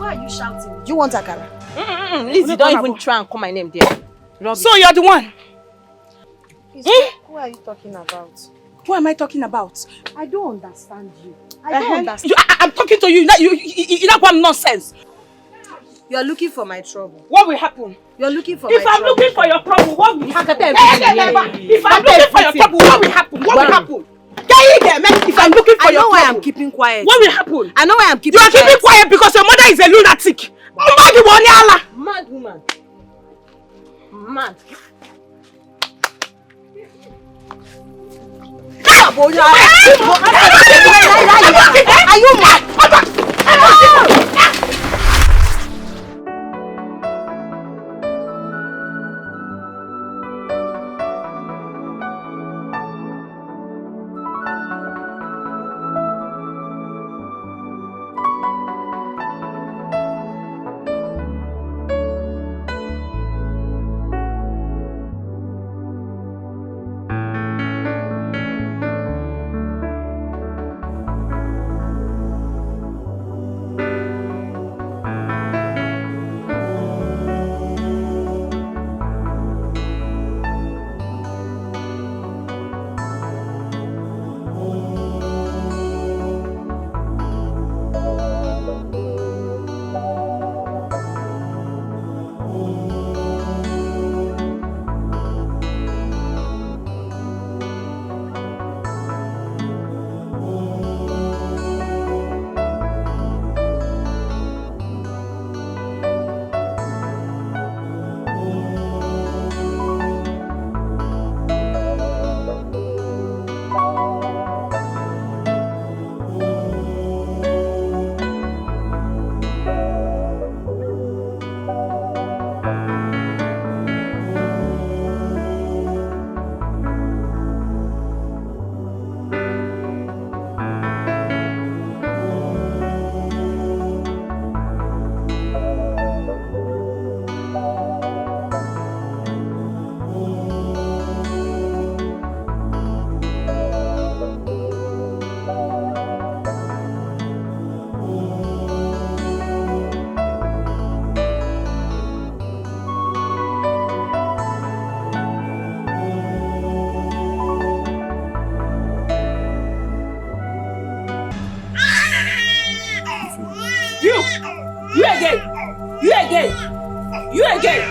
Why are you shouting? Do you want Akara? Lizzie, don't even try and call my name there. Rubbish. So you're the one? Who are you talking about? Who am I talking about? I don't understand you. I don't understand. I'm talking to you. You not want nonsense. You're looking for my trouble. What will happen? You're looking for my trouble. If I'm looking for your trouble, what will happen? If I'm looking for your trouble, what will happen? What will happen? If I'm looking for your trouble, I know why I'm keeping quiet. What will happen? I know why I'm keeping quiet. You are keeping quiet because your mother is a lunatic. Mad woman. Mad. Are you mad? You again.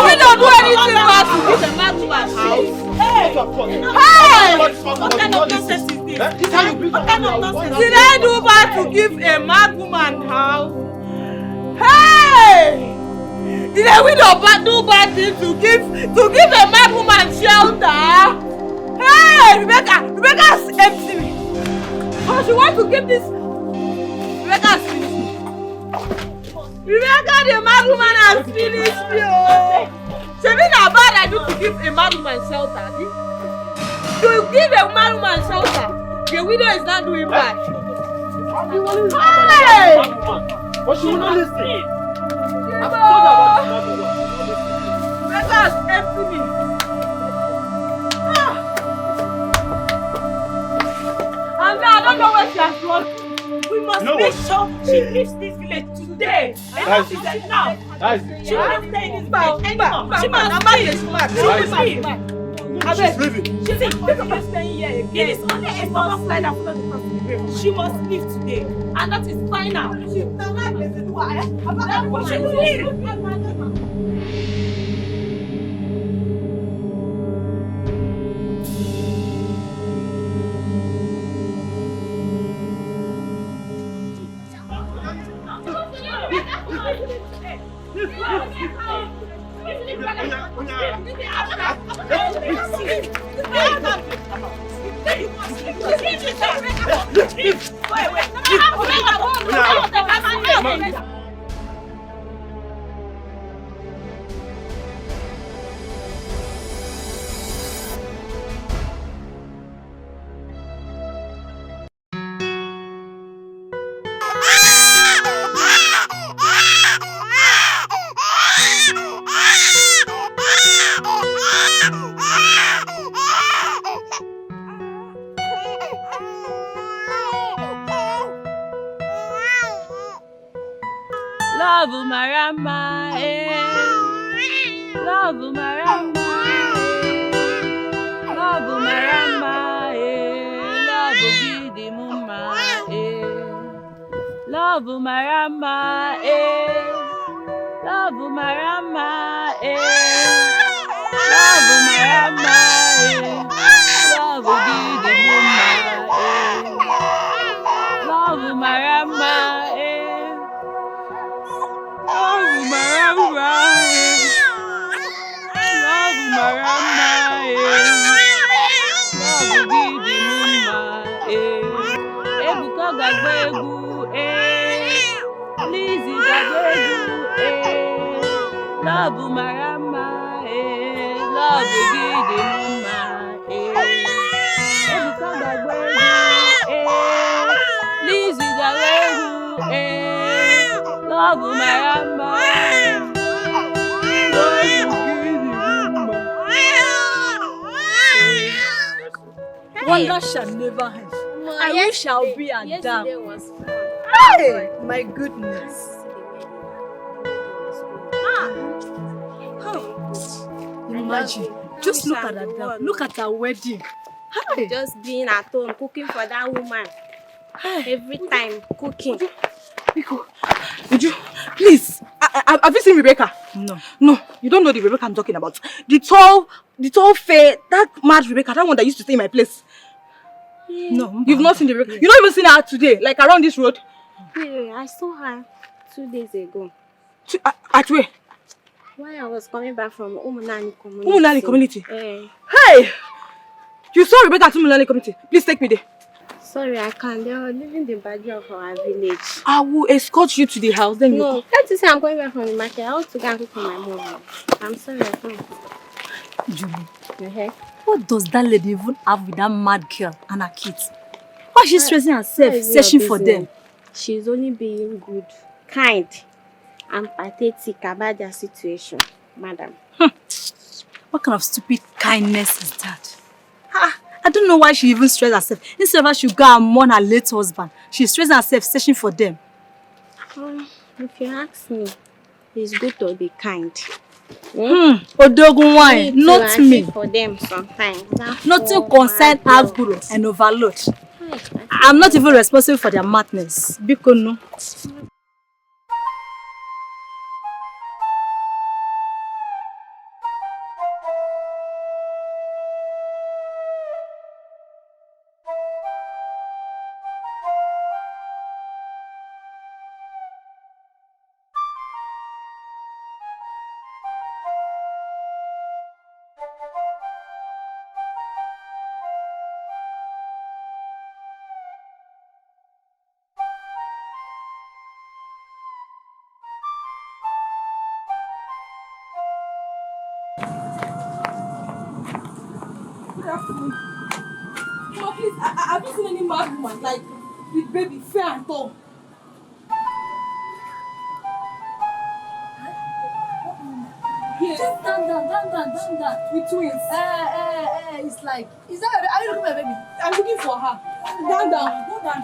We don't do anything about to give the man woman's house. Hey! What kind of nonsense is this? What kind of nonsense? Did I do bad to give a mad woman house? Hey! Did I do bad thing to give a mad woman shelter? Hey! Rebecca's empty me. Oh, she wants to give this. Rebecca's finished me. Rebecca, the mad woman has finished you. She mean how bad I do to give a mad woman shelter. To give a mad woman shelter, the widow is not doing bad. Hey! But she will not listen. Rebecca has emptied me. And now I don't know where she has gone. We must make sure she leaves this village today. Enough is enough. She won't stay in this village anymore. She must leave. She's leaving. She's staying here again. It is only a normal flight that follows the person to the grave. She must leave today. And that is final. She will leave. Love marama, love marama, love marama, love gidi muma, love marama, love marama, love marama, love gidi muma, love marama, love marama, love marama, love gidi muma, ebuka gagbegu, Lizzy gagbegu, love marama, love gidi muma, ebuka gagbegu, Lizzy gagbegu, love marama, love gidi muma. Wonder shall never end. I wish shall be a dam. Yesterday was fun. Hey, my goodness. Imagine. Just look at that dam. Look at our wedding. Hi. Just being at home, cooking for that woman. Every time, cooking. Biko, would you please? Have you seen Rebecca? No, you don't know the Rebecca I'm talking about. The tall, fair, that mad Rebecca, that one that used to stay in my place. Yeah. No, you've not seen the Rebecca. You don't even seen her today, like around this road. Yeah, I saw her 2 days ago. At where? While I was coming back from Umunani community. Umunani community. Hey, you saw Rebecca at Umunani community. Please take me there. sorry, I can't. They are leaving the badger of our village. I will escort you to the house. Then you. No, can't you say I'm going back from the market? I want to go and cook for my mom. I'm sorry, I can't. Julie, what does that lady even have with that mad girl and her kids? Why is she stressing herself, searching for them? She's only being good, kind, and pathetic about their situation, madam. What kind of stupid kindness is that? I don't know why she even stressed herself. Instead of her, she go and mourn her late husband. She's stressing herself, searching for them. If you ask me, it's good to be kind. Odogun wine, not me. For them sometimes. Nothing concern Aguru and overload. I'm not even responsible for their madness. Biko no. Oh, please, have you seen any mad woman like with baby, fair and tall? Yes. Just down. With twins. It's like, is that, are you looking for a baby? I'm looking for her. Down. Go down.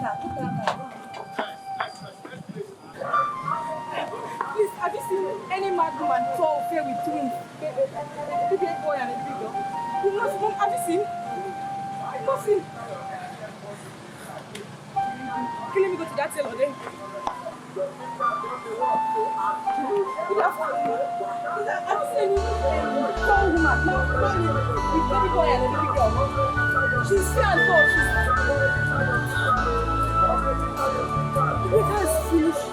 Please, have you seen any mad woman tall, fair with twins? A big boy and a big girl. Have you seen? I've not seen. Okay, let me go to that tailor then. Good afternoon. Have you seen any tall woman? With baby boy and a baby girl. She's fair and tall. The waiter is finished.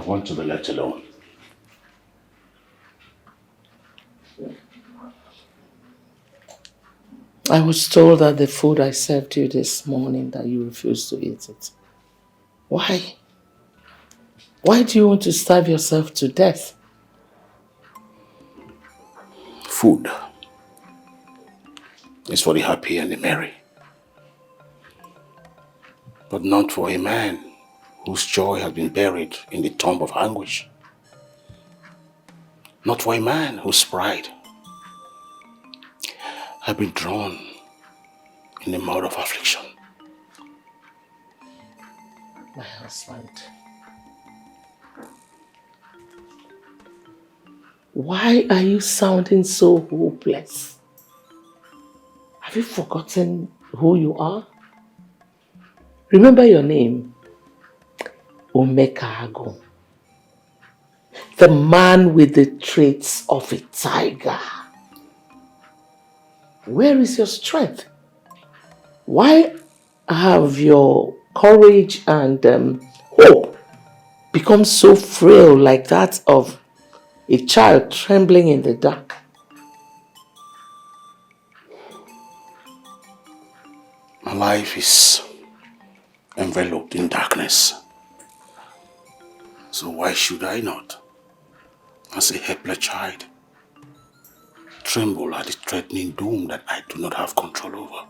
want to be left alone. I was told that the food I served you this morning that you refused to eat it. Why? Why do you want to starve yourself to death? Food is for the happy and the merry, but not for a man whose joy has been buried in the tomb of anguish. Not for a man whose pride has been drawn in the mud of affliction. My husband. Why are you sounding so hopeless? Have you forgotten who you are? Remember your name. Omekago. The man with the traits of a tiger. Where is your strength? Why have your courage and hope become so frail like that of a child trembling in the dark? My life is enveloped in darkness. So why should I not, as a helpless child, tremble at the threatening doom that I do not have control over?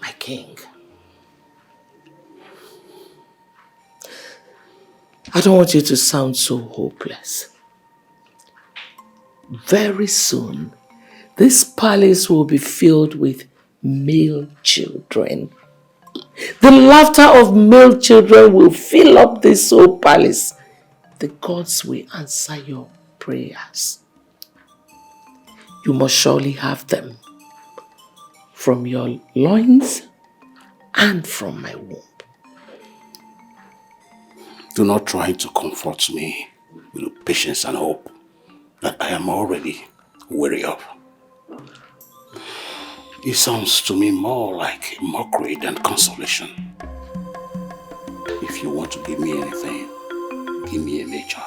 My king, I don't want you to sound so hopeless. Very soon, this palace will be filled with male children. The laughter of male children will fill up this whole palace. The gods will answer your prayers. You must surely have them from your loins and from my womb. Do not try to comfort me with patience and hope that I am already weary of. It sounds to me more like mockery than consolation. If you want to give me anything, give me a male child.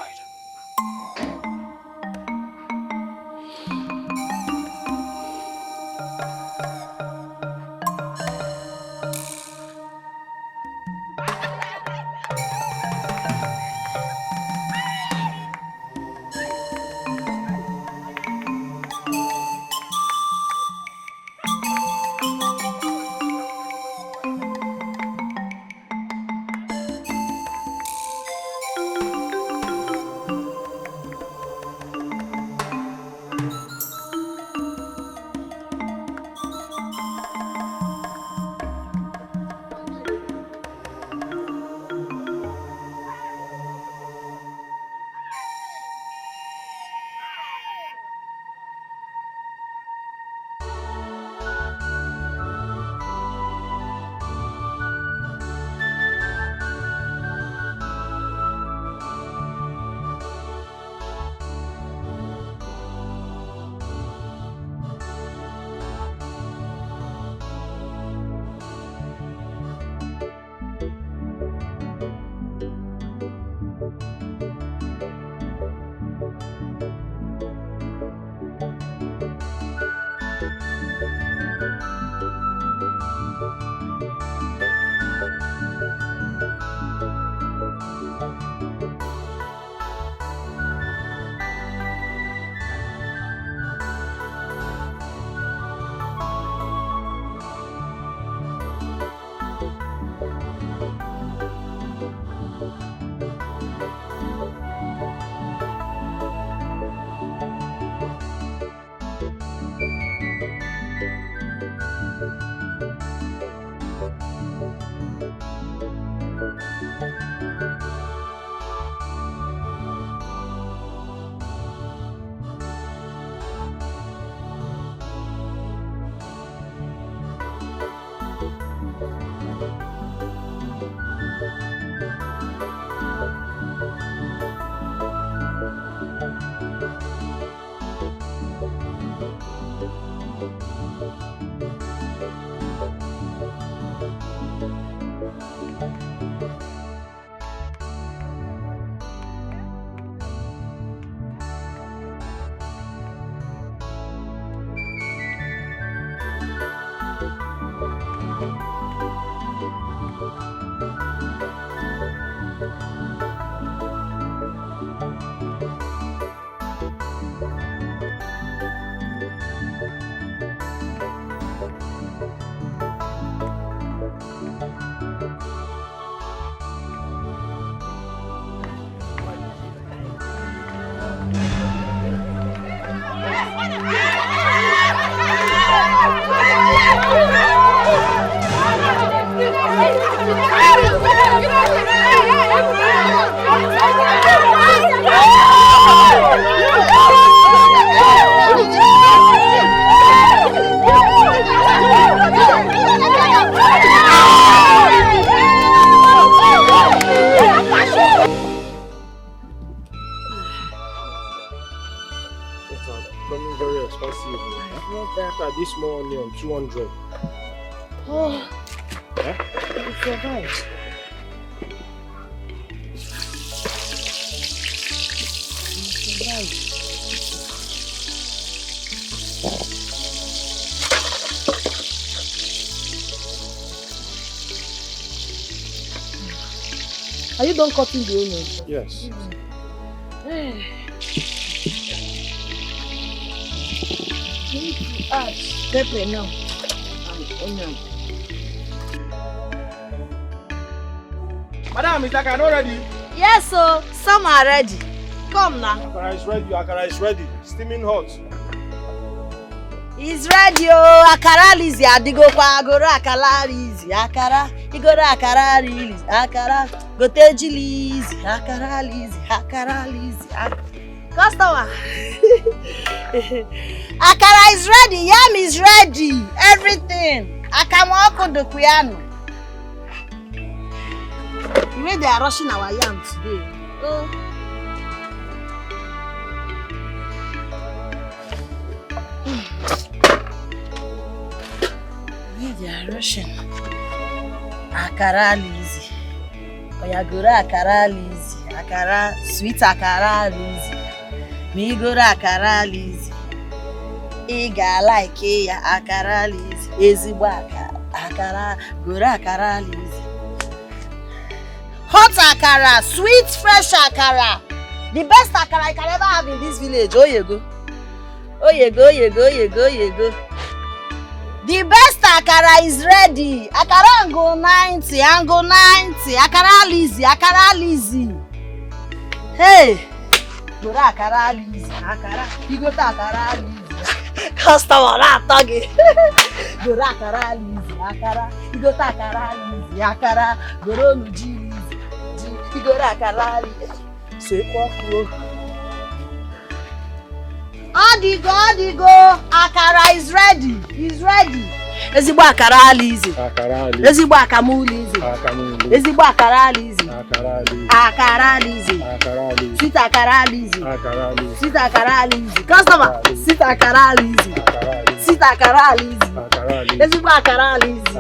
This morning on 200. Oh, yeah? It's your right. Are you done cutting the onions? Yes. You need to add pepper now and onion. Madam, is Akara ready? Yes, sir. Some are ready. Come now. Akara is ready. Akara is ready. Steaming hot. It's ready, oh. Akara Lizzy. Adigo kwa agoro Akara Lizzy. Akara. Igoro Akara Lizzy. Akara. Goteji Lizzy. Akara Lizzy. Akara Lizzy. Customer. Akara is ready. Yam is ready. Everything. Akamoko do kuyano. The way they are rushing our yam today. Oh. They are rushing. Akara Lizzy. Oyagora Akara Lizzy. Akara, sweet Akara Lizzy. Migora Akara Lizzy. Iga like ya Akara Lizzy. Ezigbo Akara. Gora Akara Lizzy. Hot Akara, sweet fresh Akara. The best Akara I can ever have in this village. Oh, you go. Oh, you go, you go, you go, you go. The best Akara is ready. Akara angle 90, angle 90. Akara Lizzy, Akara Lizzy. Hey, go to Akara Lizzy, Akara. You go to Akara Lizzy. Customer, not talking. Go to Akara Lizzy, Akara. You go to Akara Lizzy, Akara. Go to Lizzy, you go to Akara Lizzy. Say what? Odigo, Akara is ready. He's ready. Ezigbo Akara Lizzy. Akara Lizzy. Ezigbo Akamu Lizzy. Ezigbo Akara Lizzy. Akara Lizzy. Akara Lizzy. Sweet Akara Lizzy. Akara Lizzy. Sweet Akara Lizzy. Customer. Sweet Akara Lizzy. Sweet Akara Lizzy. Ezigbo Akara Lizzy.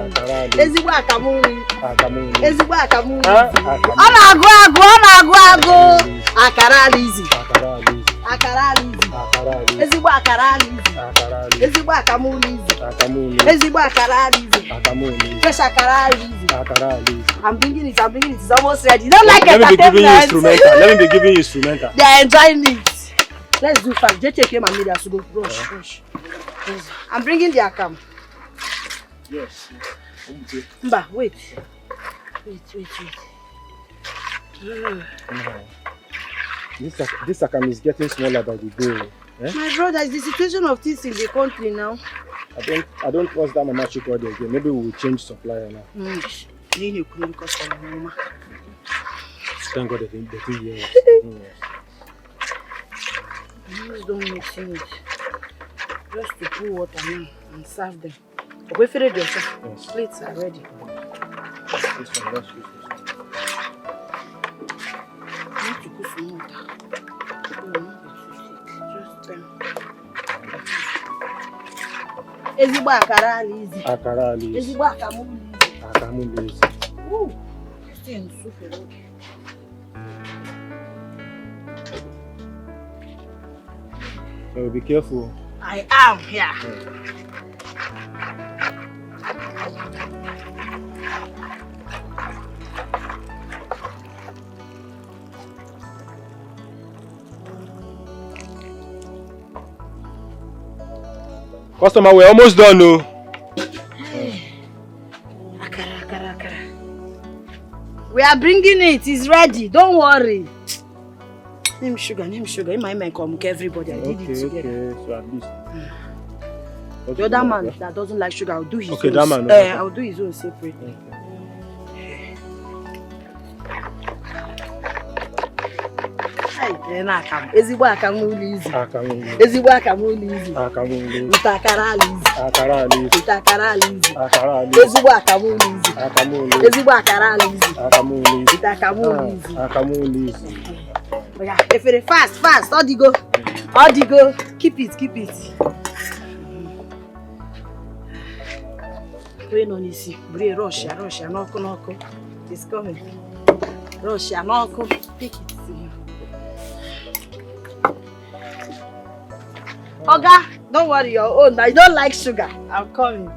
Ezigbo Akamu Lizzy. Ezigbo Akamu Lizzy. Ọ na-agụ. Akara Lizzy. Akara Lizzy. Ezigbo Akara Lizzy. Ezigbo Akamu Lizzy. Ezigbo Akara Lizzy. Fresh Akara Lizzy. I'm bringing it. It's almost ready. You don't like it? Let me be giving you instrumental. They are enjoying it. Let's do fast. Just check him and me to go. Rush. I'm bringing the akam. Yes. Mba, wait. This akam is getting smaller by the day. Eh? My brother, it's the situation of things in the country now. I don't trust that Mama Chikwadi again. Maybe we will change supplier now. Thank God they think yes. Please don't mix it. Just to put water in and serve them. Wait for it yourself. Yes. Plates are ready. This one, let's use this one. I need to put some water. Ezigbo Akara Lizzy. Akara Lizzy. Ezigbo Akamu Lizzy. Akamu Lizzy. Ooh, this thing is super okay. So be careful. I am here. Customer, we're almost done, no? Akara. We are bringing it. It's ready. Don't worry. Name sugar. In my mind, come everybody. I did it together. Okay. So at least. The other man that doesn't like sugar, I'll do his own. Okay, that man. I'll do his own separately. Ezigbo akamuli easy. Ezigbo akamuli easy. Akara easy. Ezigbo akamuli easy. Ezigbo akara easy. Akamuli easy. Oya, efere fast. Odigo. Keep it. Wait on isi. Bring rush, knock. It's coming. Rush, knock. Pick it. Oga, don't worry, your own. I don't like sugar. I'm coming.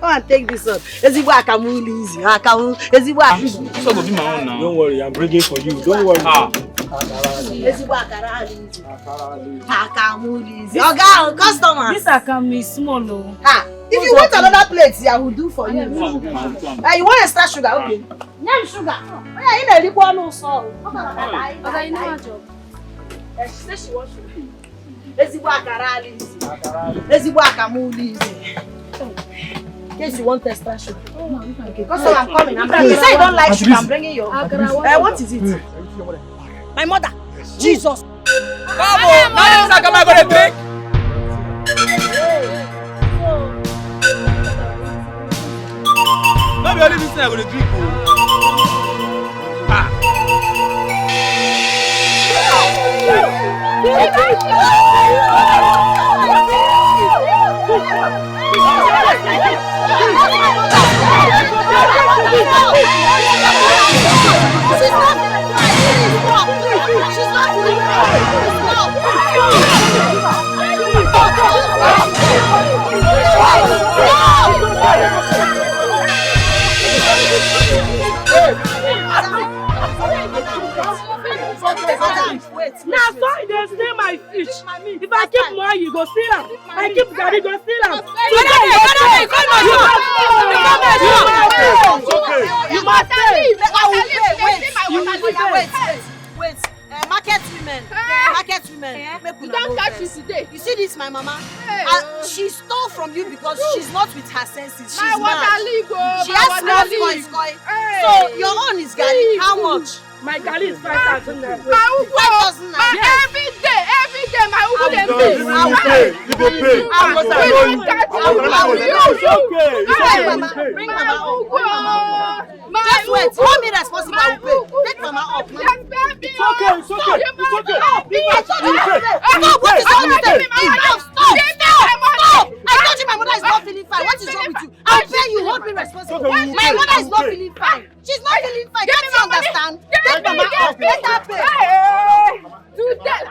Come and take this one. Ezigbo akamuli easy. Ezigbo akamuli. So go be my own now. Don't worry, I'm bringing for you. Don't worry. Ezigbo akara easy. Akamuli easy. Oga, customer. This akam is small, no. If you want another plate, I will do for you. You want extra sugar? Okay. No sugar. Yeah, you know the one also. Okay, you know my job. She said she wants sugar. Ezigbo akara easy. Ezigbo akamuli easy. In case you want extra sugar. Okay, because I'm coming. You say you don't like sugar. I'm bringing your. What is it? My mother. Jesus. Bravo! Now this akam I gonna drink. No be only this thing I gonna drink. Now, so they steal my fish. If I keep more, you go steal them. I keep Gary, go steal them. You must leave. Wait. Market women. You don't catch me today. You see this, my mama? She stole from you because she's not with her senses. She's mad. She has small coins. So your own is Gary. How much? My Gary is 5,000 naira. 5,000 naira. Every day, my Uber dem pay. You go pay. Bring mama up. Just wait. Hold me responsible. I will pay. Take mama up. It's okay. Stop. What is wrong with you? Stop. I told you my mother is not feeling fine. What is wrong with you? I'll pay you. Hold me responsible. My mother is not feeling fine. She's not feeling fine. Can't you understand? Take mama up. Let her pay. Do that.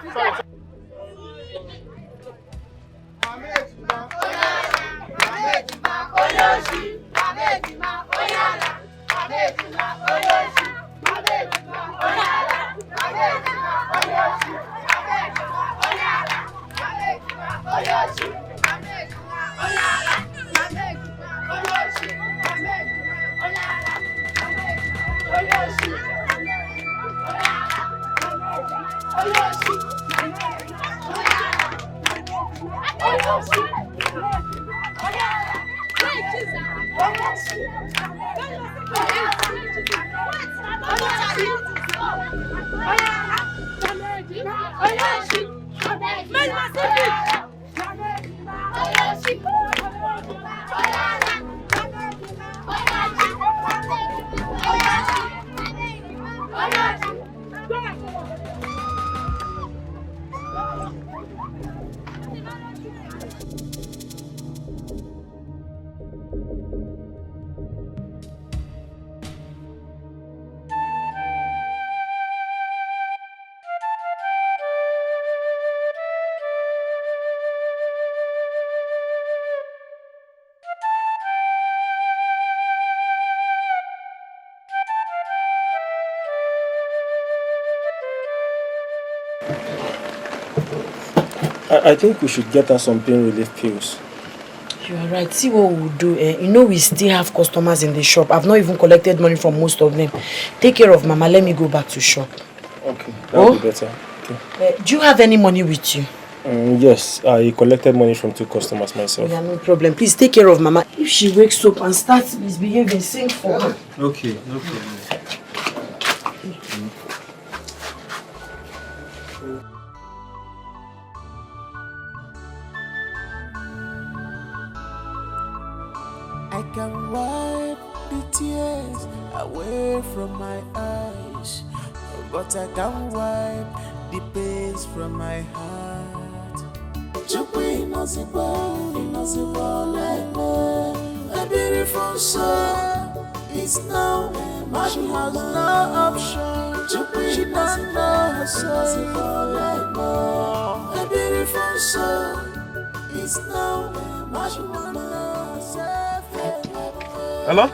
I think we should get her some pain relief pills. You are right. See what we'll do. You know we still have customers in the shop. I've not even collected money from most of them. Take care of Mama. Let me go back to shop. Okay, that will be better. Okay. Do you have any money with you? Yes, I collected money from 2 customers myself. Yeah, no problem. Please take care of Mama. If she wakes up and starts misbehaving, sing for her. Okay, no problem. I can wipe the tears away from my eyes, but I can't wipe the pains from my heart. Chukwi impossible like me. A beautiful soul is now but she has no option. Chukwi don't know her soul like me. A beautiful soul is now but she don't know herself. Hello?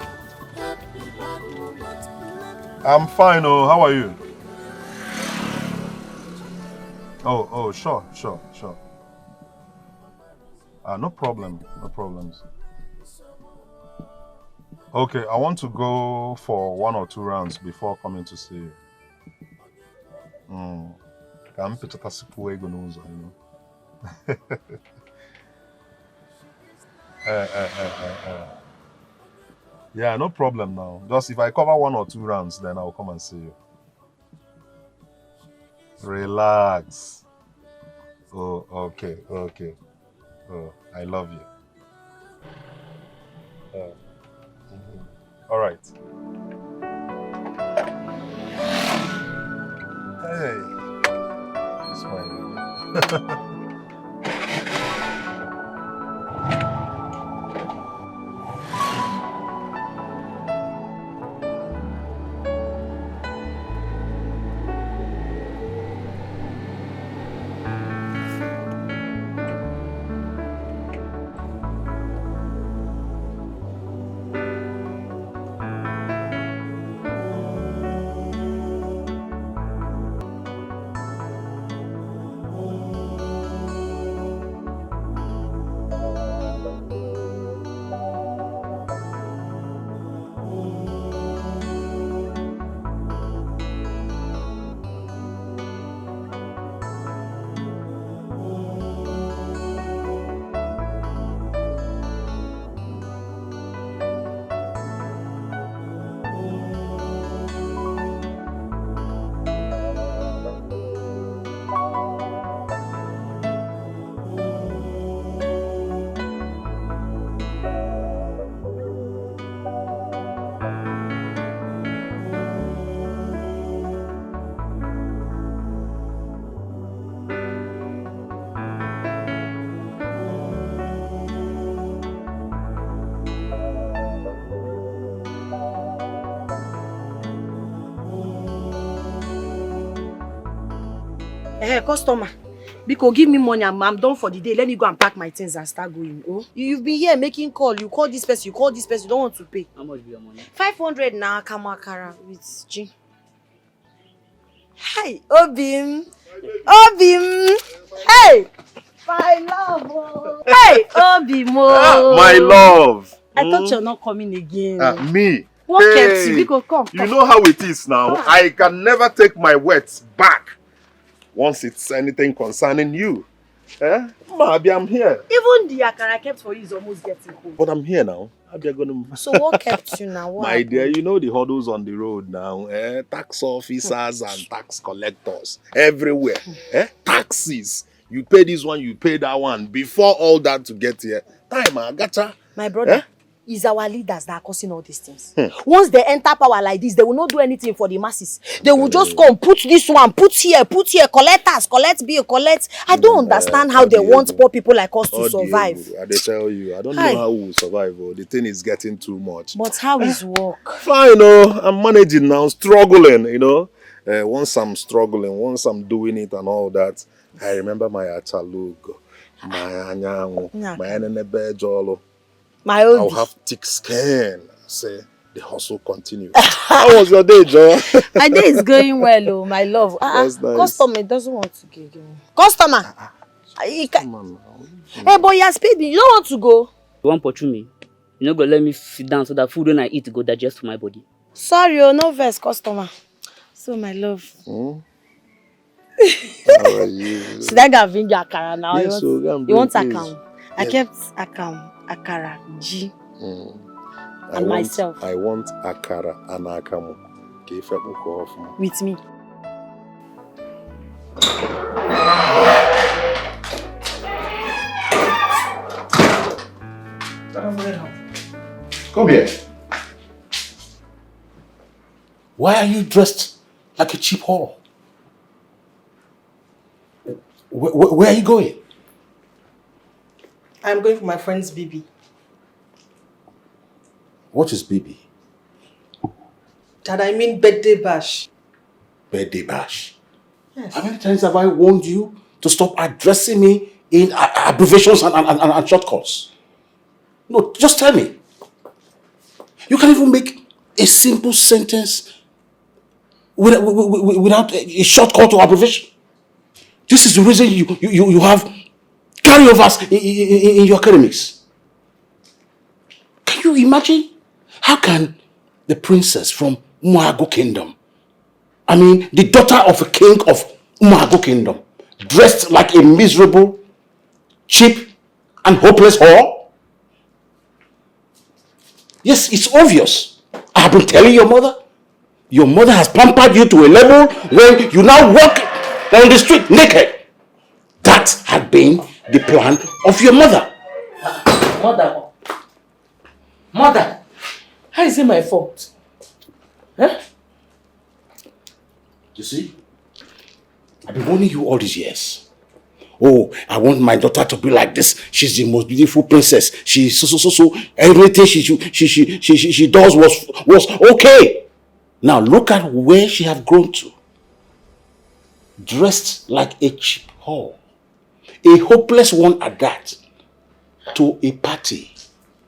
I'm fine, oh, how are you? Oh, sure. No problem, no problems. Okay, I want to go for 1 or 2 rounds before coming to see you. I'm Yeah, no problem now. Just if I cover 1 or 2 rounds, then I'll come and see you. Relax. Oh, okay. Oh, I love you. All right. Hey, smile. Hey, customer, Biko, give me money. I'm done for the day. Let me go and pack my things and start going. Oh, you've been here making call. You call this person, you call this person. You don't want to pay. How much be your money? 500 now. Akara with G. Hi, Obim. Hey, my love. Oh. Hey, Obim. Oh. My love. I thought you're not coming again. Me? What kept you? Biko, come. You know how it is now. I can never take my words back once it's anything concerning you. Maybe I'm here. Even the Akara I kept for you is almost getting cold. But I'm here now. So what kept you now? What My dear, you know the hurdles on the road now. Tax officers and tax collectors everywhere. Taxes. You pay this one, you pay that one. Before all that to get here. Time, I gotcha. My brother, it's our leaders that are causing all these things. Once they enter power like this, they will not do anything for the masses. They will just come, put this one, put here, collect us, collect bill, collect. I don't understand how they want poor people like us to survive. I tell you, I don't know how we'll survive. The thing is getting too much. But how is work? Fine, I'm managing now, struggling, Once I'm struggling, once I'm doing it and all that, I remember my achalugo, my anyango, my enenebejolo. I'll have thick skin. Say the hustle continue. How was your day, Joe? My day is going well, oh, my love. That's nice. Customer doesn't want to go. Customer. Hey, but you has paid me. You don't want to go. You want to pursue me? You not gonna let me sit down so that food when I eat go digest for my body. Sorry, no verse, customer. So my love. How are you? Should I go bring you Akara now? Yes, so you want please. Akam? I Yes. kept Akara, G, and myself. I want Akara and Akamu. With me. Come here. Why are you dressed like a cheap whore? Where are you going? I'm going for my friend's baby. What is baby? Dad, I mean birthday bash. Birthday bash? Yes. How many times have I warned you to stop addressing me in abbreviations and shortcuts? No, just tell me. You can't even make a simple sentence without a shortcut or abbreviation. This is the reason you have carryovers in your academics. Can you imagine? How can the princess from Umuago Kingdom, I mean the daughter of a king of Umuago Kingdom, dressed like a miserable, cheap and hopeless whore? Yes, it's obvious. I have been telling your mother. Your mother has pampered you to a level where you now walk on the street naked. That had been the plan of your mother. Mother, how is it my fault? Huh? You see, I've been warning you all these years. Oh, I want my daughter to be like this. She's the most beautiful princess. She's so. Everything she does was okay. Now look at where she have grown to. Dressed like a cheap whore. A hopeless one at that. To a party.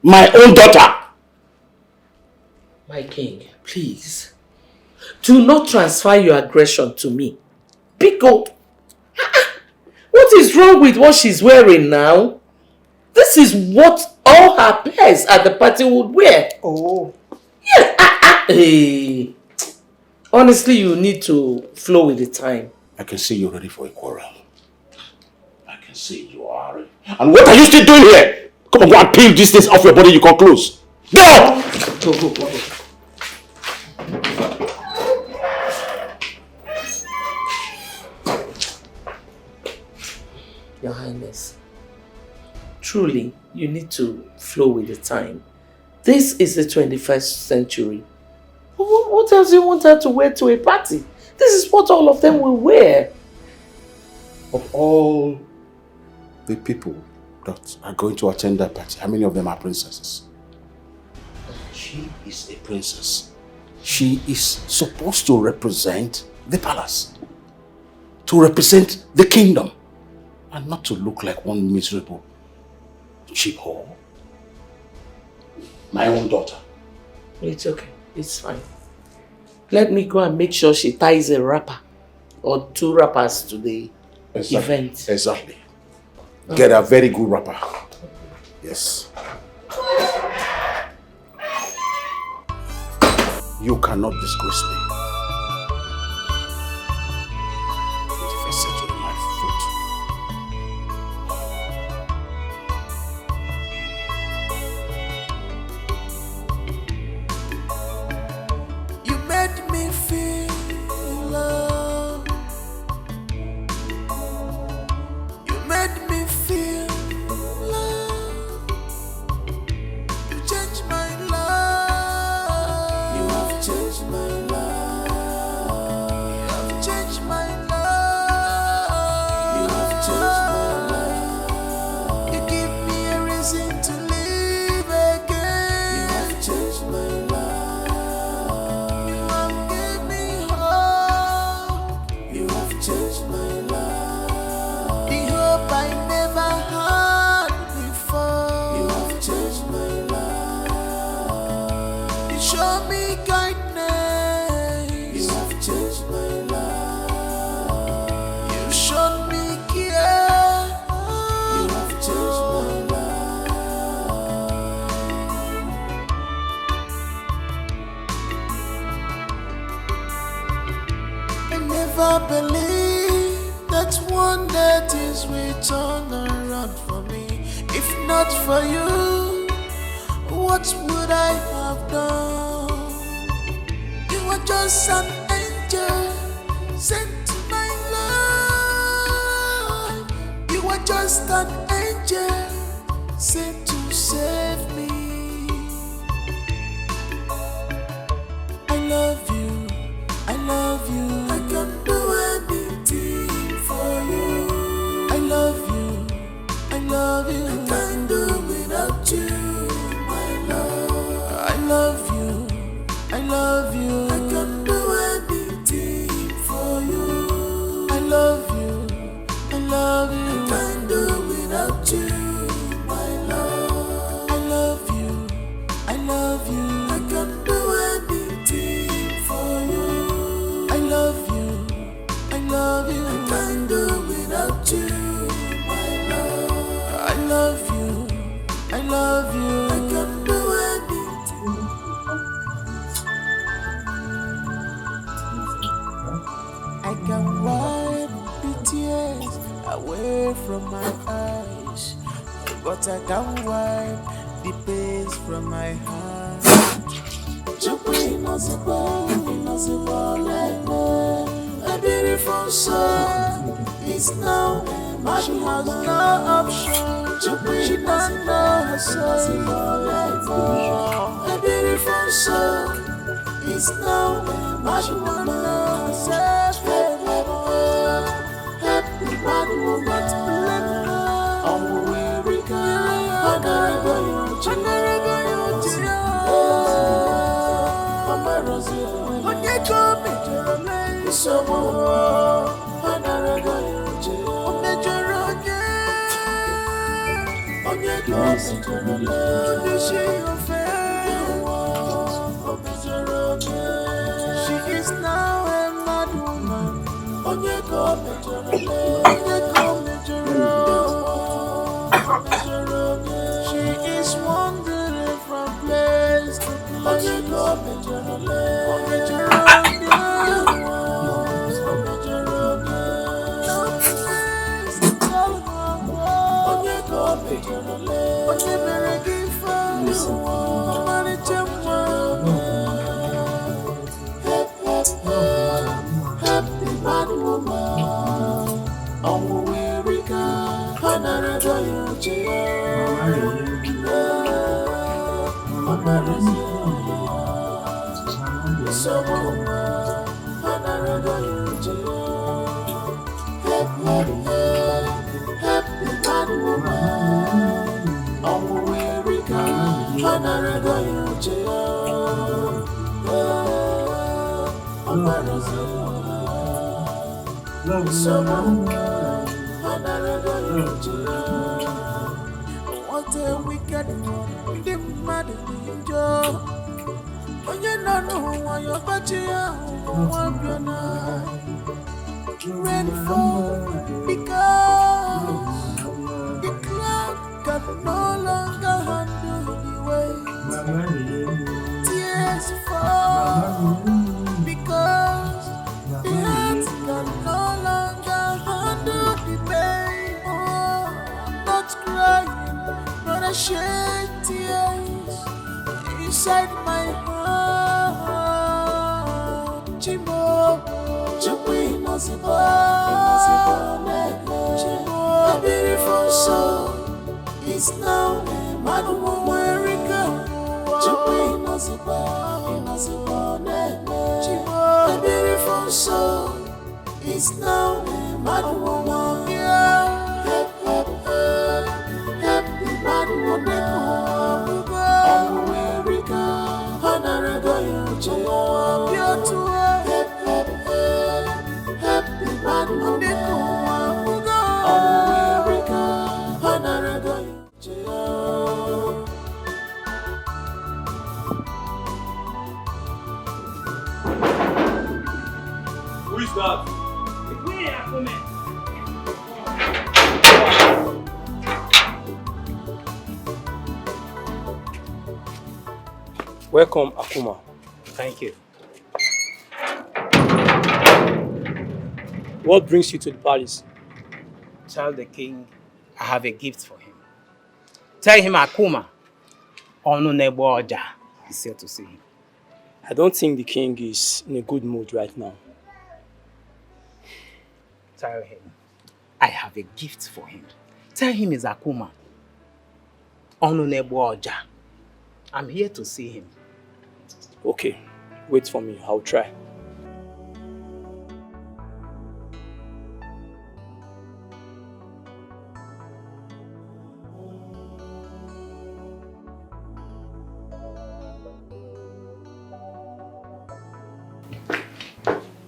My own daughter. My king, please. Do not transfer your aggression to me. Pico. What is wrong with what she's wearing now? This is what all her peers at the party would wear. Oh. Yes. Hey. Honestly, you need to flow with the time. I can see you're ready for a quarrel. I can see you are. And what are you still doing here? Come on, go and peel these things off your body. You can close. Go! Go. Your Highness, truly, you need to flow with the time. This is the 21st century. What else do you want her to wear to a party? This is what all of them will wear. Of all the people that are going to attend that party, how many of them are princesses? She is a princess. She is supposed to represent the palace. To represent the kingdom. And not to look like one miserable cheap whore. My own daughter. It's okay. It's fine. Let me go and make sure she ties a wrapper or 2 wrappers to the event. Exactly. Get a very good wrapper. Yes. You cannot disgrace me. 21st century, my foot. You made me feel love. You made me feel love. You changed my life. You have changed my life. one day things will turn around for me. If not for you, what would I have done? You were just an angel sent to my life. You were just an angel sent to save me. I love you, I love you. I can do anything for you. I love you, I love you. I can't do without you, my love. I love you, I love you. I can do anything for you. I love you, I love you. I can't do without you, my love. I love you, I love you. I can do anything for you. I love you, I love you. I can't do without you, my love. I love you, I love you. I can do anything. I can wipe the tears away from my eyes, but I can't wipe the pains from my heart. A beautiful soul is now mine. She has no option to bring down her soul. A beautiful soul is now mine. She has no happy bad woman. I'm weary, I'm she is now a mad woman. She is wandering from place to place. Happy bad woman, I'm weary girl, I'm happy bad woman, I'm weary girl, what a wicked one, the mad angel. When you don't know why you're batching rain fall because the cloud can no longer handle the weight. Tears fall because the heart can no longer handle the pain. Oh, not crying, not a shed tears inside my heart. Chimo, a beautiful soul is now mad woman. A beautiful soul is now mad woman. Happy mad woman. Happy bad woman. Who is that? Welcome, Akuma. Thank you. What brings you to the palace? Tell the king I have a gift for him. Tell him Akuma Onuneboja is here to see him. I don't think the king is in a good mood right now. Tell him I have a gift for him. Tell him it's Akuma Onuneboja. I'm here to see him. Okay, wait for me. I'll try.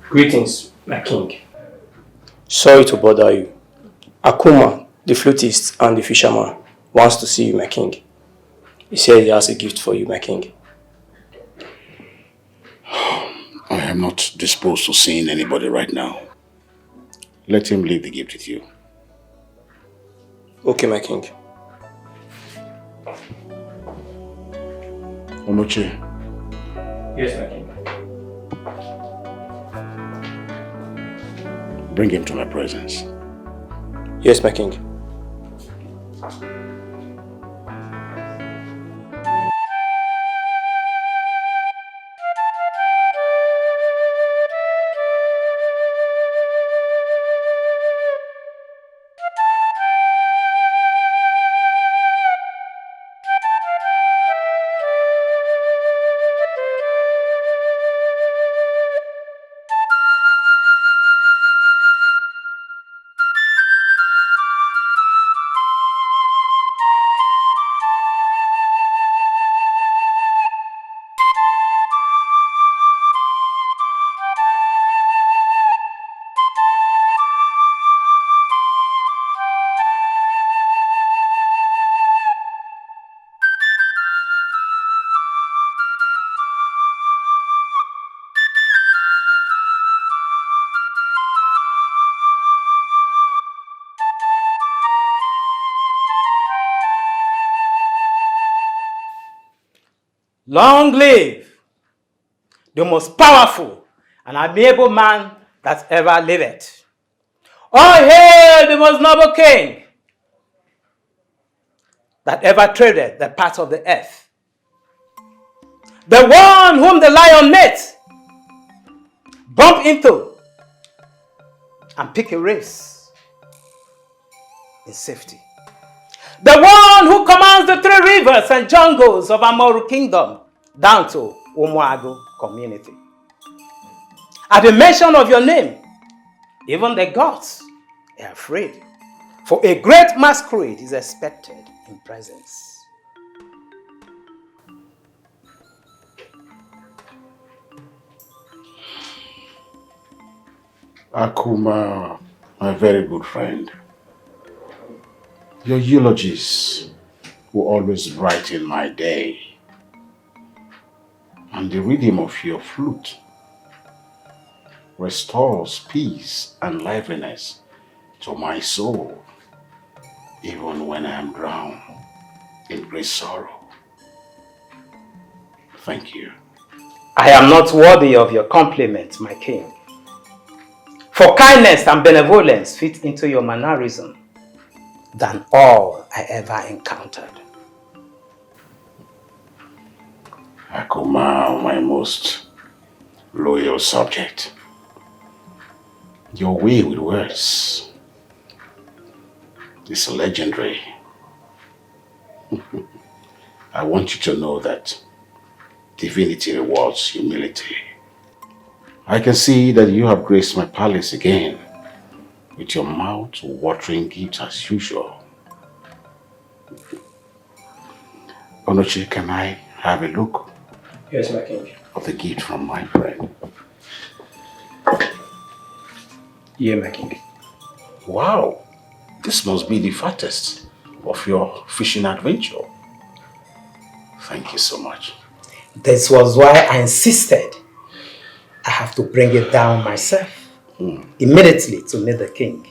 Greetings, my king. Sorry to bother you. Akuma, the flutist and the fisherman, wants to see you, my king. He said he has a gift for you, my king. I am not disposed to seeing anybody right now. Let him leave the gift with you. Okay, my king. Onoche. Yes, my king. Bring him to my presence. Yes, my king. Long live the most powerful and amiable man that ever lived. Oh, hail the most noble king that ever treaded the path of the earth. The one whom the lion met, bump into, and pick a race in safety. The one who commands the 3 rivers and jungles of Amoru Kingdom down to Umuagu community. At the mention of your name, even the gods are afraid, for a great masquerade is expected in presence. Akuma, my very good friend. Your eulogies will always brighten my day. And the rhythm of your flute restores peace and liveliness to my soul, even when I am drowned in great sorrow. Thank you. I am not worthy of your compliment, my king. For kindness and benevolence fit into your mannerism than all I ever encountered. Akuma, my most loyal subject. Your way with words is legendary. I want you to know that divinity rewards humility. I can see that you have graced my palace again with your mouth-watering gift as usual. Onoche, can I have a look? Yes, my king. Of the gift from my friend. Yeah, my king. Wow, this must be the fattest of your fishing adventure. Thank you so much. This was why I insisted I have to bring it down myself immediately to meet the king.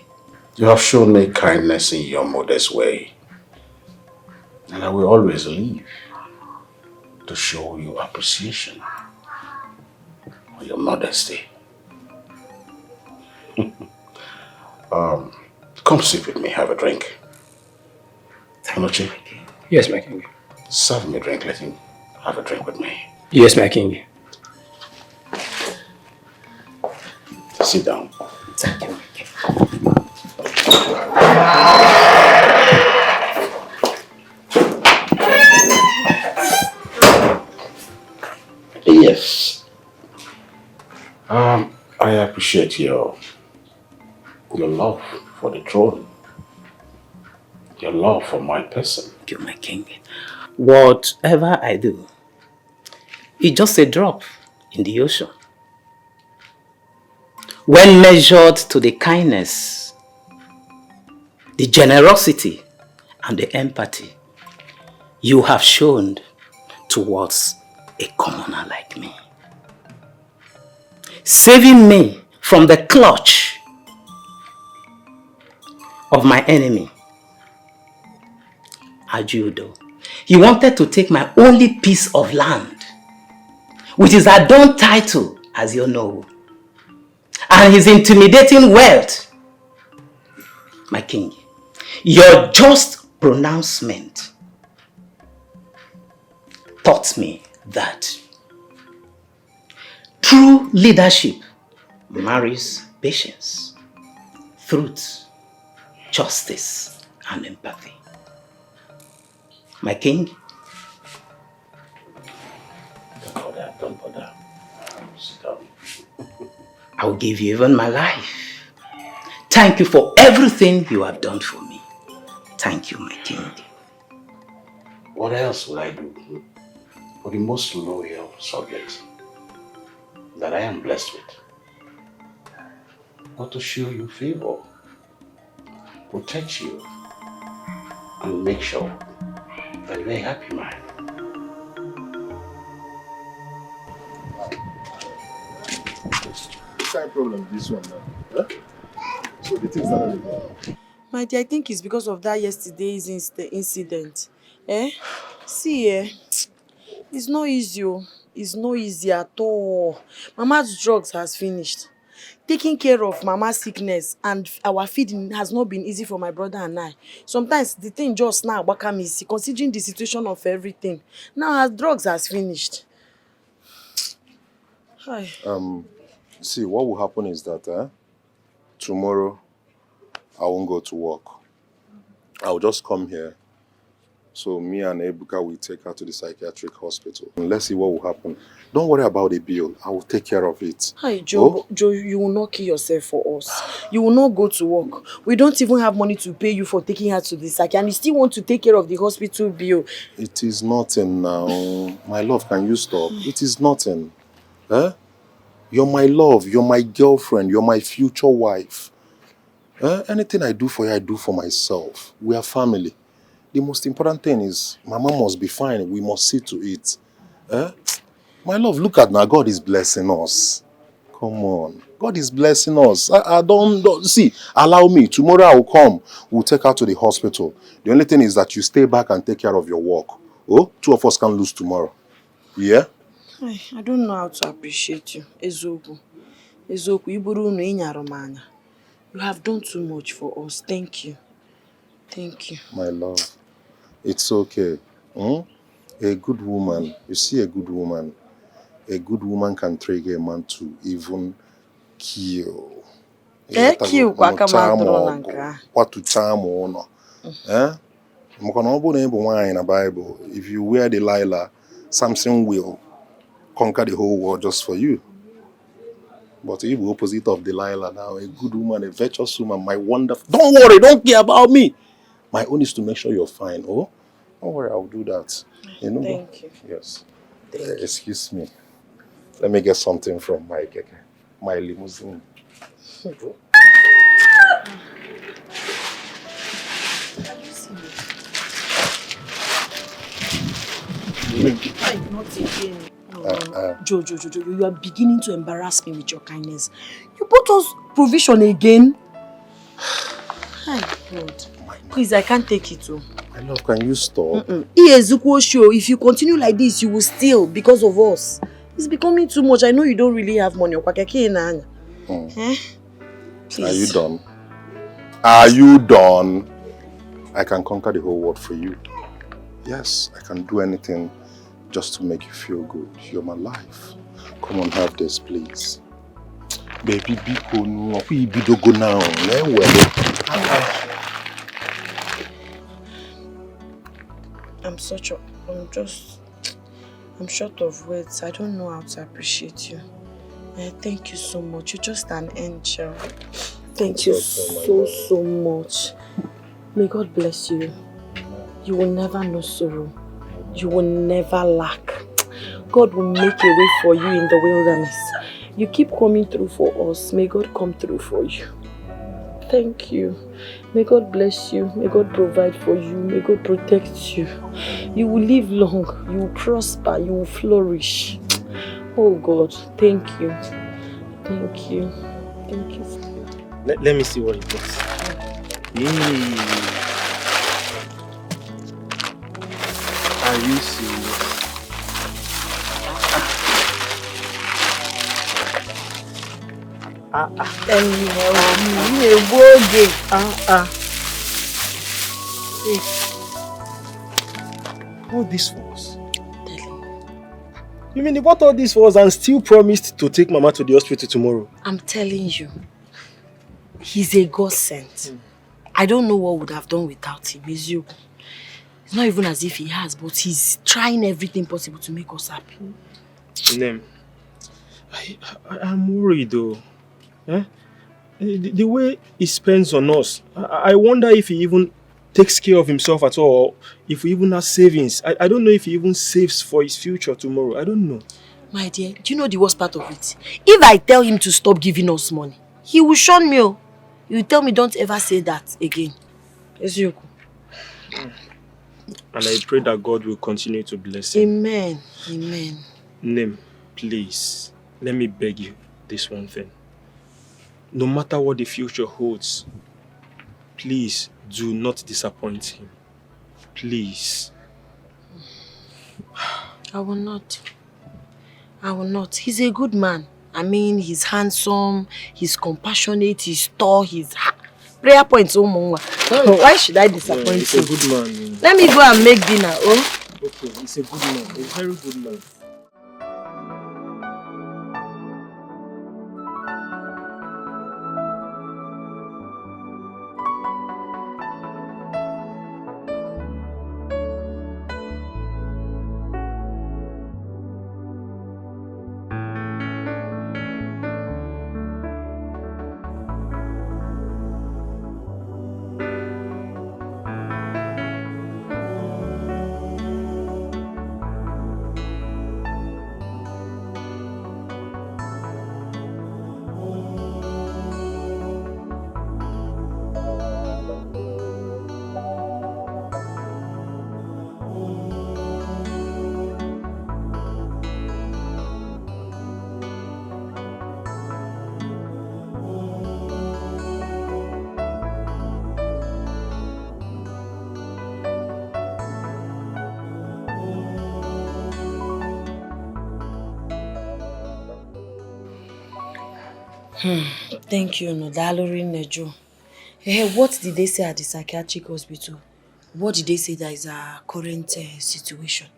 You have shown me kindness in your modest way, and I will always live to show you appreciation for your modesty. Come sit with me, have a drink. Anoche? Yes, my king. Serve me a drink, let him have a drink with me. Yes, my king. Sit down. Thank you, my king. Yes. I appreciate your love for the throne. Your love for my person. Thank you, my king. Whatever I do, it's just a drop in the ocean. When measured to the kindness, the generosity, and the empathy you have shown towards a commoner like me. Saving me from the clutch of my enemy, Ajudo. He wanted to take my only piece of land, which is a done title, as you know, and his intimidating wealth. My king, your just pronouncement taught me that true leadership marries patience, truth, justice, and empathy. My king, don't bother. Sit down. I will give you even my life. Thank you for everything you have done for me. Thank you, my king. What else will I do for the most loyal subject that I am blessed with? But to show you favor, protect you, and make sure that you're a happy man. Same problem, this one now. Huh? So the things that are My dear, I think it's because of that yesterday's incident. See, it's not easy. It's not easy at all. Mama's drugs has finished. Taking care of Mama's sickness and our feeding has not been easy for my brother and I. Sometimes the thing just now become easy, considering the situation of everything. Now her drugs has finished. Hi. See, what will happen is that tomorrow I won't go to work. I'll just come here. So me and Ebuka will take her to the psychiatric hospital. And let's see what will happen. Don't worry about the bill. I will take care of it. Hi, Joe. Oh? Joe, you will not kill yourself for us. You will not go to work. We don't even have money to pay you for taking her to the psych. And you still want to take care of the hospital bill. It is nothing now. My love, can you stop? It is nothing. You're my love. You're my girlfriend. You're my future wife. Anything I do for you, I do for myself. We are family. The most important thing is Mama must be fine. We must see to it. My love, look at now. God is blessing us. Come on. God is blessing us. I don't see. Allow me. Tomorrow I will come. We'll take her to the hospital. The only thing is that you stay back and take care of your work. Oh, two of us can lose tomorrow. Yeah? I don't know how to appreciate you. Ezoku. Ezoku, iburu no inyaromanya. You have done too much for us. Thank you. Thank you. My love. It's okay. A good woman, you see a good woman can trigger a man to even kill. Kill what to charm or no. In the Bible, if you wear Delilah, Samson will conquer the whole world just for you. But if the opposite of Delilah now, a good woman, a virtuous woman, my wonderful. Don't worry, don't care about me. My own is to make sure you're fine. Oh, don't worry, I'll do that. You know? Thank you. Yes. Excuse me. Let me get something from my limousine. Not again. Joe, you are beginning to embarrass me with your kindness. You bought us provision again. My God. Please, I can't take it too. My love, can you stop? If you continue like this, you will steal because of us. It's becoming too much. I know you don't really have money. Are you done? Are you done? I can conquer the whole world for you. Yes, I can do anything just to make you feel good. You're my life. Come on, have this, please. Baby, biko no, we go now. I'm short of words. I don't know how to appreciate you. Thank you so much. You're just an angel. Thank you so much. May God bless you. You will never know sorrow. You will never lack. God will make a way for you in the wilderness. You keep coming through for us. May God come through for you. Thank you. May God bless you. May God provide for you. May God protect you. You will live long. You will prosper. You will flourish. Oh God, thank you. Thank you. Thank you. Let me see what it was. Are you serious? All this for us? You mean he bought all this for us and still promised to take Mama to the hospital tomorrow? I'm telling you, he's a God sent. I don't know what would have done without him. It's you. It's not even as if he has, but he's trying everything possible to make us happy. Nem, I'm worried though. Eh? The way he spends on us, I wonder if he even takes care of himself at all, if he even has savings. I don't know if he even saves for his future tomorrow. I don't know. My dear, do you know the worst part of it? If I tell him to stop giving us money, he will shun me. He will tell me don't ever say that again. Ezioku. And I pray that God will continue to bless him. Amen. Amen. Nem, please, let me beg you this one thing. No matter what the future holds, please do not disappoint him. Please. I will not. I will not. He's a good man. I mean, he's handsome, he's compassionate, he's tall, he's... Prayer points, oh Mongwa. Why should I disappoint him? He's a good man. Let me go and make dinner, oh? Okay, he's a good man, a very good man. Thank you, Nodalori Nejo. Hey, what did they say at the psychiatric hospital? What did they say that is our current situation?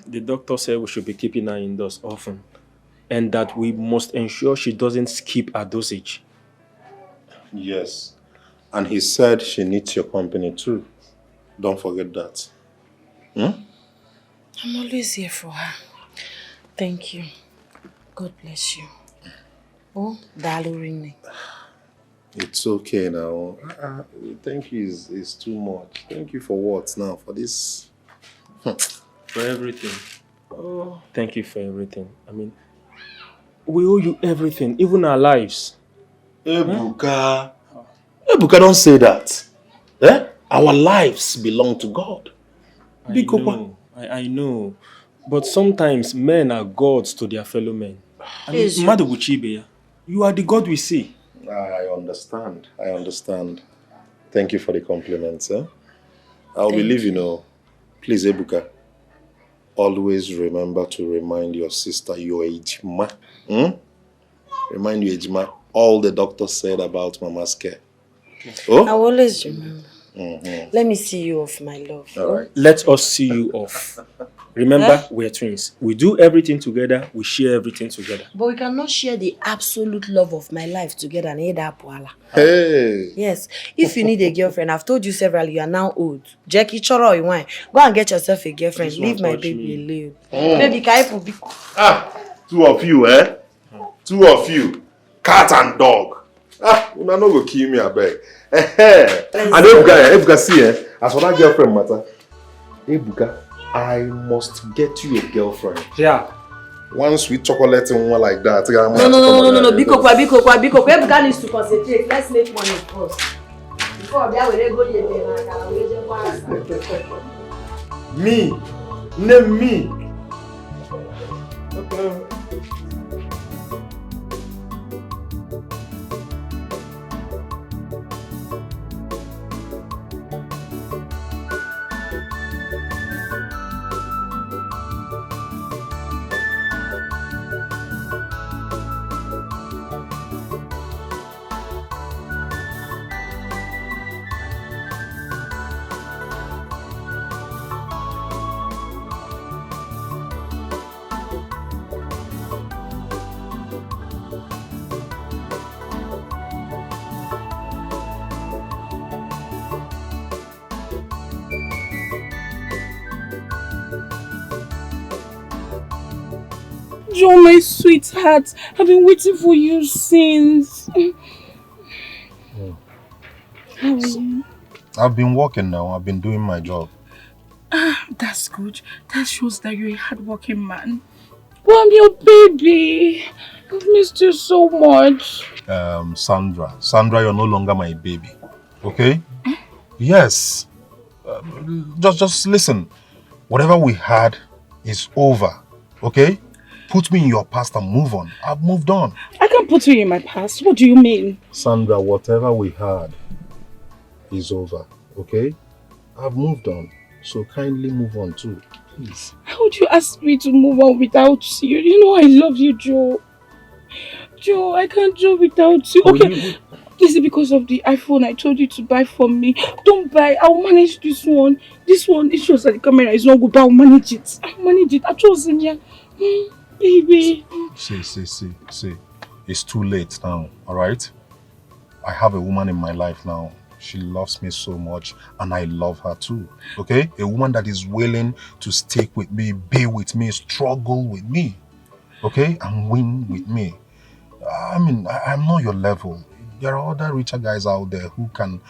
The doctor said we should be keeping her indoors often, and that we must ensure she doesn't skip her dosage. Yes. And he said she needs your company too. Don't forget that. I'm always here for her. Thank you. God bless you. Oh, Dalorine. It's okay now. Thank you is too much. Thank you for what now? For this? For everything. Oh, thank you for everything. I mean, we owe you everything, even our lives. Ebuka. Ebuka, don't say that. Eh? Our lives belong to God. I know. But sometimes men are gods to their fellow men. I mean, Madoguchibe, you are the God we see. I understand. Thank you for the compliments. I'll believe you. Please, Ebuka, always remember to remind your sister, your Ejima. Remind your Ejima all the doctor said about Mama's care. Oh? I will always remember. Let me see you off, my love. All right. Let us see you off. Remember, we're twins. We do everything together. We share everything together. But we cannot share the absolute love of my life together. Hey. Yes. If you need a girlfriend, I've told you several, you are now old. Jackie Choro, you want. Go and get yourself a girlfriend. Leave my baby alone. Baby, can you Two of you, eh? Two of you. Cat and dog. Una no go kill me, I beg. And Ebuka, see, as for that girlfriend matter, Ebuka, I must get you a girlfriend. Yeah. One sweet chocolate and one like that. No. Biko. Ebuka needs to concentrate. Let's make money first. Before that, we go me. Name me. Okay. Joe, my sweetheart, I've been waiting for you since. How are you? I've been working now. I've been doing my job. That's good. That shows that you're a hardworking man. Well, I'm your baby. I've missed you so much. Sandra, you're no longer my baby. Okay? Yes. Just listen. Whatever we had is over. Okay? Put me in your past and move on. I've moved on. I can't put you in my past. What do you mean? Sandra, whatever we had is over. Okay? I've moved on. So kindly move on too. Please. How would you ask me to move on without you? You know I love you, Joe. Joe, I can't do without you. Okay, this is because of the iPhone I told you to buy for me. Don't buy. I'll manage this one. This one, it shows that the camera is not good, but I'll manage it. I'll manage it. I chose in here. Baby. See. It's too late now, alright? I have a woman in my life now. She loves me so much and I love her too, okay? A woman that is willing to stick with me, be with me, struggle with me, okay? And win with me. I mean, I'm not your level. There are other richer guys out there who can,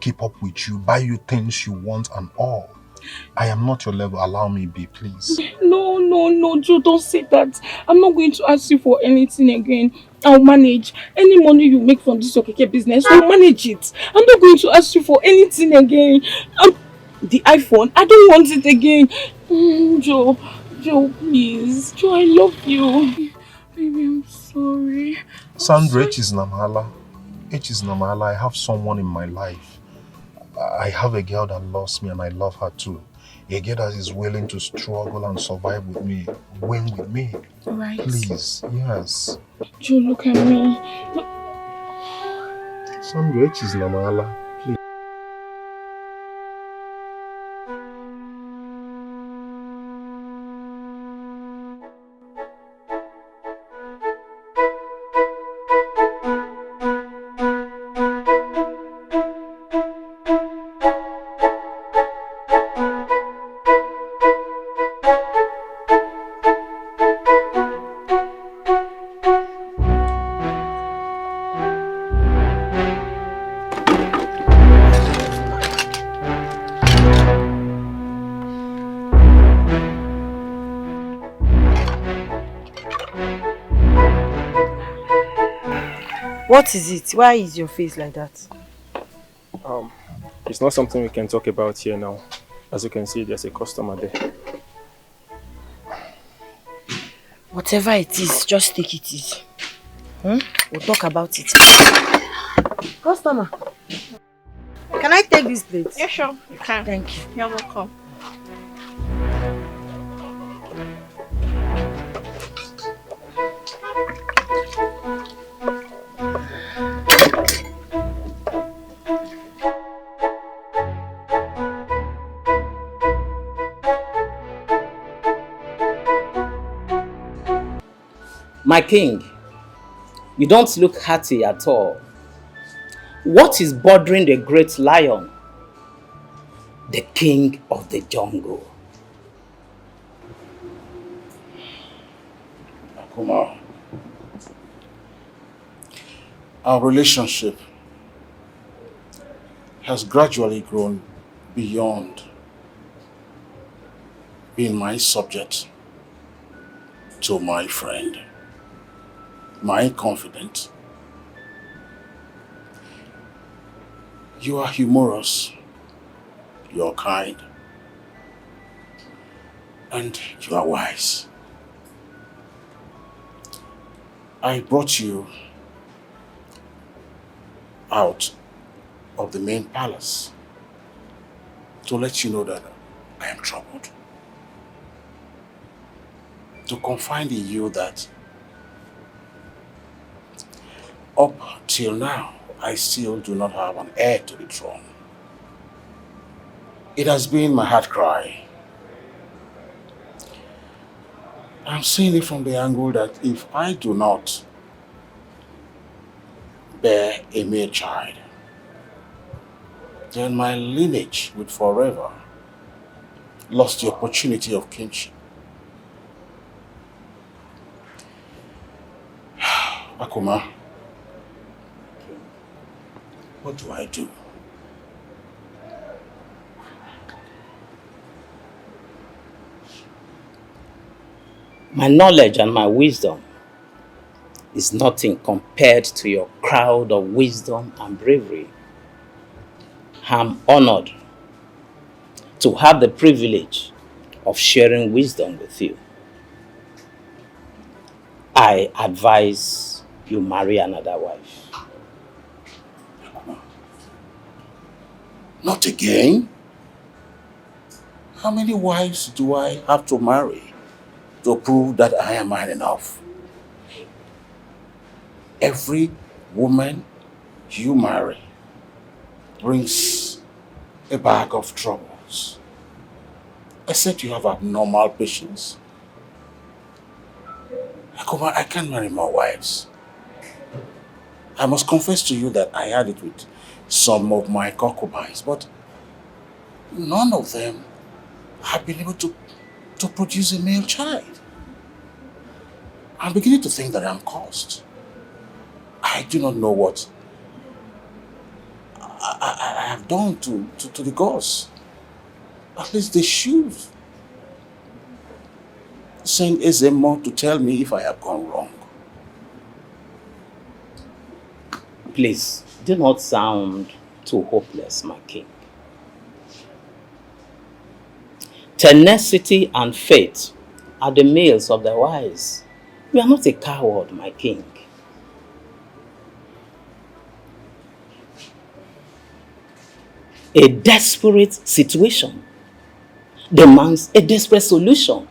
keep up with you, buy you things you want and all. I am not your level. Allow me be, please. No, Joe, don't say that. I'm not going to ask you for anything again. I'll manage. Any money you make from this Okeke business, I'll manage it. I'm not going to ask you for anything again. The iPhone, I don't want it again. Joe, please. Joe, I love you. Baby, I'm sorry. Sandra, H is Namala. I have someone in my life. I have a girl that loves me and I love her too. A girl that is willing to struggle and survive with me, win with me. Right. Please, yes. Joe, look at me. Sandra, H is Namala. Please. What is it? Why is your face like that? It's not something we can talk about here now. As you can see, there's a customer there. Whatever it is, just take it easy. We'll talk about it. Customer, can I take this plate? Yeah, sure. You can. Thank you. You're welcome. My king, you don't look hearty at all. What is bothering the great lion, the king of the jungle? Akuma, our relationship has gradually grown beyond being my subject to my friend, my confidant. You are humorous, you are kind, and you are wise. I brought you out of the main palace to let you know that I am troubled. To confide in you that up till now, I still do not have an heir to the throne. It has been my heart cry. I'm seeing it from the angle that if I do not bear a male child, then my lineage would forever lost the opportunity of kinship. Akuma, what do I do? My knowledge and my wisdom is nothing compared to your crowd of wisdom and bravery. I'm honored to have the privilege of sharing wisdom with you. I advise you marry another wife. Not again? How many wives do I have to marry to prove that I am man enough? Every woman you marry brings a bag of troubles. Except you have abnormal patience. Akuma, I can't marry more wives. I must confess to you that I had it with some of my concubines, but none of them have been able to produce a male child. I'm beginning to think that I'm cursed. I do not know what I have done to the gods. At least they should send Ezemo to tell me if I have gone wrong. Please, do not sound too hopeless, my king. Tenacity and faith are the males of the wise. You are not a coward, my king. A desperate situation demands a desperate solution.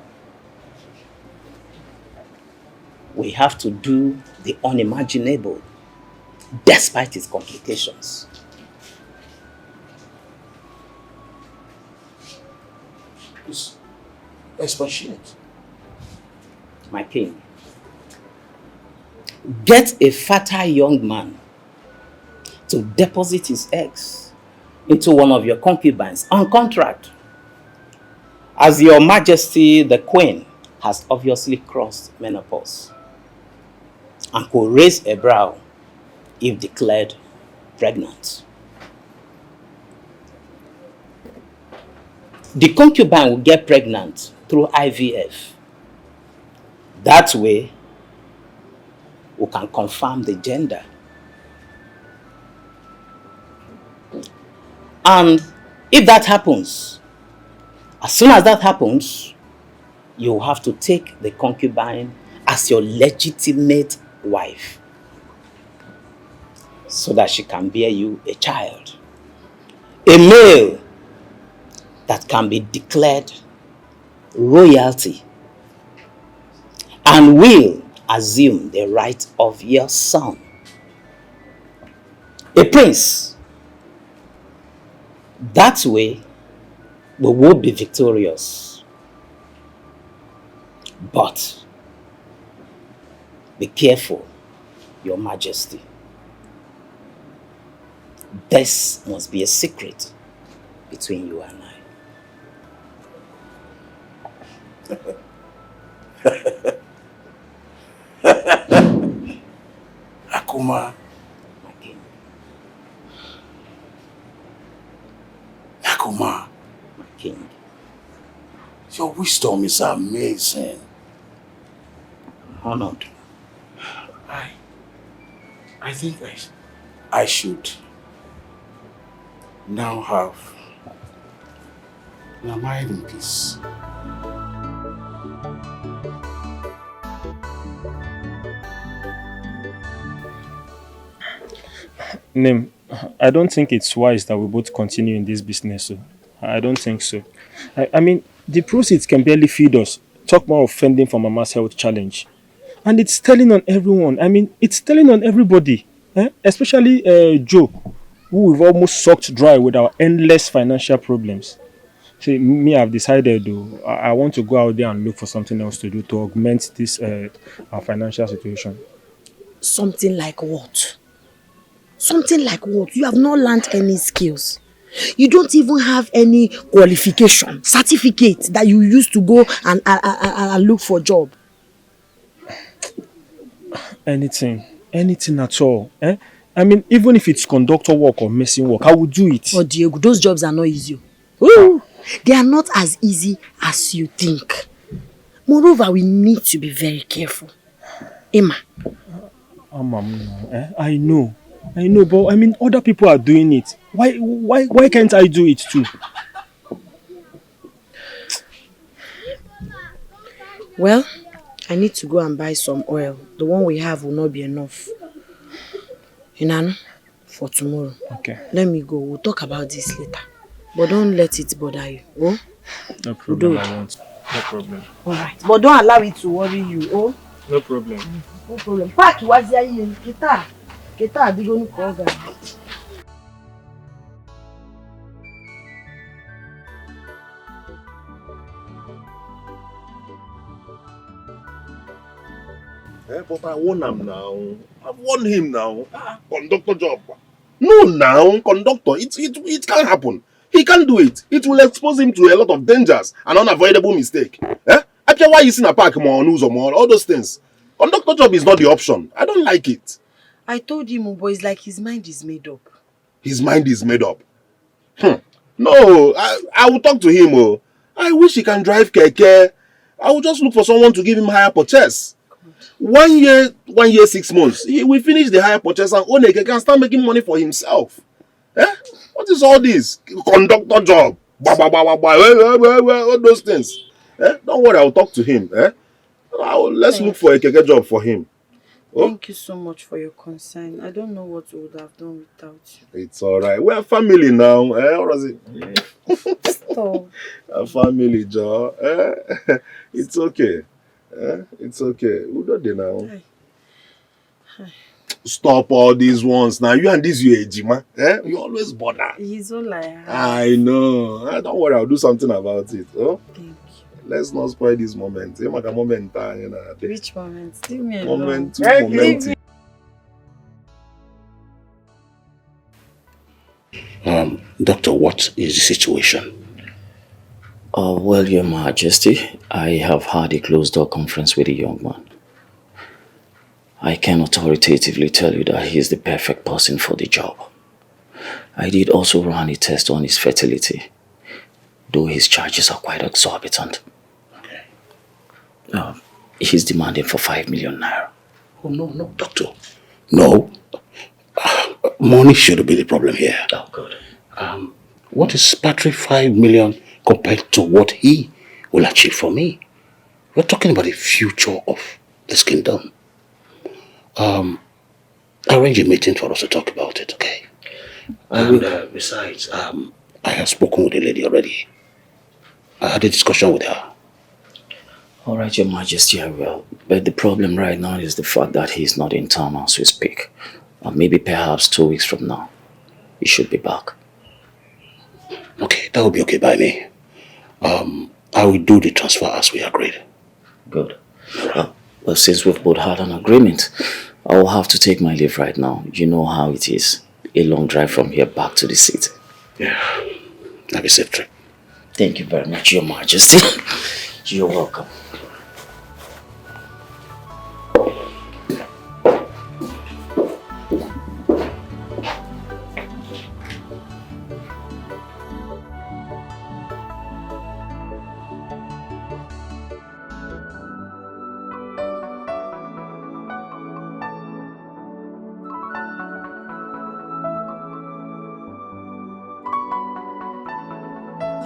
We have to do the unimaginable despite its complications. Please, expatiate. My king, get a fertile young man to deposit his eggs into one of your concubines on contract. As your majesty, the queen, has obviously crossed menopause and could raise a brow if declared pregnant. The concubine will get pregnant through IVF. That way, we can confirm the gender. And if that happens, as soon as that happens, you have to take the concubine as your legitimate wife so that she can bear you a child. A male that can be declared royalty and will assume the right of your son. A prince. That way, we will be victorious. But Be careful, Your Majesty. This must be a secret between you and I. Akuma. My king. Akuma. My king. Your wisdom is amazing. I'm honored. I think I should now have my mind in peace. Nim, I don't think it's wise that we both continue in this business. So I don't think so. I mean, the proceeds can barely feed us. Talk more of fending for Mama's health challenge. And it's telling on everyone. I mean, it's telling on everybody. Especially Joe, who we've almost sucked dry with our endless financial problems. See, me, I've decided though, I want to go out there and look for something else to do to augment this our financial situation. Something like what? Something like what? You have not learned any skills. You don't even have any qualification, certificate that you use to go and look for a job. Anything at all. I mean, even if it's conductor work or messing work, I will do it. Oh, Diego, those jobs are not easy. Ooh, they are not as easy as you think. Moreover, we need to be very careful. Emma. I know, but I mean, other people are doing it. Why can't I do it too? Well, I need to go and buy some oil. The one we have will not be enough. Inano, for tomorrow. Okay. Let me go. We'll talk about this later. But don't let it bother you. Oh? No problem, I won't. No problem. Alright. But don't allow it to worry you. Oh? No problem. No problem. Pack wazia yin. Kita adigonu koga. But I warn him now. I've warned him now. Conductor job. No, now, conductor. It can't happen. He can't do it. It will expose him to a lot of dangers and unavoidable mistake. After why he's in a park more news or more, all those things. Conductor job is not the option. I don't like it. I told him, boy, it's like his mind is made up. His mind is made up. No, I will talk to him. Oh. I wish he can drive keke. I will just look for someone to give him higher purchase. 1 year, 6 months. He will finish the higher purchase and own a keke and start making money for himself. What is all this? Conductor job. All those things. Don't worry, I'll talk to him. Let's look for a keke job for him. Oh? Thank you so much for your concern. I don't know what we would have done without you. It's alright. We're a family now. What is it? Stop. A family, Joe. It's okay. It's okay. Who do they now? Stop all these ones now. You and this you Ejima. You always bother. He's all like I know. Don't worry, I'll do something about it. Oh? Thank you. Let's not spoil this moment. Which moment? Leave me alone. Moment to moment. Doctor, what is the situation? Well, Your Majesty, I have had a closed-door conference with the young man. I can authoritatively tell you that he is the perfect person for the job. I did also run a test on his fertility, though his charges are quite exorbitant. Okay. He's demanding for 5 million naira. Oh, no, doctor. No. Money shouldn't be the problem here. Oh, good. What is Patrick 5 million compared to what he will achieve for me? We're talking about the future of this kingdom. Arrange a meeting for us to talk about it, okay? And besides, I have spoken with the lady already. I had a discussion with her. All right, Your Majesty, I will. But the problem right now is the fact that he's not in town as we speak. Maybe perhaps 2 weeks from now, he should be back. Okay, that will be okay by me. I will do the transfer as we agreed. Good. Well, since we've both had an agreement, I will have to take my leave right now. You know how it is. A long drive from here back to the city. Yeah. Have a safe trip. Thank you very much, Your Majesty. You're welcome.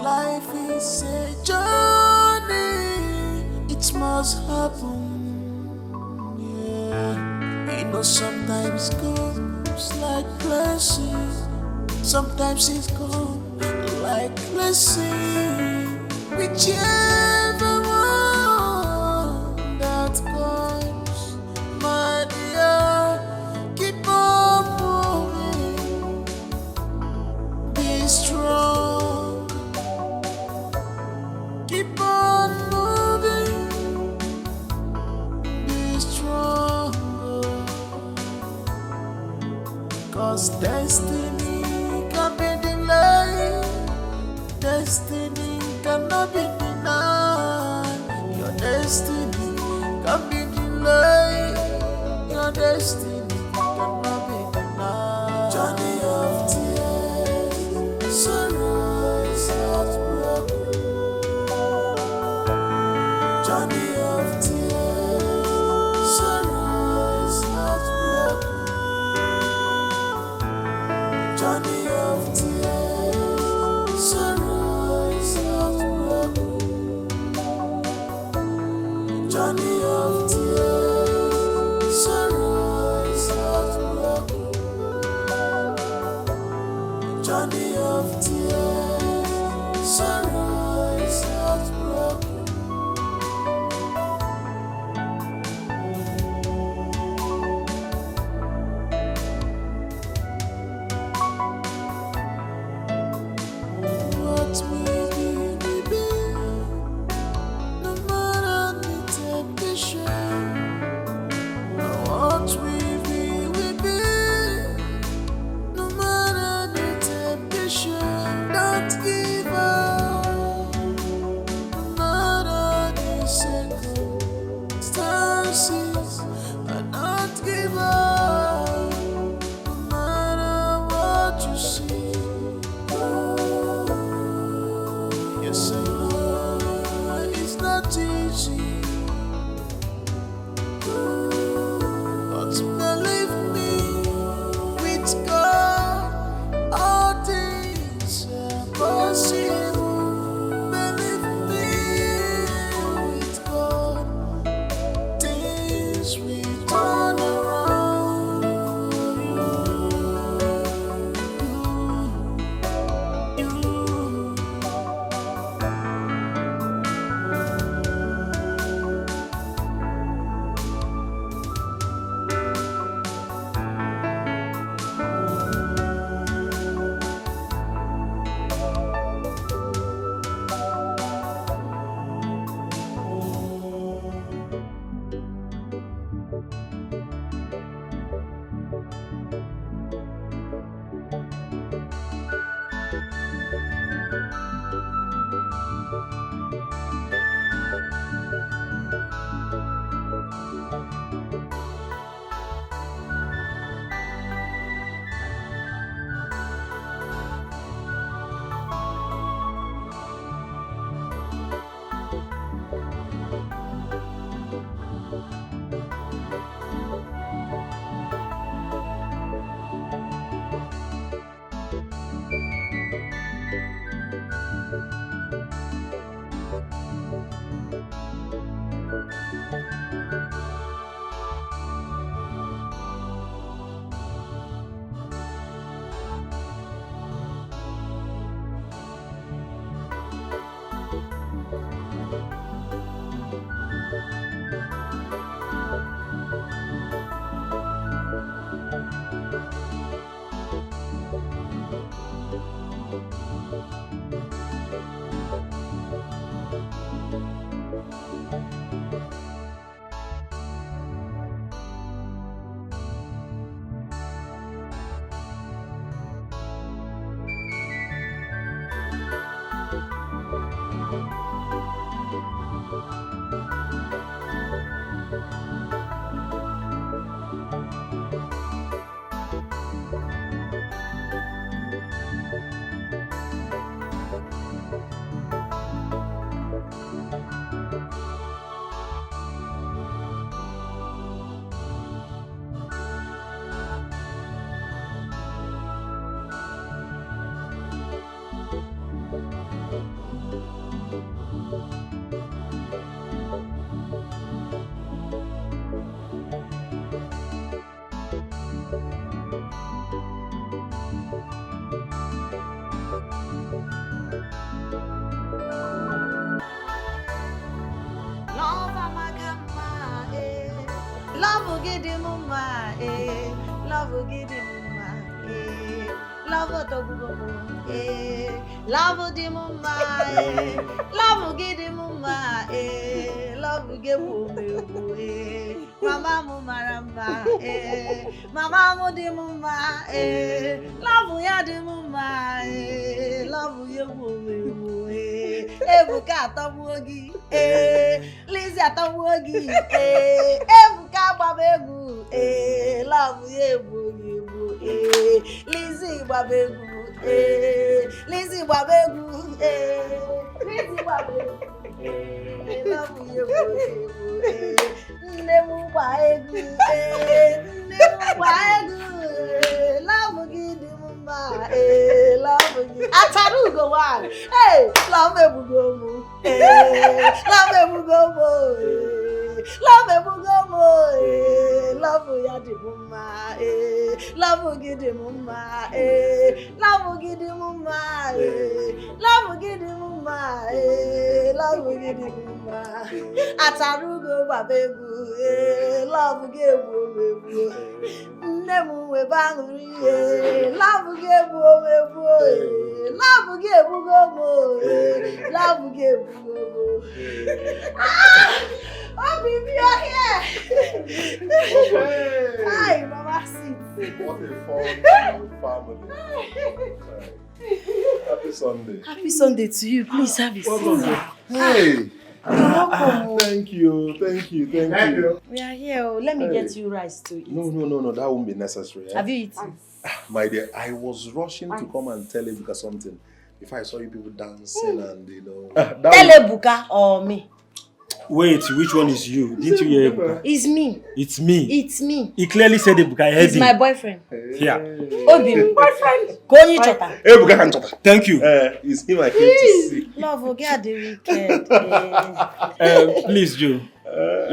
Life is a journey, it must happen. Yeah, you know, sometimes it comes like blessing, sometimes it comes like blessing. Whichever one that comes, my dear, keep on moving, be strong. Keep on moving, be stronger. Cause destiny can be delayed, destiny cannot be denied. Your destiny can be delayed, your destiny cannot be denied. Journey of tears, sunrise, heartbroken. Journey of tears, sunrise, heartbroken. Journey of tears, sunrise, heartbroken. Journey of tears, sunrise, love give the mama, love to go, love the mama, love give the mama, love give me, mama mumaramba, mama mudi mama, love ya the mama, love you me, ebuka tamugi, Lizzie atamugi, ebuka babegu, love you, Lizzie babegu. Lizzie Babegu, Lizzie Babegu, love you, Nemu Baegu, Nemu Baegu, love you, Mama, love you. Atarugo one, hey, love Ebugomo, love Ebugomo, love Ebugomo, love ya di Mama, love you, di Mama, love you, di Mama, love you, di Mama, love you, di Mama. Atarugo Babegu, love you, Nemu Ebanguri, love you, love you, love you, oh, baby, you're here. Hi, Mama, sit. What a fun family. Happy Sunday. Happy Sunday to you. Please have a seat. Hey. Welcome. Thank you. We are here. Oh. Let me get you rice to eat. No, that won't be necessary. Have you eaten? My dear, I was rushing to come and tell Ebuka something. If I saw you people dancing and Tell Ebuka or me. Wait, which one is you? Didn't you hear Ebuka? It's me. It's me. It's me. He clearly said Ebuka. I heard He's him. my boyfriend. Yeah. Obi, boyfriend. Koni Chota. Ebuka can chota. Thank you. It's him I came to see. Love, get the weekend. Please, Joe.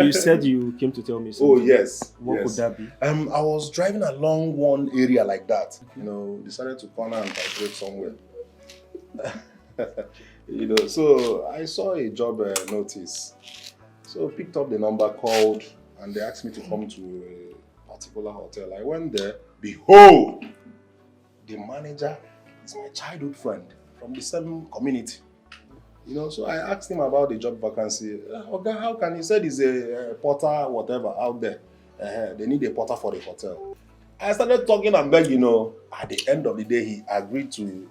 You said you came to tell me something. Oh, yes. What could that be? I was driving along one area like that. Decided to corner and vibrate somewhere. So I saw a job notice. So picked up the number, called, and they asked me to come to a particular hotel. I went there. Behold, the manager is my childhood friend from the same community. So I asked him about the job vacancy. Okay, how can he said he's a porter, whatever, out there. They need a porter for the hotel. I started talking and begging, At the end of the day, he agreed to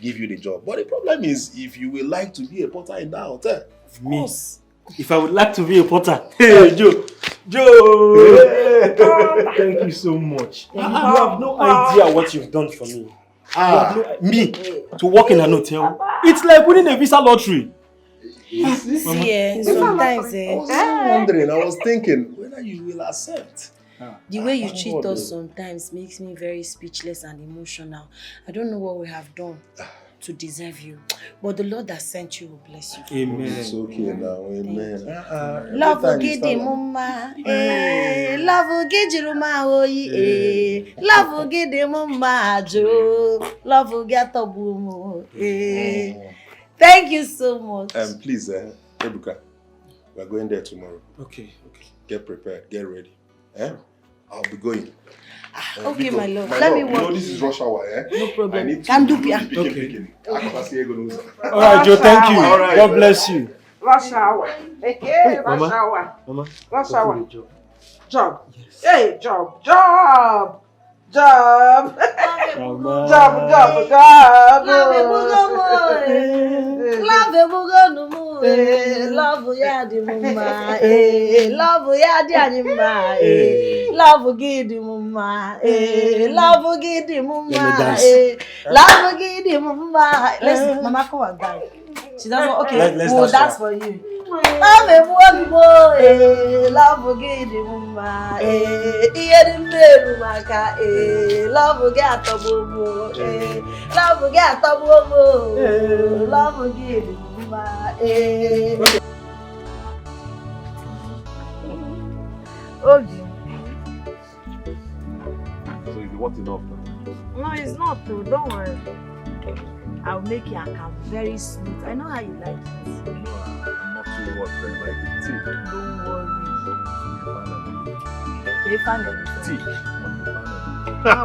give you the job. But the problem is, if you would like to be a porter in that hotel. Of course. If I would like to be a porter. Hey, Joe. Thank you so much. You have no idea what you've done for me. Me, to work in an hotel. It's like winning a visa lottery. Sometimes I was wondering, I was thinking, whether you will accept. The way you treat us sometimes makes me very speechless and emotional. I don't know what we have done to deserve you, but the Lord that sent you will bless you. Amen. It's okay now. Amen. Love will give the mama, love will give the mama, love will give the mama, Joe, love will get the boom. Thank you so much. Please, Ebuka, we are going there tomorrow. Okay. Get prepared. Get ready. I'll be going. Okay, my love. Let me walk. This is rush hour, No problem. I need Can do Okay. All right, Joe, thank you. All right, God bless you. Rush hour. Hey, rush hour. Mama. Rush hour. Job. Yes. Hey, job. Mama. Job. Love ya di mama, love ya di anima, love give the mama, love give the mama, love give the mama. Let's, Mama, come and dance. She doesn't. Okay, we'll dance for you. Love give the mama, hear the bell, maka, love get the bobo, love get the bobo, love give the mama, Oh, So is the what enough now? no, it's not too. Don't worry. I'll make your account very smooth. I know how you like it. No, I'm not too what like tea. Don't worry. They found anything. Tea. That's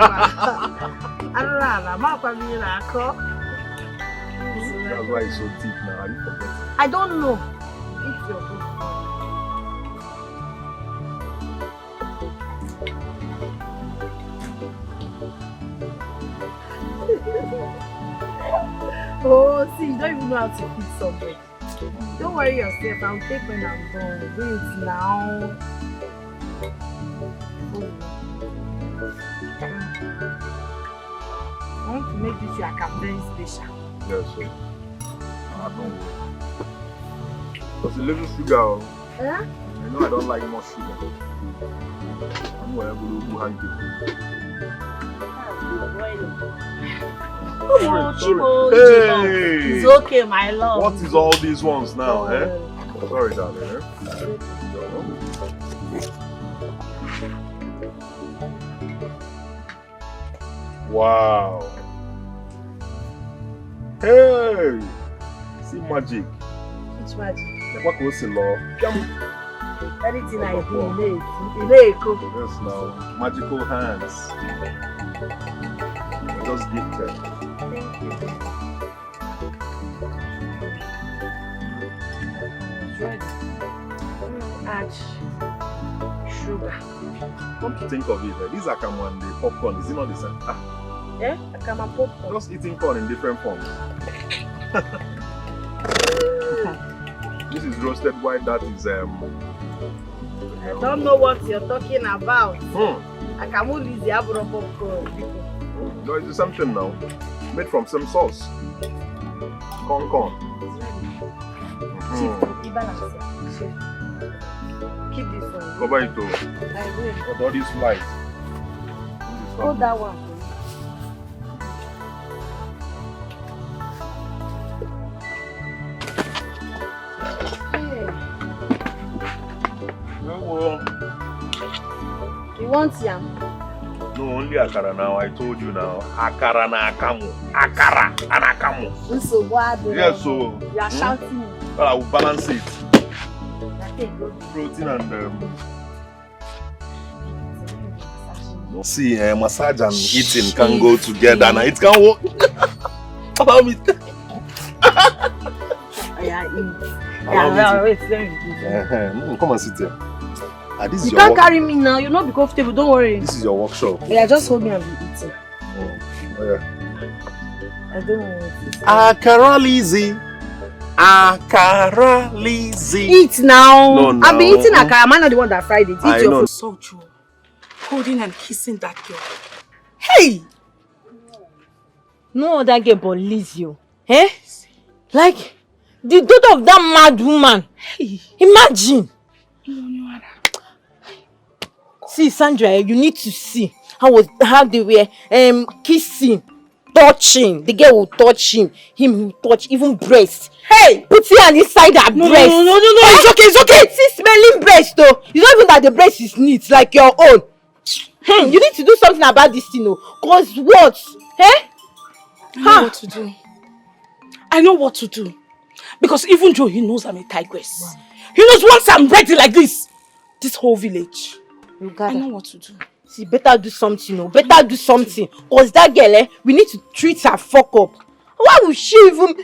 why it's so deep now. Have you forgotten? I don't know. It's your book. Oh, see, you don't even know how to eat something. Don't worry yourself. I'll take when I'm done. Do it now. I want to make this your account very special. Yes, sir. I don't. Because a little sugar. Huh? I know I don't like much sugar. I'm going to go hungry. Hey! It's okay, my love. What is all these ones now, eh? Sorry, darling, eh? Wow. Hey! See magic. Which magic? What was the law? Anything I do, it. Yes, now. Magical hands. Just gifted. Thank you. Add sugar. Come to think of it, these Akama and the popcorn, is it not the same? Yeah, Akama popcorn. Just eating corn in different forms. This is roasted white, that is I don't know what you're talking about. Akamu is the abro popcorn. No, it's something now. Made from some sauce. Corn. Keep this one. Cover it too. I will. But all these flies. Hold that one. You want yam? No, only Akara now. I told you now. Akara na akamu. Akara and akamu. So what? Yes, so. You are shouting. Well, I will balance it. Protein and see, massage and eating can go together now. It can work. Allow me. Wait, come and sit here. This you can't carry me now. You'll not be comfortable. Don't worry. This is your workshop. Yeah, just hold me and be eating. Yeah. I don't know what it is. Akara Lizzie. Akara Lizzie. Eat now. No, no. I've been eating Akara. I'm not the one that fried it. Eat your food. So true. Holding and kissing that girl. Hey! No other girl but Lizzie. Eh? Like the daughter of that mad woman. Hey. Imagine. See, Sandra, you need to see how they were kissing, touching. The girl will touch him will touch even breast. Hey! Put your hand inside her breast. No, it's okay. See, smelling breast though. It's not even that the breast is neat like your own. You need to do something about this thing, oh. Cause what? Eh? I know what to do. I know what to do. Because even Joe, he knows I'm a tigress. Wow. He knows once I'm ready like this whole village. I know what to do. See, better do something, oh. Better do something. Cause that girl, we need to treat her fuck up. Why would she even...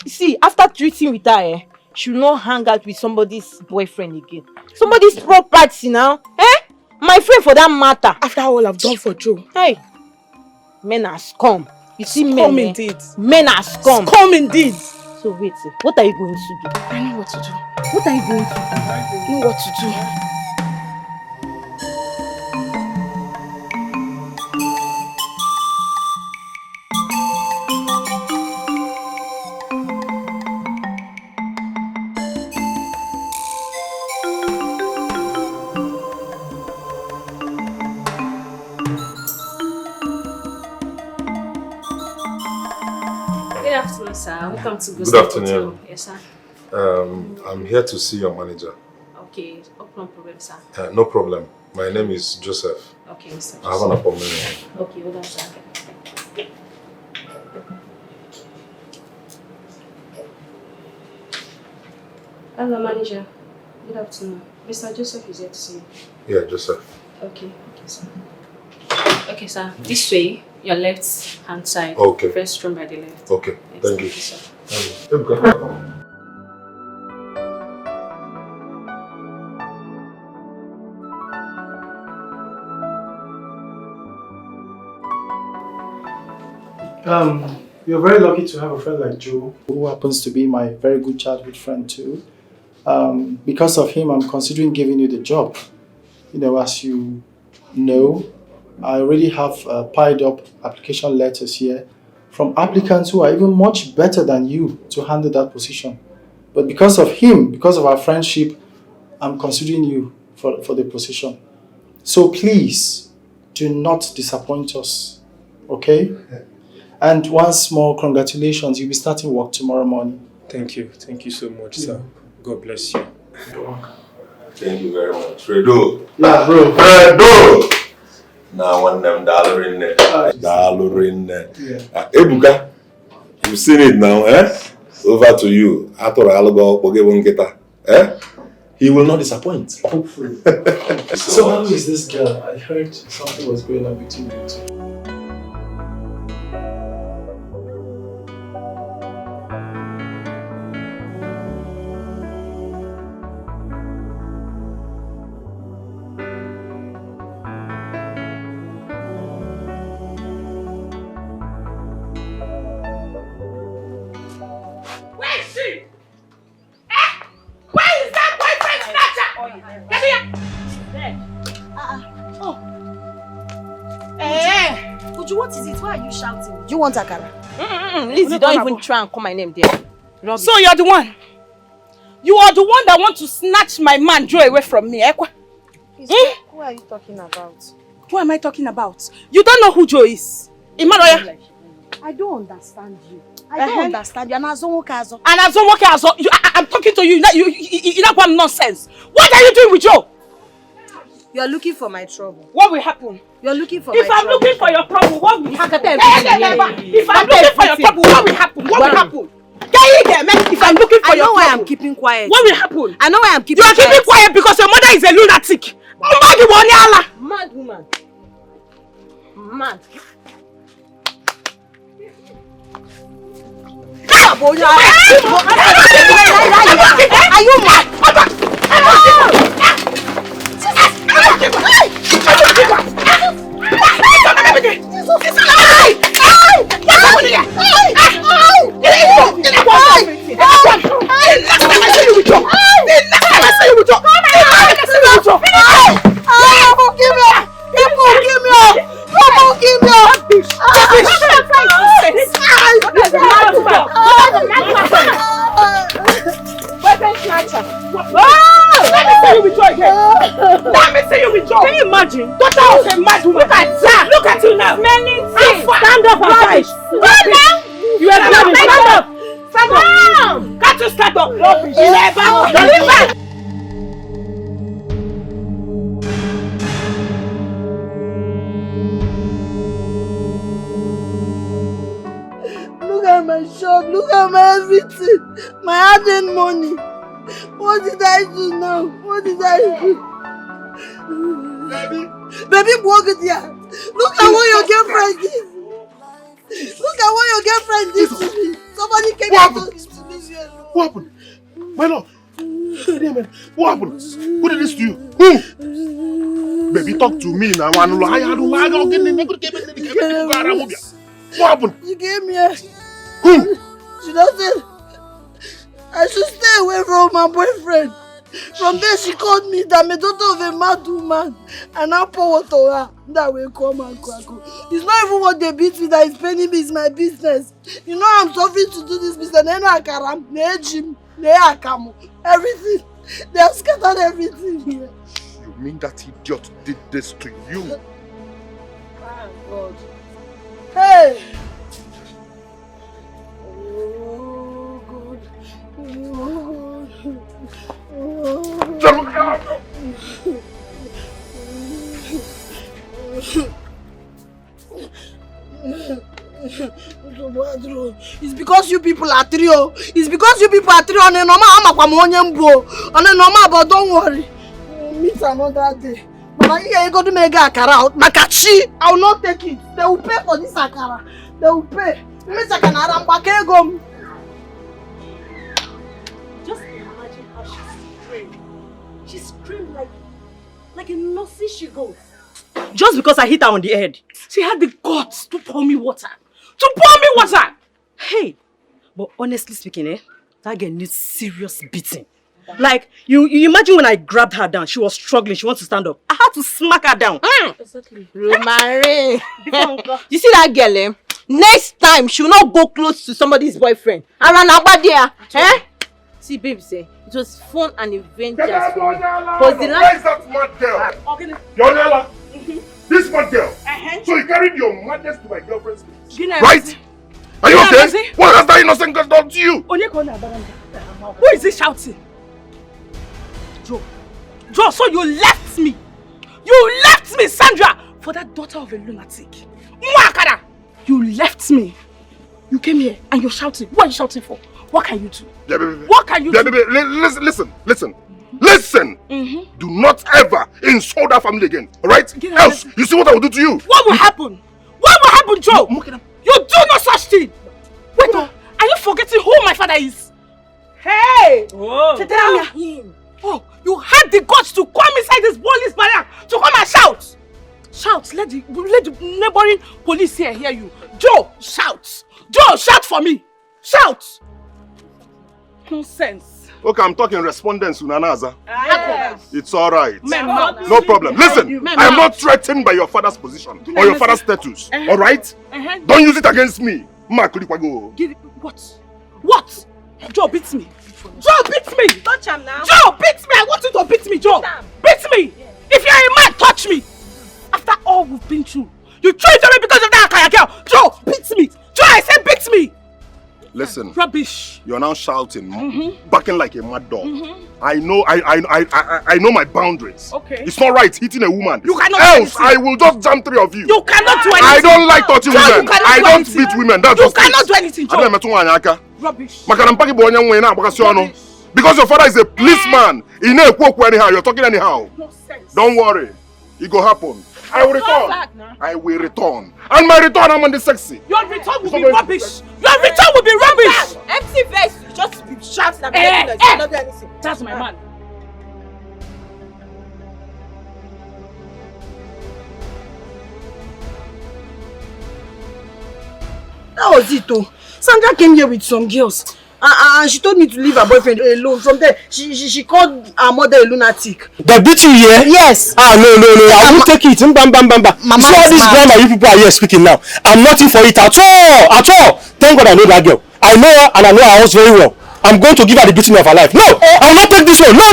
See, after treating with her, she will not hang out with somebody's boyfriend again. Somebody's property now. Eh? My friend for that matter. After all I've done for Joe. Hey. Men are scum. You see men. Scum indeed. Men are scum. Scum indeed. So wait, what are you going to do? I know what to do. What are you going to do? I know what to do. Welcome to Good afternoon. Yes, sir. I'm here to see your manager. Okay, no problem, sir. No problem. My name is Joseph. Okay, Mr. I have an appointment. Okay, hold on, sir. Hello, manager. Good afternoon. Mr. Joseph is here to see you. Yeah, Joseph. Okay, sir. Okay, sir. This way, your left hand side. Okay. First room by the left. Okay, thank you. Sir. You're very lucky to have a friend like Joe, who happens to be my very good childhood friend too. Because of him, I'm considering giving you the job. You know, as you know, I already have piled up application letters here from applicants who are even much better than you to handle that position. But because of him, because of our friendship, I'm considering you for the position. So please, do not disappoint us, okay? And once more, congratulations. You'll be starting work tomorrow morning. Thank you. Thank you so much, sir. God bless you. Thank you very much. Fredo. Yeah, bro. Fredo! Now one them dollar in there. Dollar in there. Ebuka, you've seen it now, eh? Over to you. After I'll go forgive Nketa. Eh? He will not disappoint. Hopefully. So how is this girl? I heard something was going on between you two. What is it? Why are you shouting? Do you want Akara? Lizzie, don't even try and call my name there. Rubbish. So you're the one? You are the one that wants to snatch my man Joe away from me, Ekwa? Who are you talking about? Who am I talking about? You don't know who Joe is. Imanoya? I don't understand you. I don't understand you. I'm talking to you. You don't want nonsense. What are you doing with Joe? You're looking for my trouble. What will happen? You're looking for my trouble. If I'm looking for your trouble, what will happen? If I'm looking for your trouble, what will happen? What will happen? If I'm looking for your trouble, I know why I'm keeping quiet. What will happen? I know why I'm keeping quiet. You are keeping quiet because your mother is a lunatic. Mad woman. Mad. Are you mad? Can you imagine? Daughter of a mad woman. Look at that. Look at you now. Stand up and fight. Stand up. You are not stand up. Stand up. Can't you stand up? Rubbish. Look at my shop. Look at my everything. My hard-earned money. What did I do now? What did I do? Baby, walk it here. Look at what your girlfriend did. Look at what your girlfriend did to me. Somebody came here to leave you alone. What happened? My love. What happened? Who did this to you? Who? Baby, talk to me now. What happened? She came here. Who? She doesn't. I should stay away from my boyfriend. From there, she called me that I'm a daughter of a mad woman. And I pour water to her. That will come and crack. It's not even what they beat me that is paying me, it's my business. You know I'm suffering to do this business. They know Akara, they Jim, they Akamu, everything. They have scattered everything here. You mean that idiot did this to you? Oh God. Hey! Oh God. Oh God. It's because you people are trio. It's because you people are trio. On a normal, but don't worry. We'll meet another day. You go to make Akara. Makachi, I will not take it. They will pay for this Akara. They will pay. Just imagine how she screamed. She screamed like a nosy she goes. Just because I hit her on the head. She had the guts to pour me water. To pour me water! Hey! But honestly speaking, that girl needs serious beating. Like, you imagine when I grabbed her down, she was struggling, she wants to stand up. I had to smack her down. Exactly. Romare! You see that girl, next time she will not go close to somebody's boyfriend. Around about there. See, babe, it was fun and adventurous. Where is that mad girl? Yonela! This mad girl! So you carried your madness to my girlfriend's place, right? Are you okay? What has that innocent girl done to you? Who is he shouting? Joe, so you left me! You left me, Sandra! For that daughter of a lunatic. Akara! You left me. You came here and you're shouting. What are you shouting for? What can you do? Yeah, baby. What can you do? Baby, listen. Listen! Do not ever insult that family again, alright? Else, you see what I will do to you. What will happen? What will happen, Joe? You do no such thing! Wait, are you forgetting who my father is? Hey! Oh, you had the guts to come inside this police barrack to come and shout! Shout, let the neighboring police here hear you. Joe, shout! Joe, shout for me! Shout! Nonsense. Okay, I'm talking respondents, Unanaza. Yes. It's alright. No problem. Listen, I am not threatened by your father's position or your father's status. Alright? Don't use it against me. What? What? Joe beats me. Joe beats me! Touch him now. Joe beats me! I want you to beat me, Joe! Beat me! If you're a man, touch me! After all we've been through, you treated me because of that Akara girl! Joe, beat me! Joe, I said beat me! Listen. Rubbish. You're now shouting, barking like a mad dog. I know my boundaries. Okay. It's not right hitting a woman. You cannot Else, I will just jam 3 of you. You cannot do anything. I don't like touching Joe, women. I don't beat women. That's you just cannot do anything, Joe. Rubbish. Because your father is a policeman. You're talking anyhow. Don't worry. It will happen. I will return. I will return. And my return, I'm on the sexy. Your return will be rubbish. Your return will be rubbish. Empty face. Just be shouting and not do anything. That's my man. That was it though. Sandra came here with some girls. And she told me to leave her boyfriend alone. From there, she called her mother a lunatic. They beat you here? Yes. No. I will take it. Bam. Mama, see all this grammar you people are here speaking now. I'm nothing for it at all. Thank God I know that girl. I know her and I know her house very well. I'm going to give her the beating of her life. No, I will not take this one. No.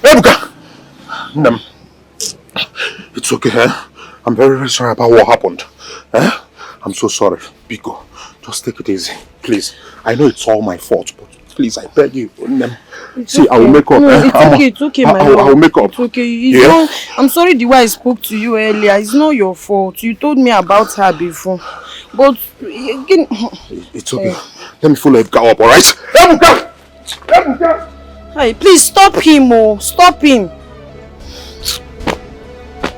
Ebuka. It's okay, I'm very, very sorry about what happened. I'm so sorry. Biko, just take it easy, please. I know it's all my fault, but please, I beg you. See, I will make up. No, it's okay, my love. I will make up. It's okay. I'm sorry the way I spoke to you earlier. It's not your fault. You told me about her before. But again... It's okay. Let me follow Ebuka up, alright? Ebuka! Hey, please stop him, stop him.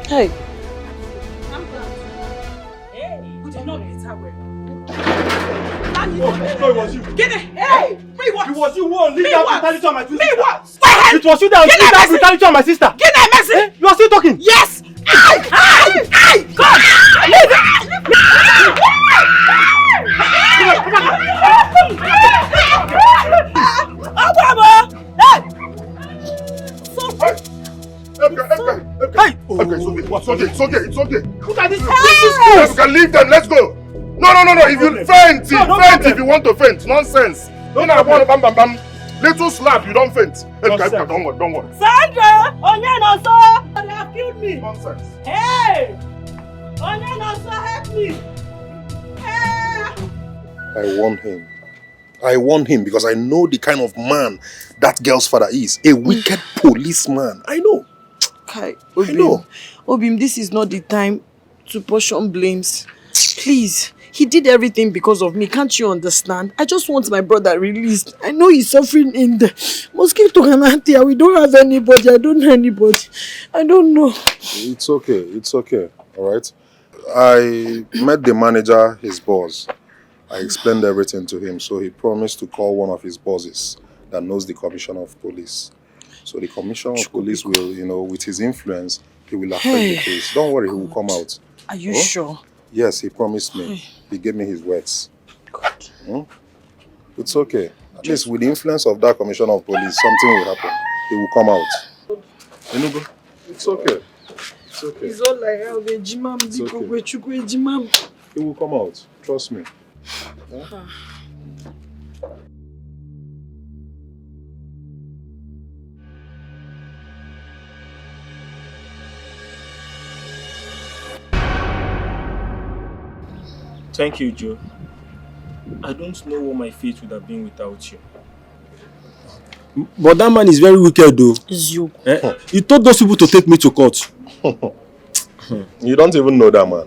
Hey. No, it was you. Get it! Hey! Me what? It was you who unleashed that brutality on my sister. Me what? It was you that unleashed that brutality on my sister. Get that message! You are still talking? Yes! God! Leave It's okay. Look at this. Ebuka, leave them. Let's go. No. If you faint, if you want to faint. Nonsense. Don't bam. Little slap, you don't faint. Ebuka, don't worry. Sandra! Onye so! They have killed me. Nonsense. Hey! Onye so, help me. Hey! I warned him because I know the kind of man that girl's father is. A wicked policeman. I know. Kai, Obim, this is not the time to portion blames. Please, He did everything because of me. Can't you understand? I just want my brother released. I know he's suffering in the mosquito Ganatia. We don't have anybody. I don't know anybody. I don't know. It's okay. It's okay. All right. I met the manager, his boss. I explained everything to him, so he promised to call one of his bosses that knows the commissioner of police. So the commissioner of police will, with his influence, he will affect the case. Don't worry, he will come out. Are you sure? Yes, he promised me. He gave me his words. God. It's okay. At least with the influence of that commissioner of police, something will happen. He will come out. Enugu, it's okay. It's okay. It's all like how the Jimam Jimam. He will come out. Trust me. Yeah? Thank you, Joe. I don't know what my fate would have been without you. But that man is very wicked though. You. He told those people to take me to court. You don't even know that man.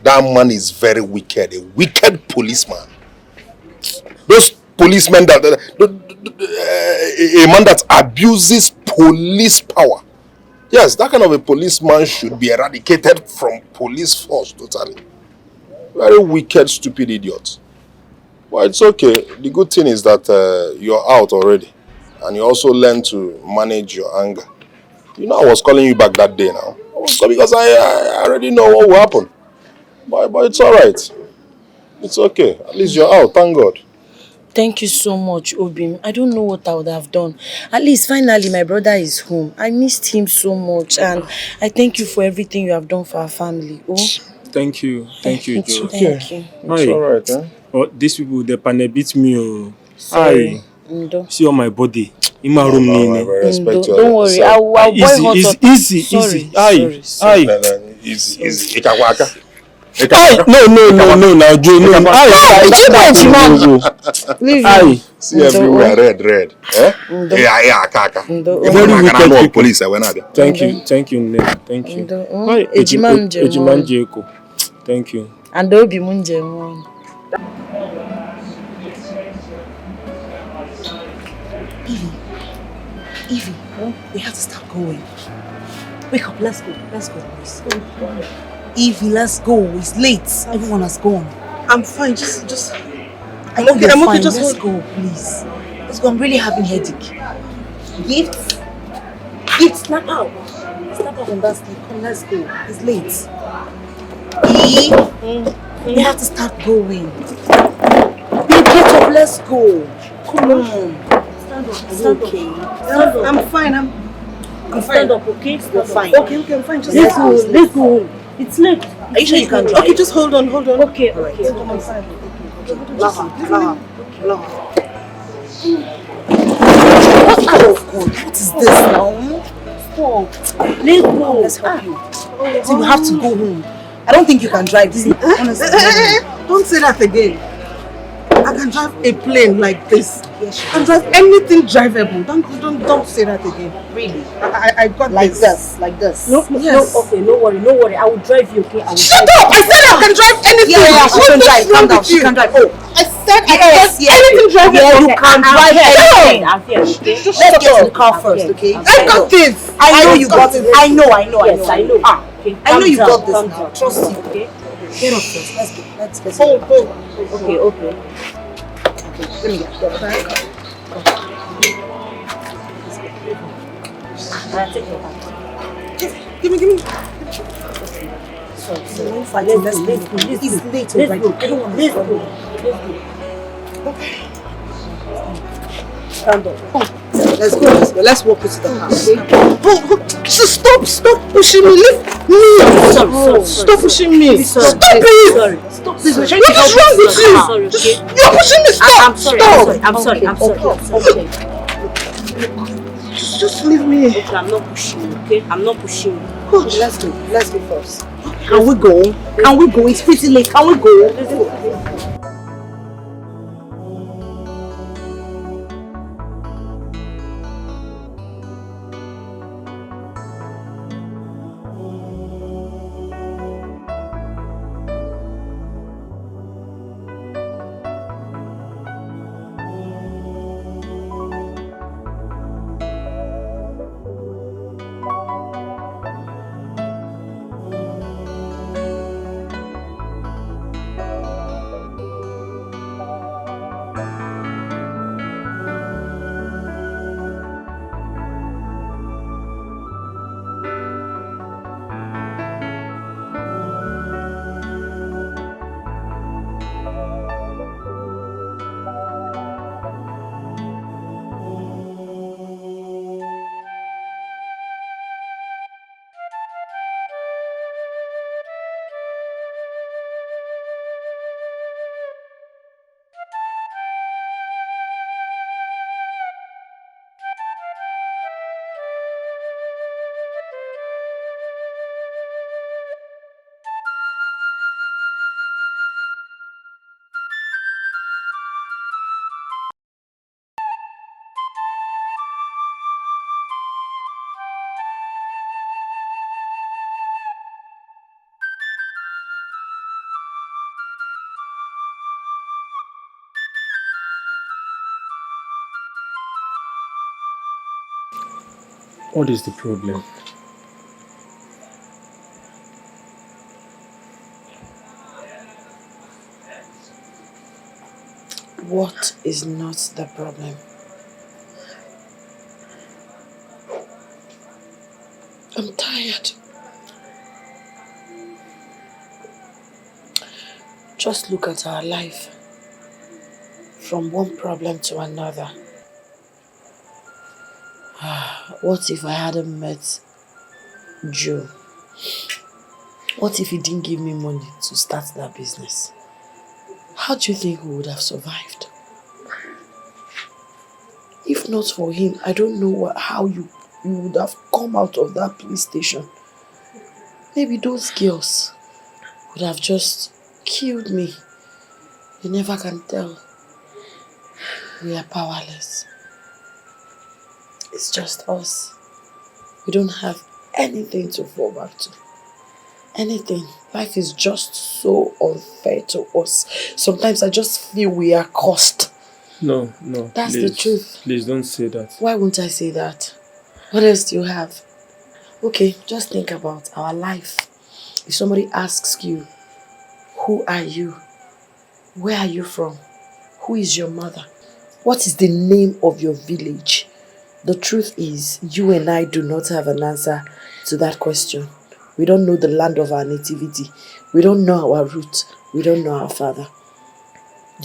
That man is very wicked. A wicked policeman. Those policemen a man that abuses police power. Yes, that kind of a policeman should be eradicated from police force totally. Very wicked, stupid idiot. Well, it's okay. The good thing is that you're out already. And you also learn to manage your anger. You know, I was calling you back that day now. I was calling because I already know what will happen. But it's alright. It's okay. At least you're out. Thank God. Thank you so much, Obim. I don't know what I would have done. At least finally my brother is home. I missed him so much and I thank you for everything you have done for our family. Oh. Thank you. Thank you, Joe. Thank you. It's alright, eh? Oh, these people, they panel beat me. Oh. Sorry. See on my body. In my room. Don't worry. I'll boil hot water. Easy. Sorry. Easy. No, now Joe, no. See everywhere, red. Eh? Very wicked police. Thank you, Thank you. Ejimam. Thank you. And Obi Munje. Evie, we have to start going. Wake up, let's go, please. Evie, let's go. It's late. Everyone has gone. I'm fine. Just. I'm okay. Just let's go, please. Let's go. I'm really having headache. Gifts, snap out. Snap out from that sleep. Come, let's go. It's late. We have to start going. Get up. Let's go. Come on. Stand okay. up. I'm fine. I'm fine. Stand up, okay? You're fine. Okay, I'm fine. Just let's go. It's late. Are you sure you can drive? Okay, just hold on. Okay. I'm fine. What is this now? Stop. Let's go. Let's help you. So you have to go home. I don't think you can drive this. Honestly. Don't say that again. I can drive a plane like this. Yes, I can drive anything drivable. Don't say that again. Really? I got like this. Like this. No, yes. No, okay, no worry. I will drive you, okay? Shut up! I said I can drive anything. Yeah, she can drive. Calm down. She can drive. Oh, I said I can drive anything drivable. Yeah, you can drive anything. I'm here. Let's get in the car first, okay? I got this. I know you got it. I know. Yes, I know. Okay. I know you got this now. Trust you, okay? Get up first. Let's get. Hold. Okay. Let me get back. Take your back. Give me. So fighting. Let's go. It's late already. I don't want to go. Okay. Stand up. Let's go. Let's walk into the house. Okay? Stop pushing me. Leave me. Sorry. Stop pushing me. Stop it. Sorry. Stop. What is wrong with you? Sorry, okay? You're pushing me. Stop. I'm sorry. Okay. Just leave me. Okay, I'm not pushing you, okay? I'm not pushing you. Good. Let's go first. Can we go? It's pretty late. Can we go? Let's go. What is the problem? What is not the problem? I'm tired. Just look at our life. From one problem to another. What if I hadn't met Joe? What if he didn't give me money to start that business? How do you think we would have survived? If not for him, I don't know how you would have come out of that police station. Maybe those girls would have just killed me. You never can tell. We are powerless. It's just us. We don't have anything to fall back to. Anything. Life is just so unfair to us. Sometimes I just feel we are cursed. No, That's please, the truth. Please don't say that. Why won't I say that? What else do you have? Okay, just think about our life. If somebody asks you, who are you? Where are you from? Who is your mother? What is the name of your village? The truth is, you and I do not have an answer to that question. We don't know the land of our nativity. We don't know our roots. We don't know our father.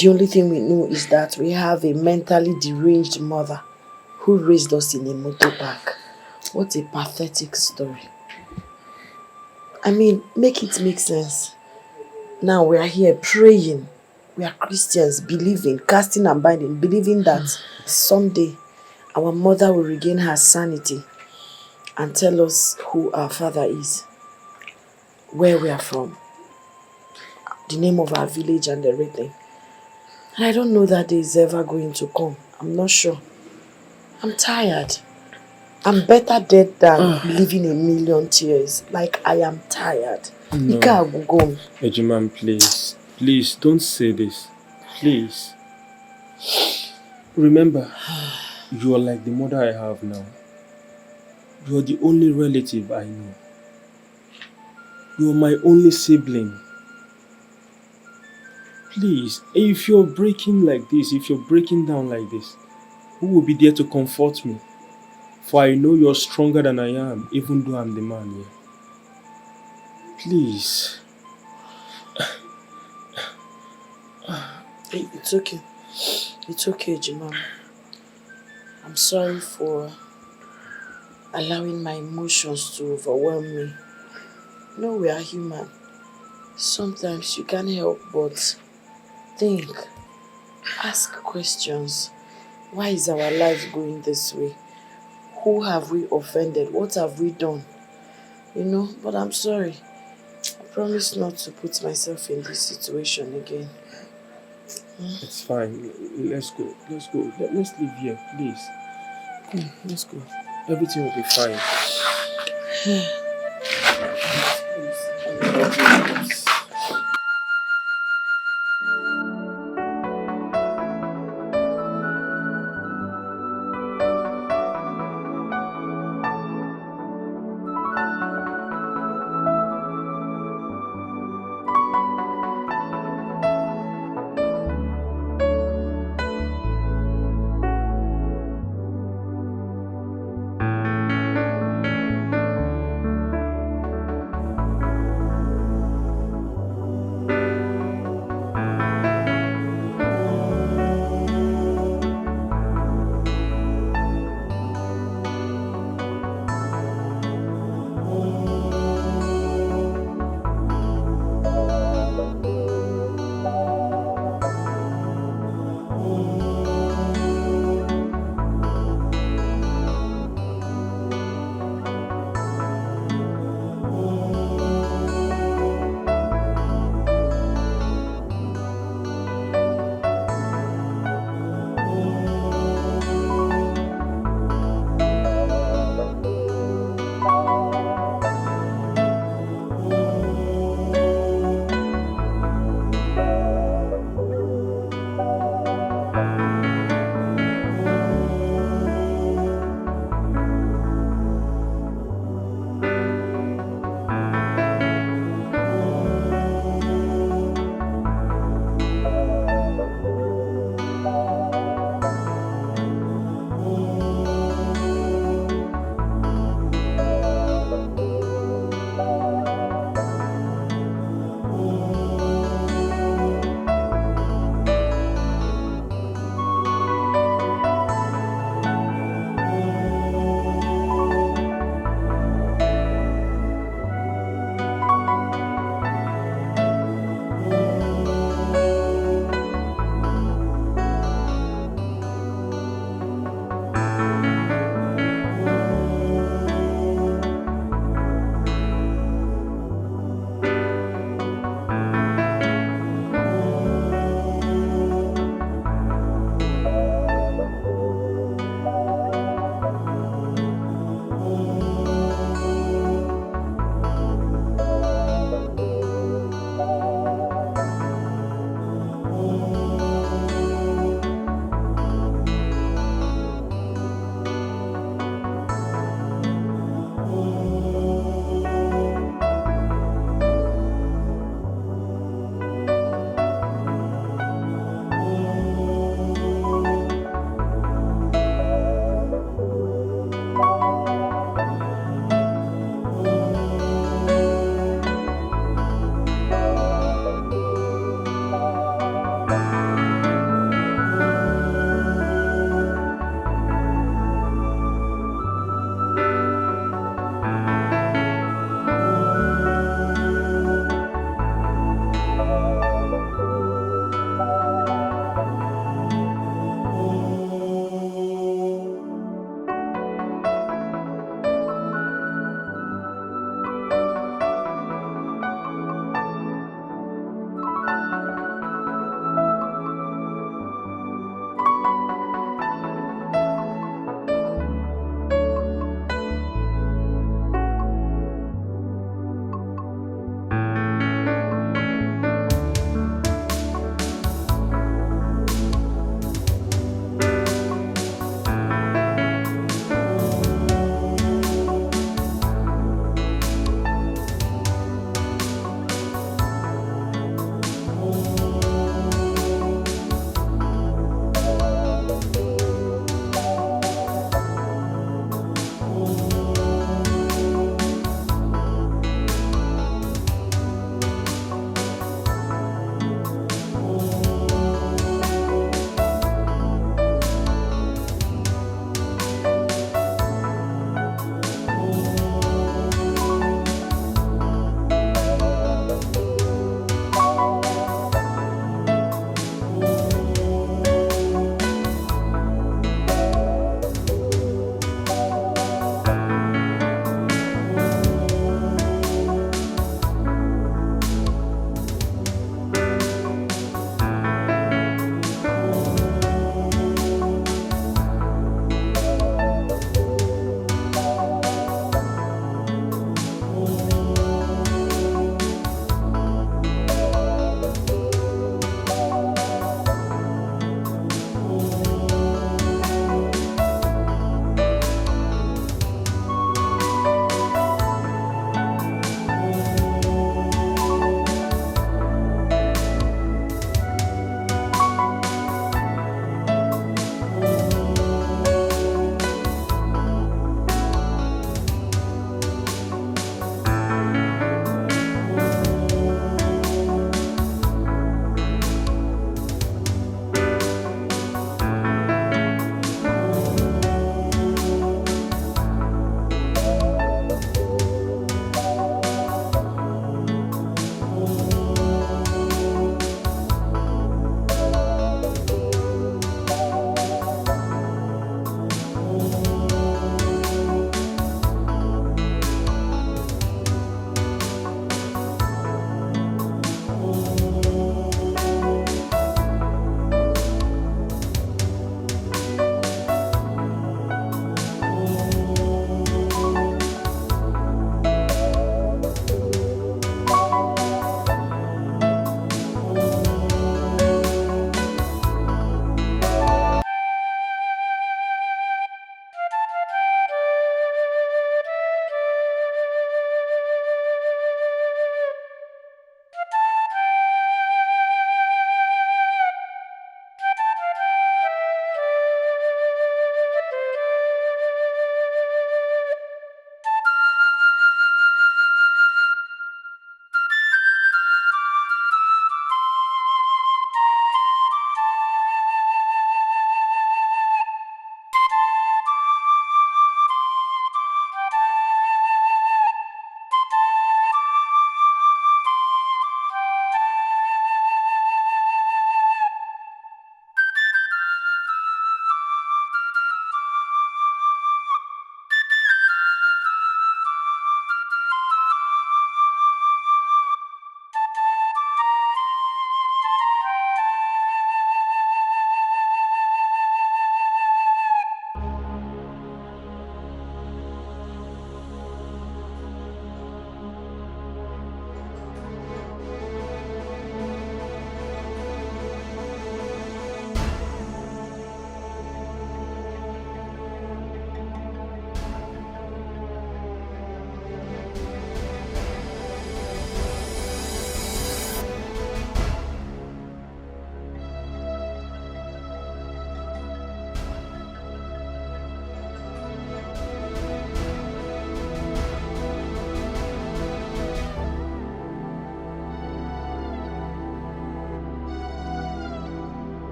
The only thing we know is that we have a mentally deranged mother who raised us in a motor park. What a pathetic story. I mean, make it make sense. Now we are here praying. We are Christians, believing, casting and binding, believing that someday our mother will regain her sanity and tell us who our father is, where we are from, the name of our village and everything. And I don't know that day is ever going to come. I'm not sure. I'm tired. I'm better dead than living a million tears. Like, I am tired. No. Ejiman, please. Please, don't say this. Please. Remember, you are like the mother I have now. You are the only relative I know. You are my only sibling. Please, if you're breaking like this, if you're breaking down like this, who will be there to comfort me? For I know you're stronger than I am, even though I'm the man here. Please. It's okay. It's okay, Jimam. I'm sorry for allowing my emotions to overwhelm me. No, we are human. Sometimes you can't help but think, ask questions. Why is our life going this way? Who have we offended? What have we done? You know, but I'm sorry. I promise not to put myself in this situation again. It's fine. Let's go. Let's go. Let's leave here, please. Come, let's go. Everything will be fine.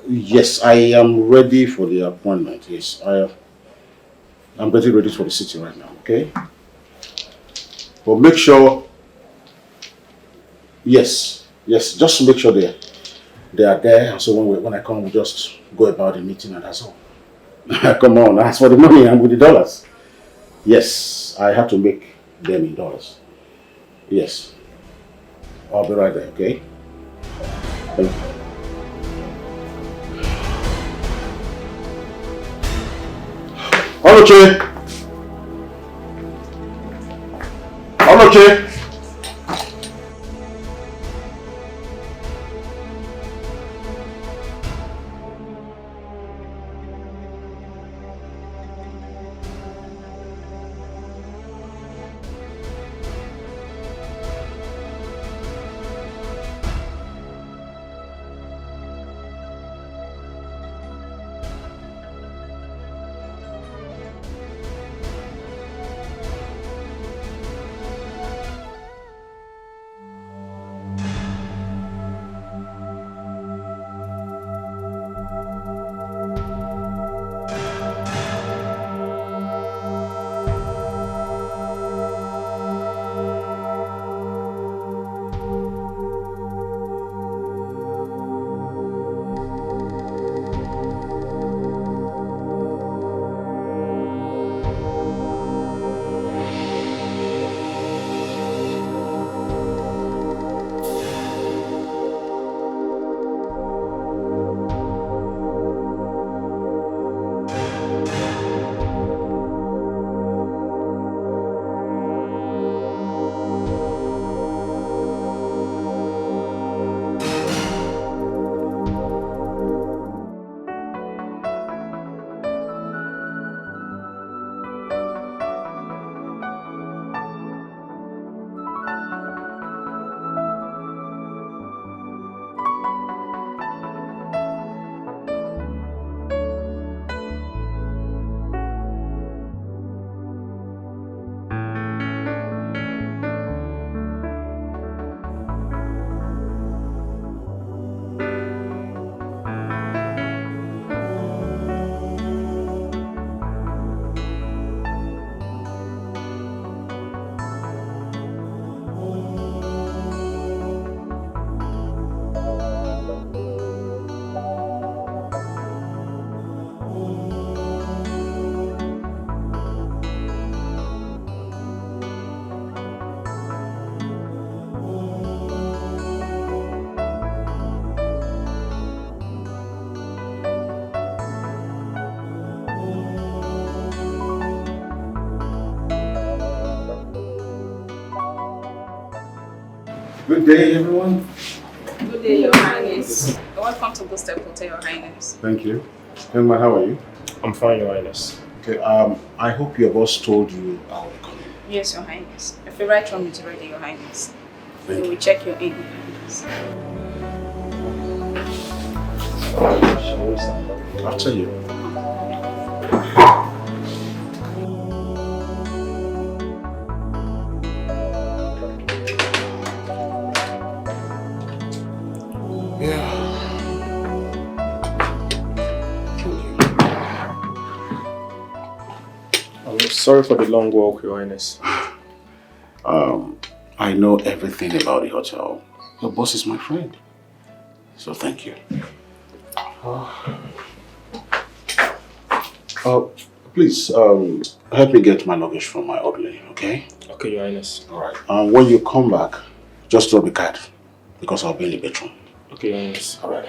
Yes, I am ready for the appointment. Yes, I'm getting ready for the city right now, okay? But make sure, yes, just make sure they are there. And so when I come, we just go about the meeting and that's all. Come on, as for the money, I'm with the dollars. Yes, I have to make them in dollars. Yes, I'll be right there, okay? Thank you. Oloche! Oloche! Good day, everyone. Good day, Your Highness. Welcome to Booster Hotel, Your Highness. Thank you. Young man, how are you? I'm fine, Your Highness. Okay, I hope your boss told you I'll be coming. Yes, Your Highness. Your favorite room is ready, Your Highness. Thank So you. we check your in, Your Highness. After you. I'm sorry for the long walk, Your Highness. I know everything about the hotel. Your boss is my friend. So thank you. Please, help me get my luggage from my orderly, okay? Okay, Your Highness. Alright. When you come back, just drop the card because I'll be in the bedroom. Okay, Your Highness. Alright.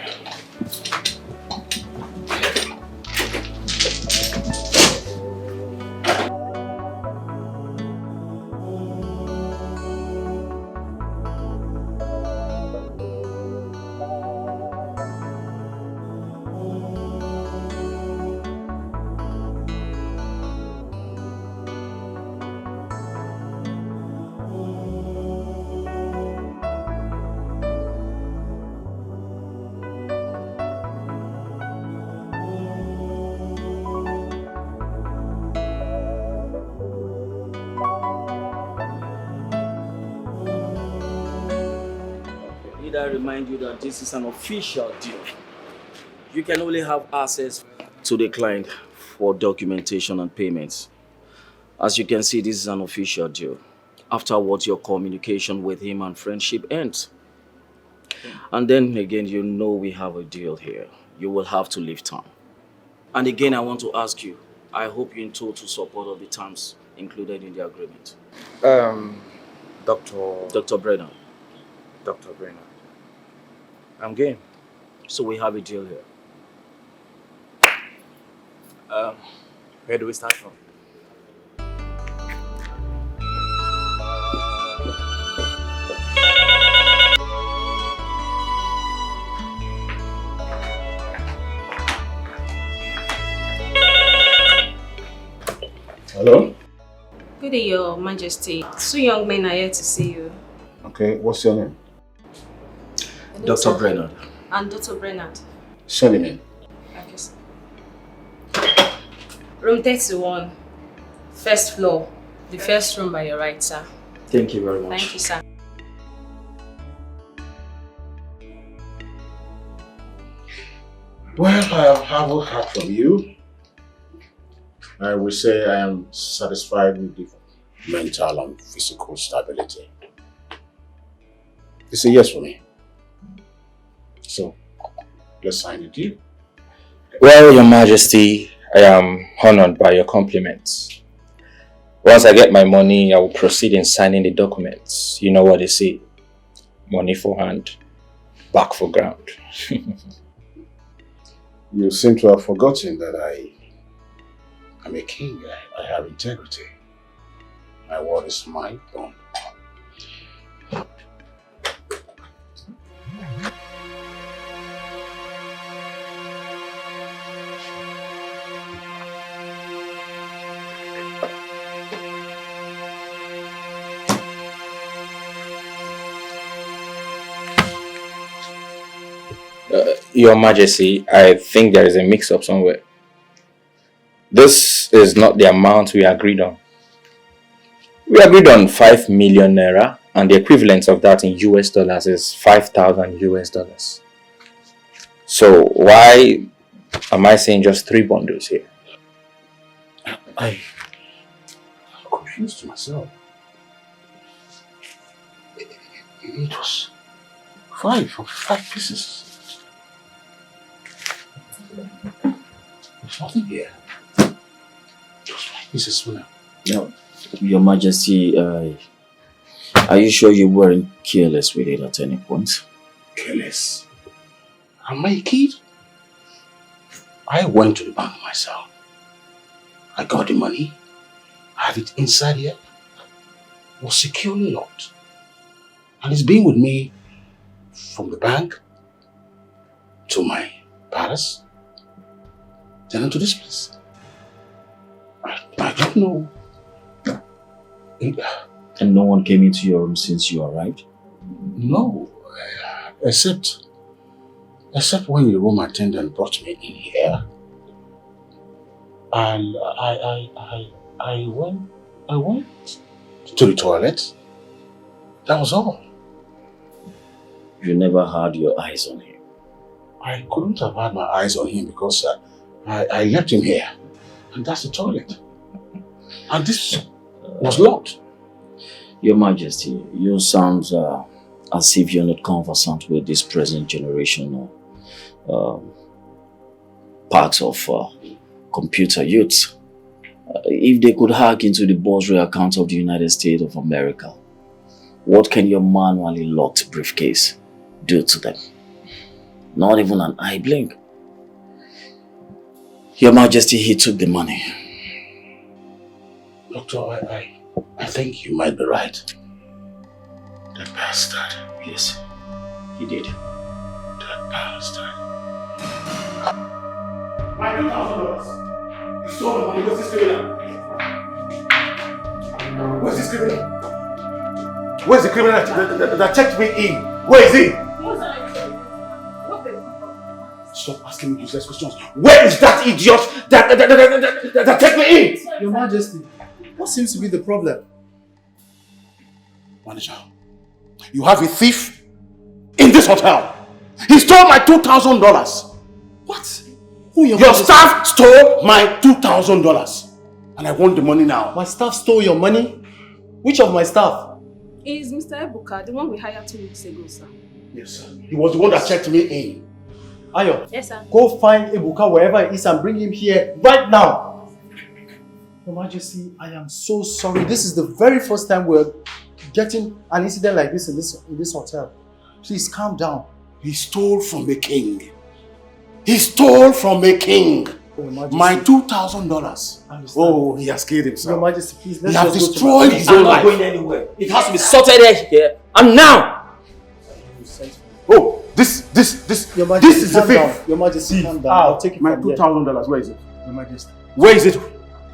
Need I remind you that this is an official deal. You can only have access to the client for documentation and payments. As you can see, this is an official deal. Afterwards, your communication with him and friendship ends. And then again, you know we have a deal here. You will have to leave town. And again, I want to ask you, I hope you're in total support of the terms included in the agreement. Dr. Brenner. Dr. Brenner. I'm game. So we have a deal here. Where do we start from? Hello? Good day, Your Majesty. Two young men are here to see you. Okay, what's your name? Dr. Brenner. And Dr. Bernard. Send him in. Okay, sir. Room 31. First floor. The first room by your right, sir. Thank you very much. Thank you, sir. Well, I haven't heard from you. I will say I am satisfied with the mental and physical stability. It's a yes for me. So, let's sign the deal. Well, Your Majesty, I am honored by your compliments. Once I get my money, I will proceed in signing the documents. You know what they say. Money for hand, back for ground. You seem to have forgotten that I'm a king. I have integrity. My word is my bond. Your Majesty, I think there is a mix-up somewhere. This is not the amount we agreed on. We agreed on 5 million naira, and the equivalent of that in US dollars is 5,000 US dollars. So why am I saying just 3 bundles here? I'm confused myself. It was 5 pieces. There's nothing here. Just 5 pieces now. No, Your Majesty, are you sure you weren't careless with it at any point? Careless? Am I a kid? I went to the bank myself. I got the money. I have it inside here. It was securely locked. And it's been with me from the bank to my palace, then into this place. I don't know. And no one came into your room since you arrived? No, except when the room attendant brought me in here, and I went to the toilet. That was all. You never had your eyes on him? I couldn't have had my eyes on him because I left him here, and that's the toilet. And this was locked. Your Majesty, you sound as if you're not conversant with this present generation parts of computer youths. If they could hack into the bursary account of the United States of America, what can your manually locked briefcase do to them? Not even an eye blink. Your Majesty, he took the money. Doctor, I think you might be right. That bastard. Yes, he did. That bastard. My $2,000. You stole the money. Where's this criminal? Where's this criminal? Where's the criminal that checked me in? Where is he? Stop asking me useless questions. Where is that idiot that checked me in? Your Majesty, what seems to be the problem? Manager, you have a thief in this hotel. He stole my $2,000. What? Your staff stole my $2,000 and I want the money now. My staff stole your money? Which of my staff? Is Mr. Ebuka, the one we hired 2 weeks ago, sir. Yes, sir. He was the one that checked me in. Ayo, yes, sir. Go find Ebuka wherever he is and bring him here right now. Your Majesty, I am so sorry. This is the very first time we're getting an incident like this in this hotel. Please calm down. He stole from a king. He stole from a king. My $2,000. Oh, he has killed himself. Your Majesty, please, he has destroyed his own life. I'm not going anywhere. It has to be sorted here and now. Oh, this Your Majesty, is the thief. Your Majesty, calm down. I'll take it my from here. $2,000. Where is it? Your Majesty. Where is it?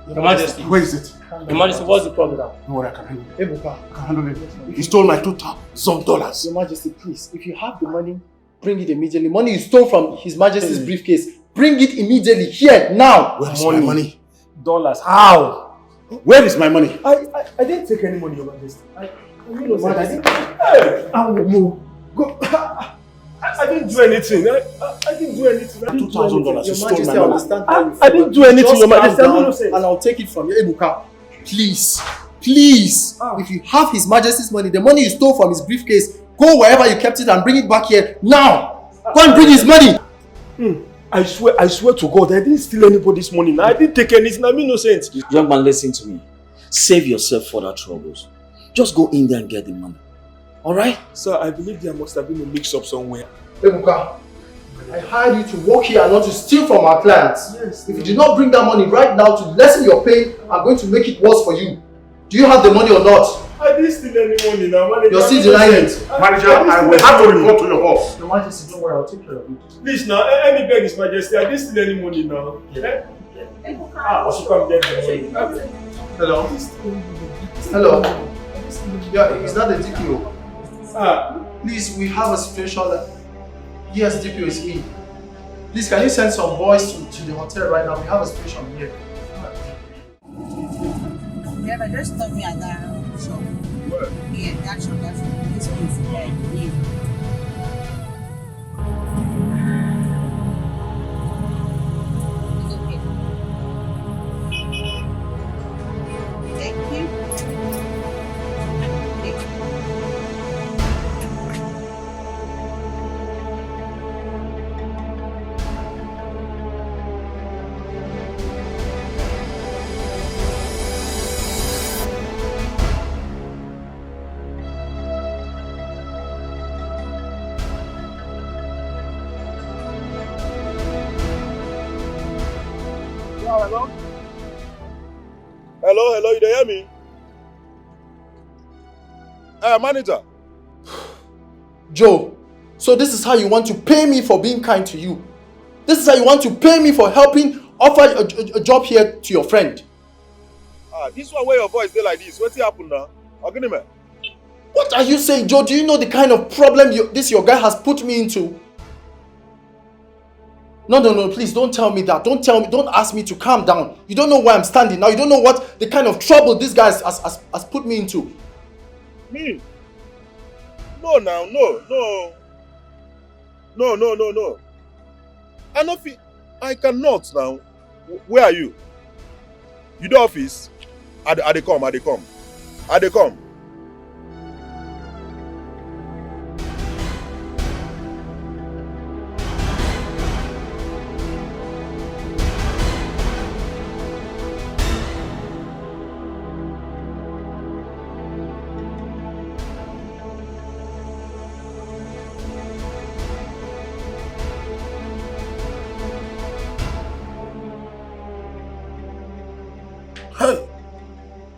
Your Majesty. Where is it? Your Majesty, what's the problem? No worry, I can handle it. Ebuka. I can handle it. He stole my $2,000. Your Majesty, please, if you have the money, bring it immediately. Money you stole from His Majesty's briefcase. Bring it immediately, here, now. Where's my money? Dollars. How? Where is my money? I didn't take any money, Your Majesty. I didn't do anything. I didn't do anything. $2,000. You stole my money. I didn't do anything, Your Majesty. And I'll take it from you, Ebuka. Please, if you have His Majesty's money, the money you stole from his briefcase, go wherever you kept it and bring it back here now. Go and bring his money. I swear to God, I didn't steal anybody's money. I didn't take anything. I mean no sense. Young man, listen to me. Save yourself further troubles. Just go in there and get the money. Alright? Sir, I believe there must have been a mix-up somewhere. Ebuka, I hired you to work here and not to steal from our clients. Yes. If you do not bring that money right now to lessen your pain, I'm going to make it worse for you. Do you have the money or not? I didn't steal any money now, manager. You're still denying it. Manager, I will have to report to your boss. Your Majesty, don't worry, I'll take care of it. Please now, let me beg His Majesty. I didn't steal any money now. Yeah. I should come get the money. Hello? Hello? Yeah, is that the DPO? Please, we have a situation that... Yes, DPO is me. Please, can you send some boys to the hotel right now? We have a situation here. Yeah, but just tell me at that shop. Where? Yeah, that shop, this place. Yeah. Thank you. Hello? Hello, you hear me? Manager. Joe, so this is how you want to pay me for being kind to you? This is how you want to pay me for helping offer a job here to your friend? This one where your voice dey like this. What's happened now? Ogunime. What are you saying, Joe? Do you know the kind of problem your guy has put me into? No, please don't tell me that. Don't ask me to calm down. You don't know where I'm standing now. You don't know what the kind of trouble this guy has put me into. Me? No. I cannot now. Where are you? You the office? I dey come.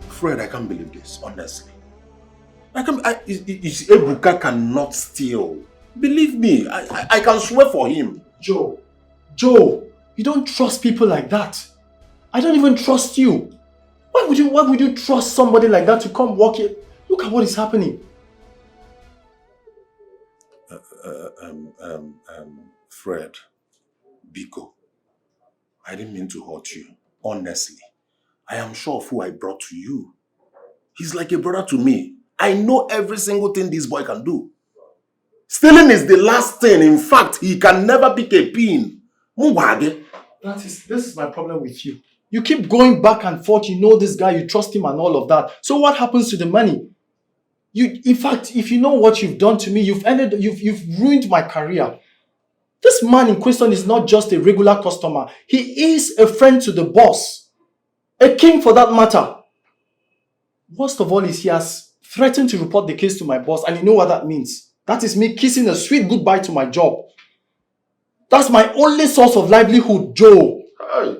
Fred, I can't believe this, honestly. Ebuka cannot steal. Believe me, I can swear for him. Joe, you don't trust people like that. I don't even trust you. Why would you trust somebody like that to come work here? Look at what is happening. Fred, Biko, I didn't mean to hurt you, honestly. I am sure of who I brought to you. He's like a brother to me. I know every single thing this boy can do. Stealing is the last thing. In fact, he can never pick a pin. This is my problem with you. You keep going back and forth. You know this guy, you trust him and all of that. So what happens to the money? In fact, if you know what you've done to me, you've ruined my career. This man in question is not just a regular customer. He is a friend to the boss. A king for that matter. Worst of all is he has threatened to report the case to my boss, and you know what that means. That is me kissing a sweet goodbye to my job. That's my only source of livelihood, Joe.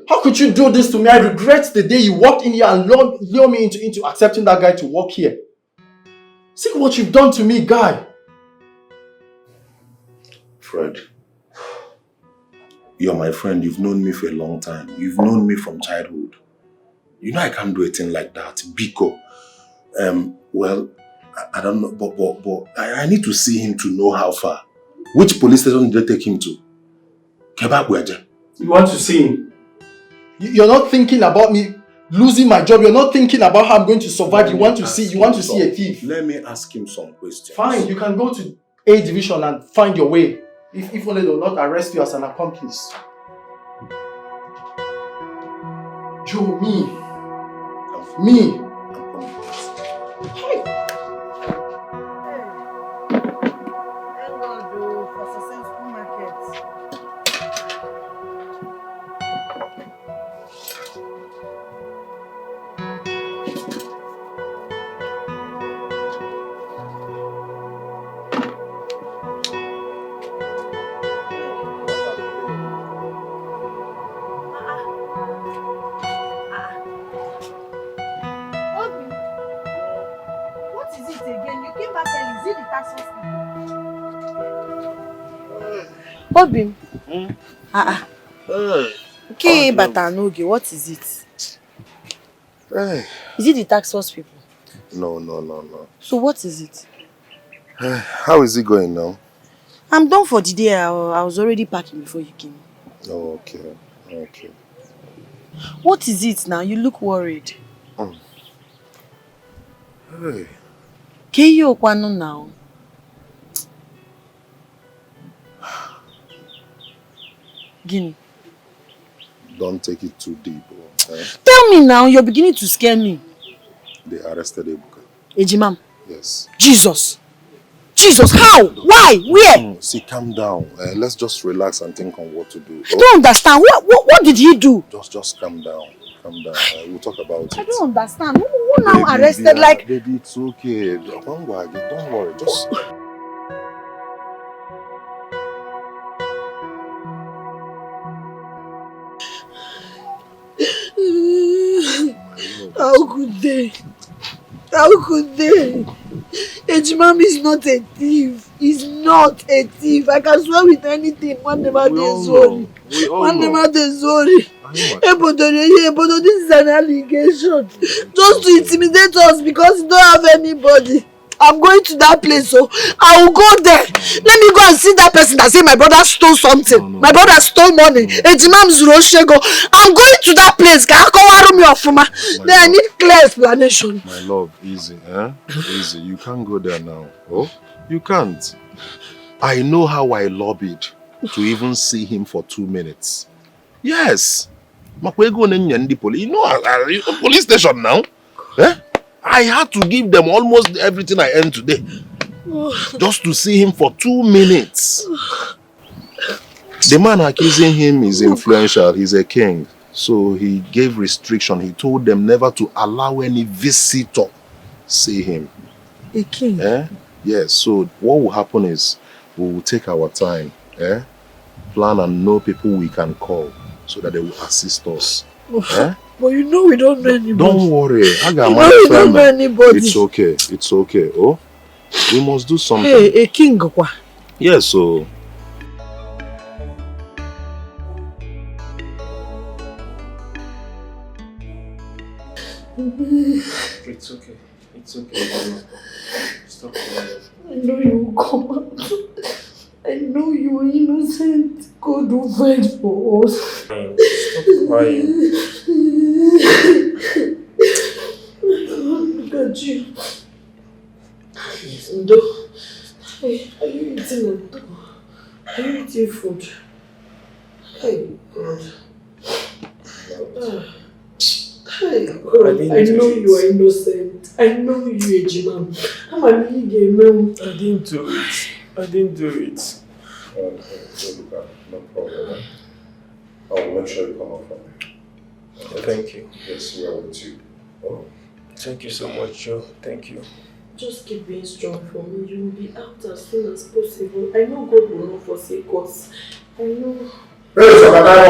How could you do this to me? I regret the day you walked in here and lured me into accepting that guy to work here. See what you've done to me, guy. Fred, you're my friend. You've known me for a long time. You've known me from childhood. You know I can't do a thing like that. Biko. Well, I don't know, but I need to see him to know how far. Which police station did they take him to? You want to see him? You're not thinking about me losing my job. You're not thinking about how I'm going to survive. You want to see a thief. Let me ask him some questions. Fine, you can go to A division and find your way. If only they will not arrest you as an accomplice. Joe, me. Obim. Okay, Batanoge, what is it? Hey. Is it the tax force people? No. So what is it? How is it going now? I'm done for the day. I was already packing before you came. Oh, okay. What is it now? You look worried. Hey. Keyo Kwano now. Guinea. Don't take it too deep. Okay? Tell me now, you're beginning to scare me. They arrested Ebuka. Ejimam? Yes. Jesus, how? Why? Where? See, calm down. Let's just relax and think on what to do. I don't understand. What did he do? Just calm down. We'll talk about it. I don't understand. Who now arrested? Baby, it's okay. Don't worry. Just... How could they? Ejimam is not a thief. He's not a thief. I can swear with anything. One never dey sorry. Ebodo, this is an allegation. Just to intimidate us because you don't have anybody. I'm going to that place, so I will go there. Let me go and see that person that say my brother stole something. No. My brother stole money. Ejimam Zuroshego. I'm going to that place. Then I need clear explanation. My love, easy, Easy. You can't go there now. Oh, you can't. I know how I lobbied to even see him for 2 minutes. Yes. You know, police station now. I had to give them almost everything I earned today. Just to see him for 2 minutes. The man accusing him is influential. He's a king. So he gave restriction. He told them never to allow any visitor see him. A king? Yes. So what will happen is we will take our time. Plan and know people we can call so that they will assist us. But you know we don't know anybody. Don't worry. I got we don't know anybody. It's okay. Oh, we must do something. Hey, a king. Yes, so. It's okay. Stop crying. I know you will come out. I know you are innocent. God will fight for us. Stop crying. Look at you. Ndo, are you eating a dog? Are you eating food? Hey, God. Hey, God. I know you are innocent. I know you, Ejimam. I'm a nigga. I didn't do it. I didn't do it. No problem. I will make sure you come up from me. Thank you. Yes, we are with you. Oh. Thank you so much, Joe. Thank you. Just keep being strong for me. You will be out as soon as possible. I know God will not forsake us. I know. Hey, Saka, time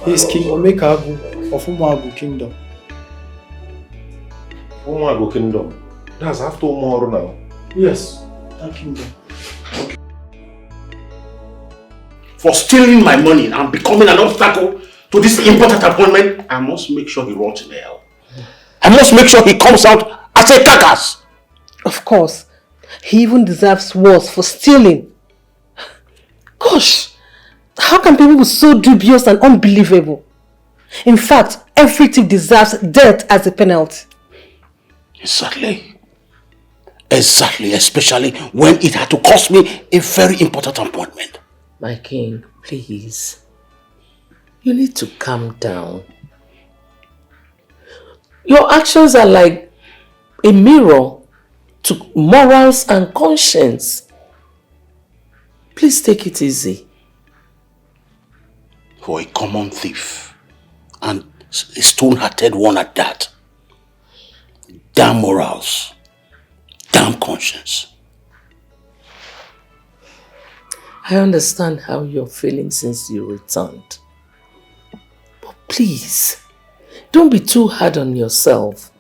He's King Omekagu of Umuagu Kingdom. Umuagu Kingdom? That's after Umaru now? Yes, that kingdom. For stealing my money and becoming an obstacle to this important appointment, I must make sure he rots in hell. I must make sure he comes out as a carcass. Of course. He even deserves worse for stealing. Gosh, how can people be so dubious and unbelievable? In fact, everything deserves death as a penalty. Exactly. Exactly, especially when it had to cost me a very important appointment. My king, please. You need to calm down. Your actions are like a mirror to morals and conscience. Please take it easy. For a common thief, and a stone-hearted one at that. Damn morals. Damn conscience. I understand how you're feeling since you returned. But please, don't be too hard on yourself.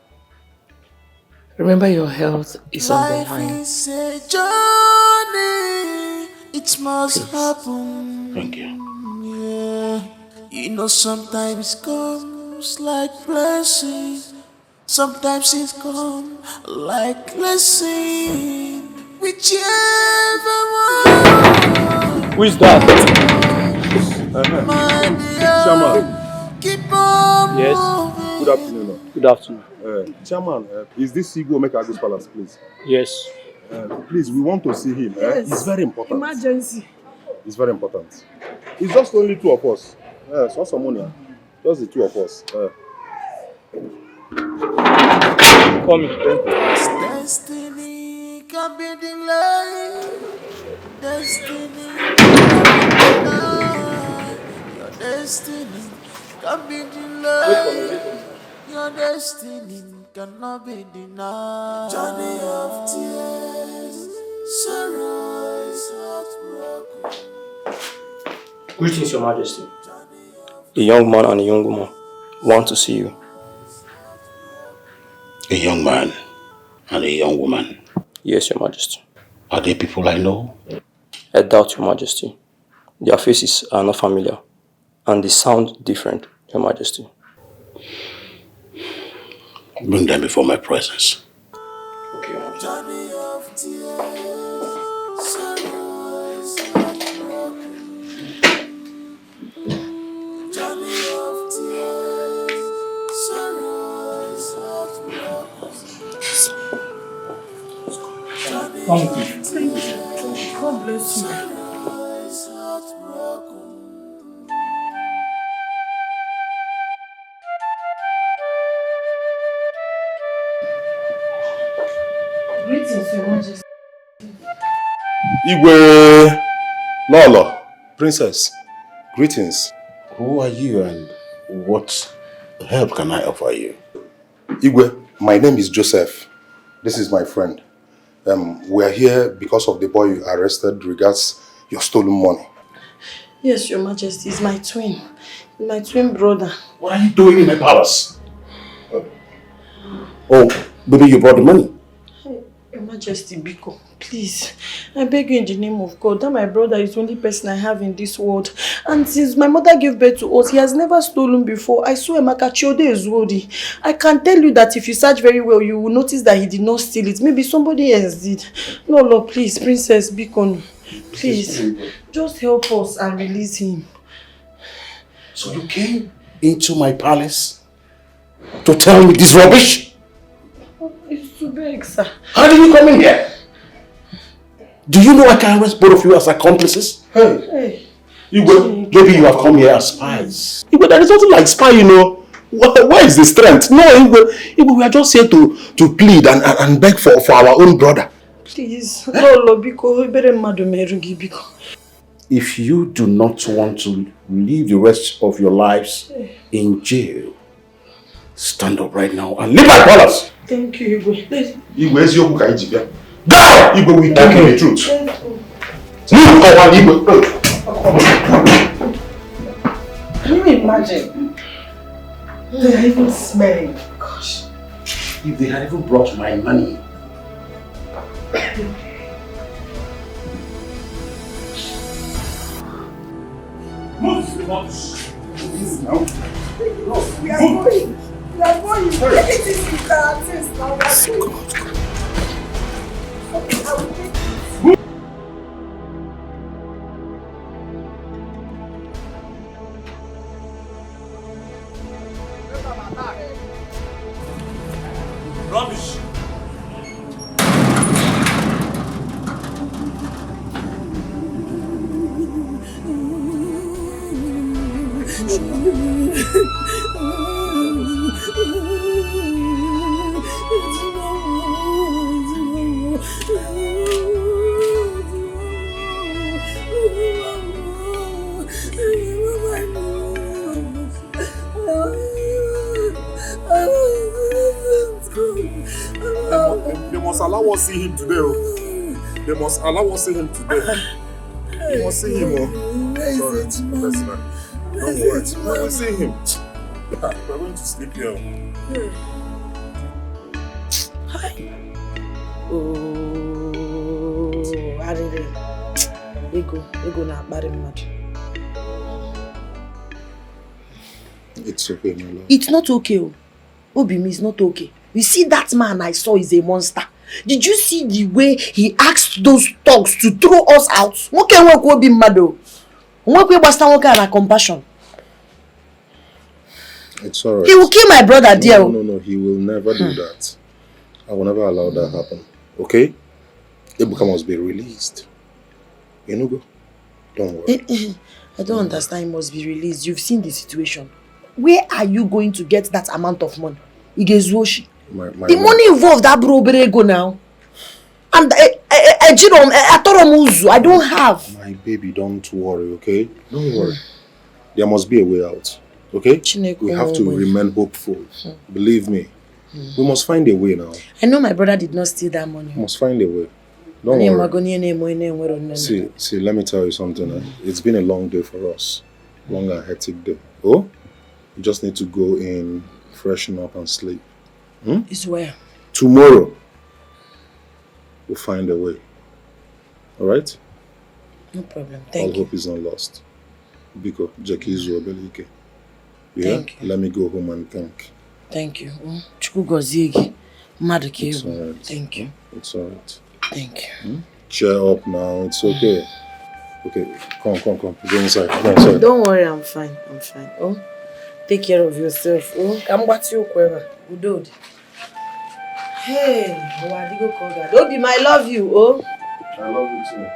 Remember, your health is on the line. Life is a journey, it must happen. Thank you. Yeah. You know, sometimes it comes like blessing, sometimes it comes like blessing. Whichever one. Who is that? Chairman. Keep on. Yes. Good afternoon. Good afternoon. Chairman, is this Igwe Omekagu's palace, please? Yes. Please, we want to see him. Yes. It's very important. Emergency. It's very important. It's just only two of us. So some money. Just the two of us. Call me. Thank you. Destiny can be delayed. Destiny your destiny can be delayed. Your destiny cannot be denied. Journey of tears, sorrows, heartbroken. Greetings, Your Majesty. A young man and a young woman want to see you. A young man and a young woman. Yes, Your Majesty. Are they people I know? I doubt, Your Majesty. Their faces are not familiar, and they sound different, Your Majesty. Bring them before my presence. Okay, Your Majesty. Journey of tears, sorrows, heartbroken. Journey of tears, sorrows, heartbroken. Thank you. God bless you. Greetings, Your Majesty. Igwe Lolo, Princess, greetings. Who are you and what help can I offer you? Igwe, my name is Joseph. This is my friend. We are here because of the boy you arrested regards your stolen money. Yes, Your Majesty, he's my twin. My twin brother. What are you doing in my palace? Oh, baby, you brought the money. Your Majesty, Biko, please, I beg you in the name of God, that my brother is the only person I have in this world. And since my mother gave birth to us, he has never stolen before. I swear, Makachiode is worthy. I can tell you that if you search very well, you will notice that he did not steal it. Maybe somebody else did. No, Lord, please, Princess Biko, please, just help us and release him. So you came into my palace to tell me this rubbish? It's too big, sir. How did you come in here? Do you know I can arrest both of you as accomplices? Hey. Igwe, maybe you have come here as spies. Igwe, there is nothing like spy, you know. Where is the strength? No, Igwe, we are just here to plead and beg for our own brother. Please. No, Biko. Biko. If you do not want to live the rest of your lives in jail, stand up right now and leave my palace. Thank you, Igwe. Igwe, is your book Go! Igwe, we tell you the truth. Move, Igwe. Can you imagine? They are even smelling. Gosh. If they had even brought my money. Move! Now. We are going. We are going. Take it easy with our things now. I will take it. Rubbish. They must allow us see him today. They must allow us see him today. We must see him. Sorry, President. Don't worry. We will see him. We're going to sleep here. Hi. Oh, I did it. Ego na bad mad. It's okay, my love. It's not okay. Obimi is not okay. You see that man I saw is a monster. Did you see the way he asked those thugs to throw us out? Okay, what be mad? What we basta na compassion? It's alright. He will kill my brother, dear. No, he will never do that. I will never allow that happen. Okay? Ebuka must be released. You know, go. Don't worry. I don't understand. He must be released. You've seen the situation. Where are you going to get that amount of money? Igezuoshi. The money involved that bro go now. And I don't have. My baby, don't worry, okay? Don't worry. There must be a way out. Okay? We have to remain hopeful. Believe me. We must find a way now. I know my brother did not steal that money. We must find a way. Don't worry. See, let me tell you something. It's been a long day for us. Long and hectic day. Oh? You just need to go in, freshen up and sleep. It's where? Tomorrow, we'll find a way. Alright? No problem. Thank All you. hope is not lost. Biko, Jackie Zuobelike. Thank you. Let me go home and think. Thank you. Chukwu gozigi. It's alright. Thank you. It's alright. Thank you. Cheer up now. It's okay. Okay, come. Go inside. Go inside. Don't worry, I'm fine. Oh, take care of yourself. Oh, come back to your quiver. Udod. Hey, Wadigo Koga. Don't be my love you. Oh, I love you too.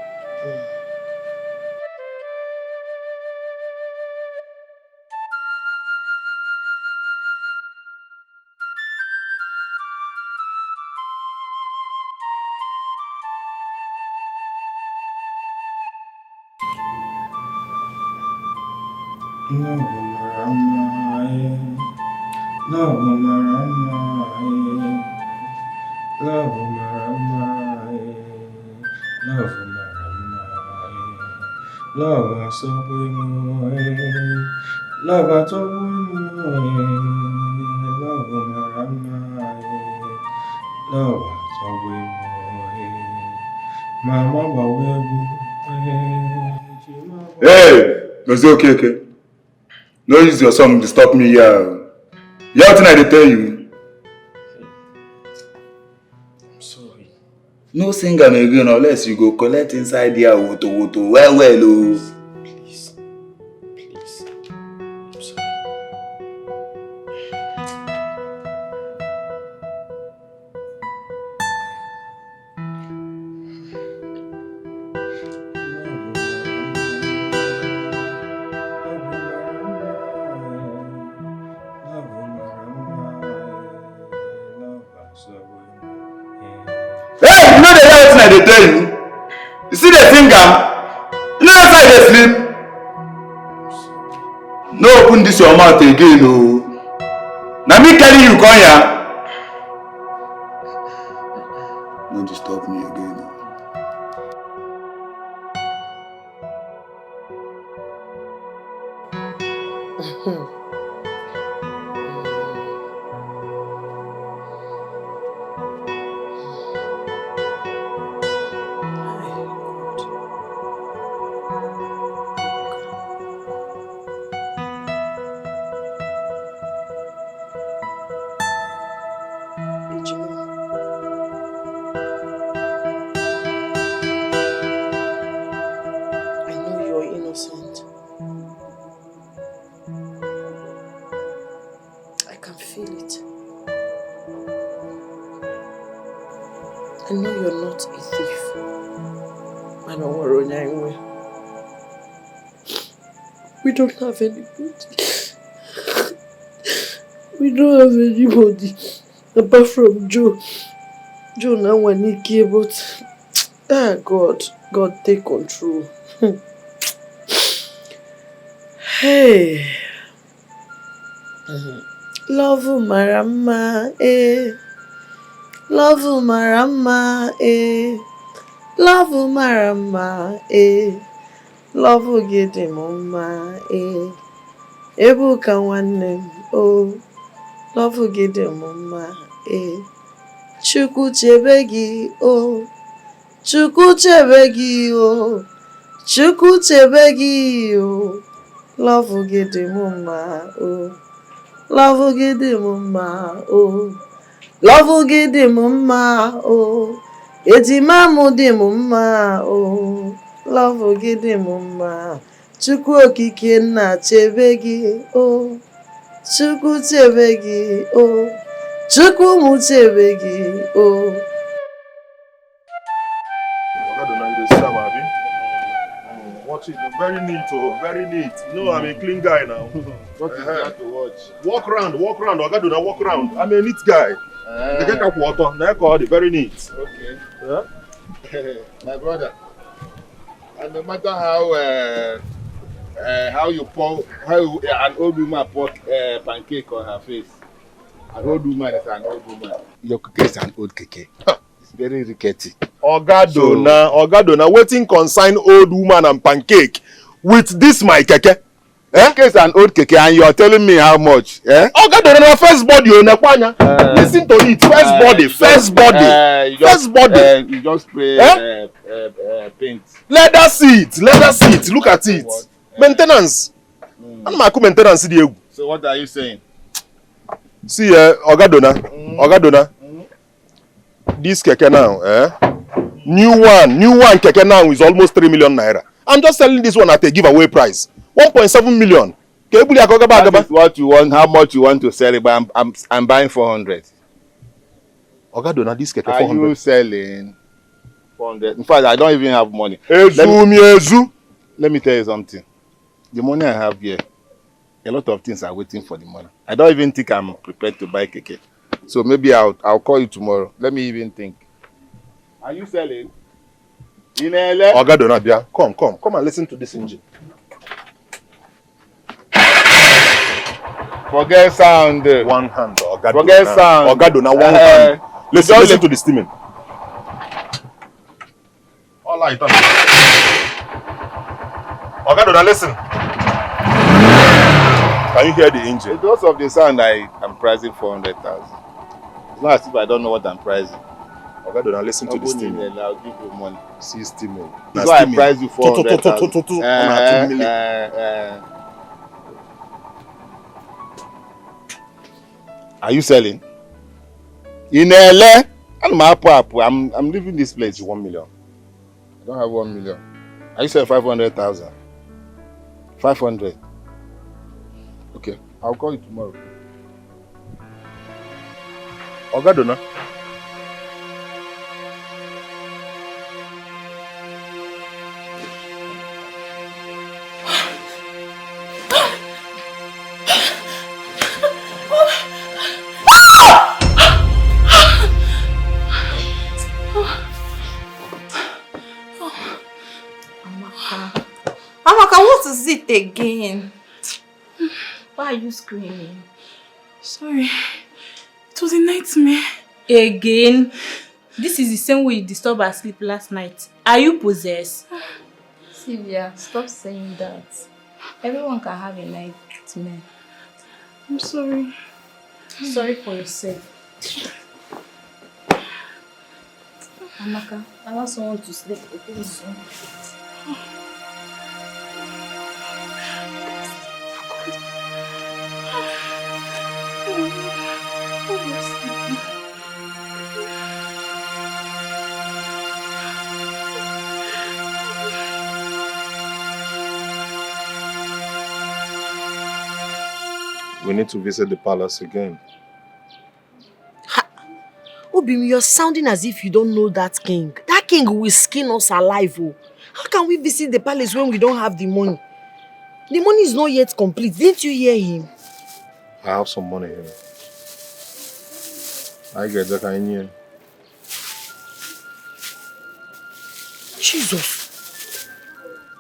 Hey, was it okay? No use your song to stop me here. You have nothing I tell you. I'm sorry. No sing am again unless you go collect inside here woto well oh. Please. I'm sorry. dey tell you. You see the finger? You know how I dey sleep? No open this your mouth again o. Na me carry you come here. No disturb me again. I know you're not a thief. I don't worry anyway. We don't have anybody. We don't have anybody apart from Joe. Joe now when he came, but God take control. Hey. Love Marama, eh. Love Marama, eh. Love Marama, eh. Love Gede Mama, eh. Ebuka Wanem, oh. Love Gede Mama, eh. Chukwu Chebegi, oh. Chukwu Chebegi, oh. Chukwu Chebegi, oh. Love Gede Mama, oh. Love Gede Mama, oh. Love Gede Mama, oh. Ejimamu de Mama, oh. Love Gede Mama. Chukwu Okike na Chebegi, oh. Chukwu Chebegi, oh. Chukwu mu Chebegi, oh. Watch it, very neat, oh, very neat. You know, I'm a clean guy now. What is that to watch? Walk round, Ogaduna, walk round. I'm a neat guy. They get up water, now call it very neat. Okay. Yeah? My brother, and no matter how you pour, an old woman pour pancake on her face, an old woman is an old woman. Your cookie is an old cookie. It's very rickety. Ogadona, waiting consign old woman and pancake with this my keke. Keke is an old keke and you are telling me how much? Ogadona, first body, listen to it. First body. You just spray paint. Leather seat. Look at it. What? Maintenance. Maintenance. So what are you saying? See, Ogadona. This keke now, new one keke now is almost 3 million naira. I'm just selling this one at a giveaway price, 1.7 million. That is what you want. How much you want to sell it? But I'm buying 400. Ogadona, this keke 400. Are you selling 400? In fact, I don't even have money. Let me tell you something. The money I have here, a lot of things are waiting for the money. I don't even think I'm prepared to buy keke. So maybe I'll call you tomorrow. Let me even think. Are you selling? Ogadona, dear, come and listen to this engine. Forget sound. One hand, Ogadona. Forget sound. Ogadona, one hand. Listen to the steaming. All right. Ogadona, listen. Can you hear the engine? Because of the sound, I am pricing 400,000. It's not as if I don't know what I'm pricing. Ogadona, listen to the steaming. I'll give you money. See steaming. So I price you 400,000. Are you selling? In LA? I'm leaving this place. 1 million. I don't have 1 million. Are you selling 500,000? 500. Okay, I'll call you tomorrow. Ogadona. again? Why are you screaming? Sorry. It was a nightmare. Again? This is the same way you disturbed our sleep last night. Are you possessed? Sylvia, stop saying that. Everyone can have a nightmare. I'm sorry. Sorry for yourself. Amaka, I want someone to sleep. We need to visit the palace again. Obim, you're sounding as if you don't know that king. That king will skin us alive. Oh. How can we visit the palace when we don't have the money? The money is not yet complete. Didn't you hear him? I have some money here. I get that in here. Jesus.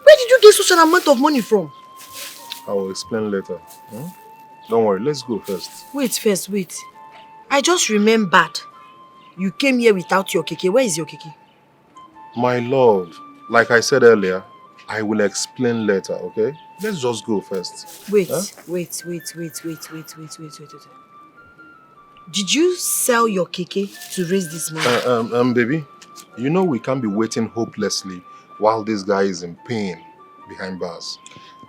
Where did you get such an amount of money from? I will explain later. Don't worry, let's go first. Wait. I just remembered. You came here without your keke. Where is your keke? My lord, like I said earlier, I will explain later, okay? Let's just go first. Wait. Huh? Wait. Did you sell your keke to raise this money? Baby, you know we can't be waiting hopelessly while this guy is in pain behind bars.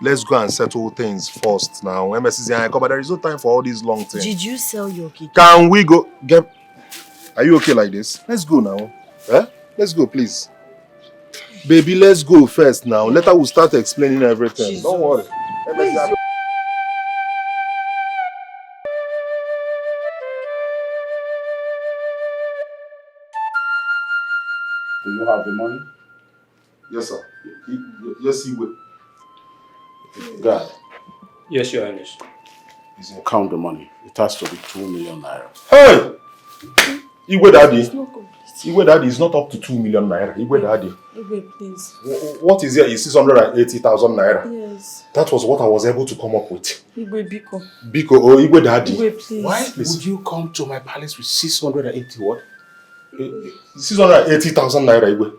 Let's go and settle things first now. MSC, but there is no time for all these long things. Did you sell your keke? Can we go? Are you okay like this? Let's go now. Let's go, please. Baby, let's go first now. Later we'll start explaining everything. Jesus. Don't worry. Do you have the money? Yes, sir. Yes, he will. God. Yes, Your Highness. Count the money. It has to be 2 million naira. Hey! Igwe Daddy. Igwe Daddy is not up to 2 million naira. Igwe Daddy. Igwe, please. What is here is 680,000 naira. Yes. That was what I was able to come up with. Igwe, Biko. Biko, oh, Igwe Daddy. Igwe, please. Why would you come to my palace with 680 what? 680,000 naira, Igwe.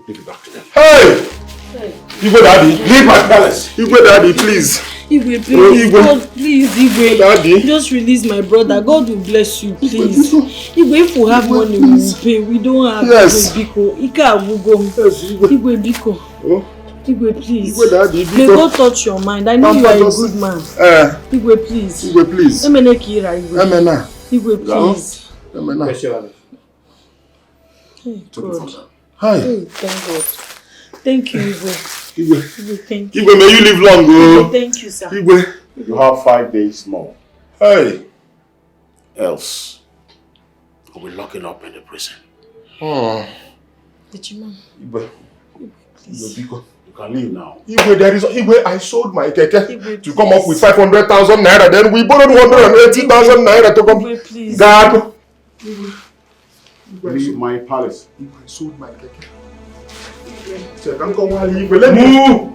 Give it back to them. Hey! Igwe Daddy, leave my palace. Igwe Daddy, please. Igwe, please. God, please, Igwe. Daddy. Just release my brother. God will bless you, please. Igwe, if we have money, we will pay. We don't have. Yes. Igwe, Biko. Ika Abugo. Yes, Igwe. Igwe, Biko. Oh. Igwe, please. Igwe Daddy, Biko. May God touch your mind. I know you are a good man. Igwe, please. Igwe, please. Emene Kira, Igwe. Emena. Igwe, please. Emena. Hey, God. Hi. Hey, thank God. Thank you, Igwe. Igwe. Thank you. Igwe, may you live long, oh. Thank you, sir. Igwe. You have 5 days more. Hey. Else, we'll be locking up in the prison. Dejima. Igwe. Please. Biko. You can leave now. Igwe, I sold my keke to come up with 500,000 naira. Then we borrowed 180,000 naira to come. Igwe, please. God. Leave my palace. I sold my keke. Let me move.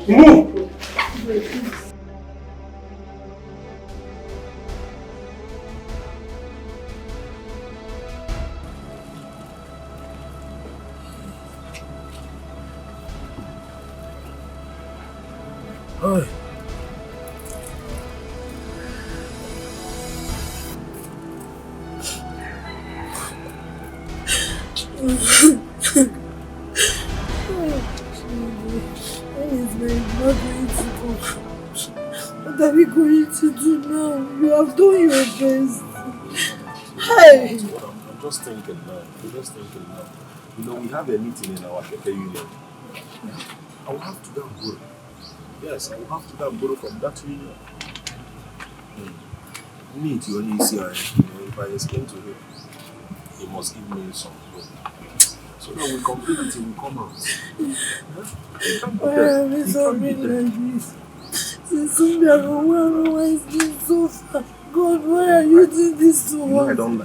Move. Hey. What are we going to do now? You have done your best. Hey! I'm just thinking now. You know, we have a meeting in our Keke union. I will have to go and borrow. Yes, I will have to go and borrow from that union. Me, to only see, if I explain to him, he must give me some money. So that we complete it and we come out. Why are we suffering like this? Since we are why is this so far? God, why are you doing this to us? I don't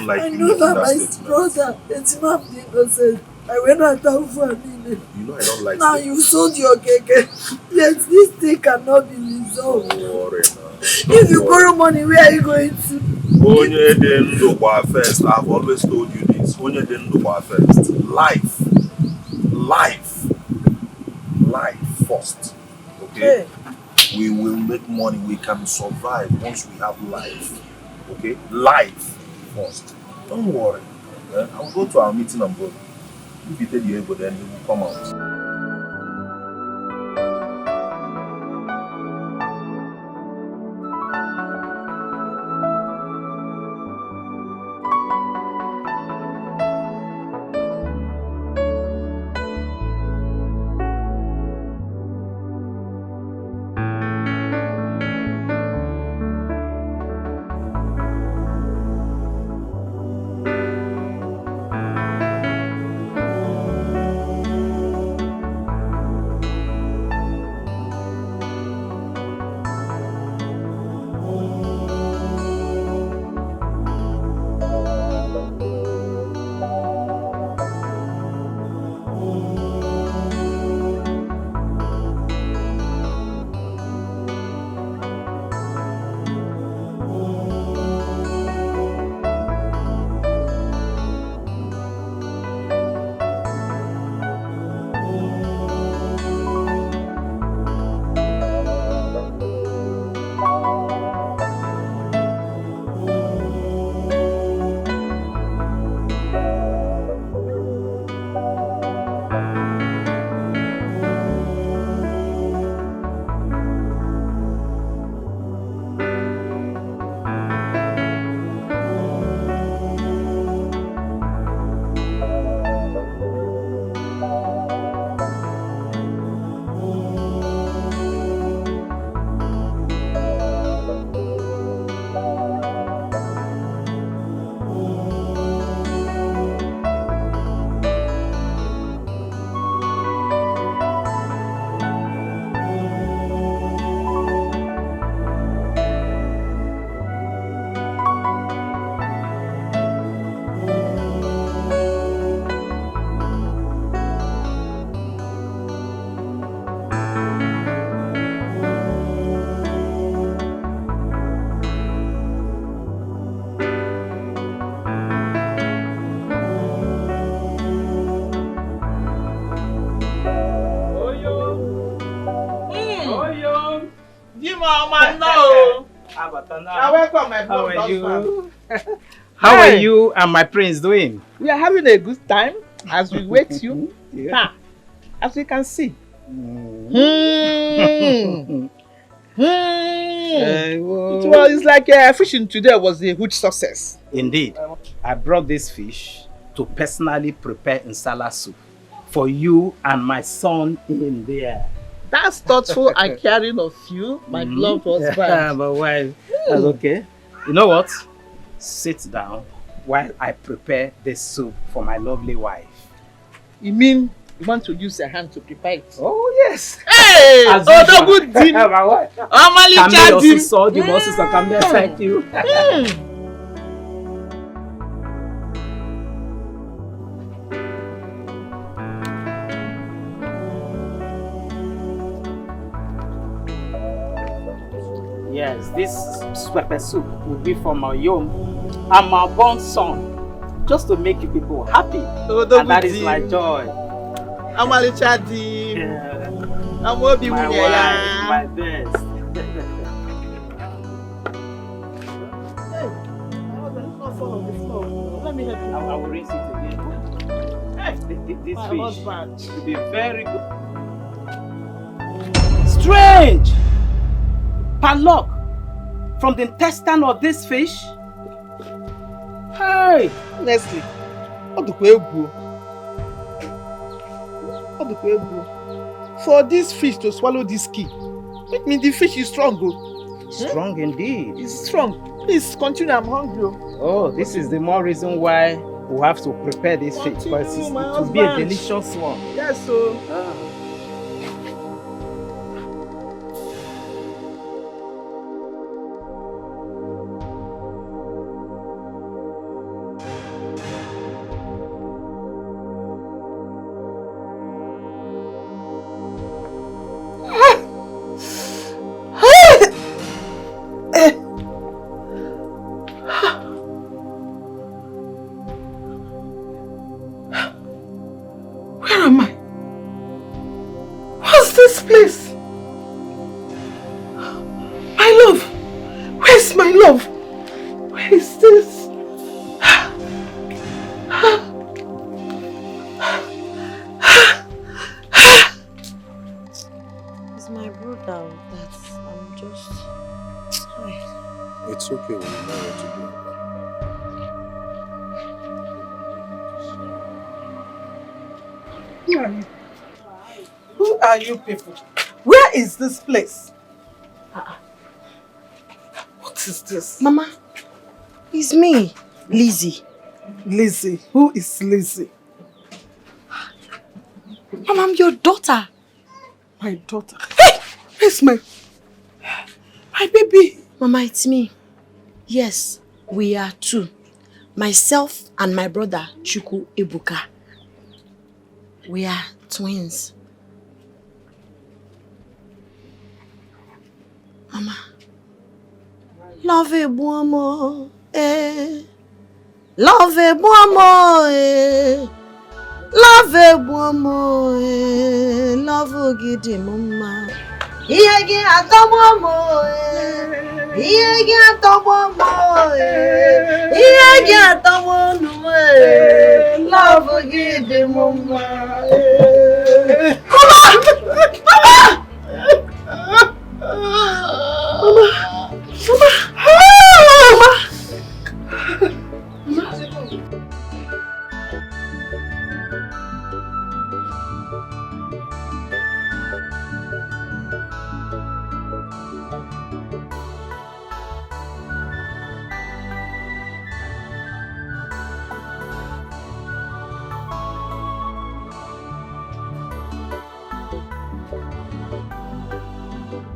like I know that my brother, it's not innocent. I went out for a minute. You know I don't like Now steak. you sold your cake. Yes, this thing cannot be resolved. Don't worry now. If you borrow money, where are you going to? Onye dey ndụ kwa first. I've always told you this. Onye dey ndụ kwa first. Life. Life first. Okay? Hey. We will make money. We can survive once we have life. Okay? Life first. Don't worry. I'll go to our meeting and go. If you tell the able, then he will come out. Welcome, my How are you? How are you and my prince doing? We are having a good time as we wait you. Yeah. As we can see. It's like fishing today was a huge success. Indeed. I brought this fish to personally prepare insala soup for you and my son in there. That's thoughtful and caring of you, my beloved husband. Yeah, but wife, that's okay. You know what? Sit down while I prepare this soup for my lovely wife. You mean you want to use your hand to prepare it? Oh, yes. Hey! As Oh, usual. the good thing. My wife. Amali Chadi. The bosses are coming. Thank you. Yes, this pepper soup will be for my young and my born son, just to make you people happy. Oh, and that is my joy. Amali Chadi. I'm Obi My Wunya. wife, my best. Let me help you. I will rinse it again. Hey, this My fish husband. will be very good. Strange! Padlock from the intestine of this fish. Hey! Honestly, what do we do? For this fish to swallow this key, it means the fish is strong. Strong indeed. It's strong. Please continue, I'm hungry. Oh, this is the more reason why we have to prepare this fish, because it will be a delicious one. Yes, so. this place? My love! Where's my love? Where is this? It's my brother that I'm just... It's okay, we know what to do. Who are you? Who are you people? Where is this place? What is this? Mama, it's me, Lizzie. Lizzie? Who is Lizzie? Mama, I'm your daughter. My daughter? Hey! Where's my baby? Mama, it's me. Yes, we are two. Myself and my brother, Chukwu Ebuka. We are twins. Mama. Love a buomo, eh. Love a buomo, eh. Love a buomo, eh. Love a gidi mama. Iyegi atobomo, eh. Iyegi atobomo, eh. Iyegi atobomo, eh. Love a gidi mama, eh. Mama!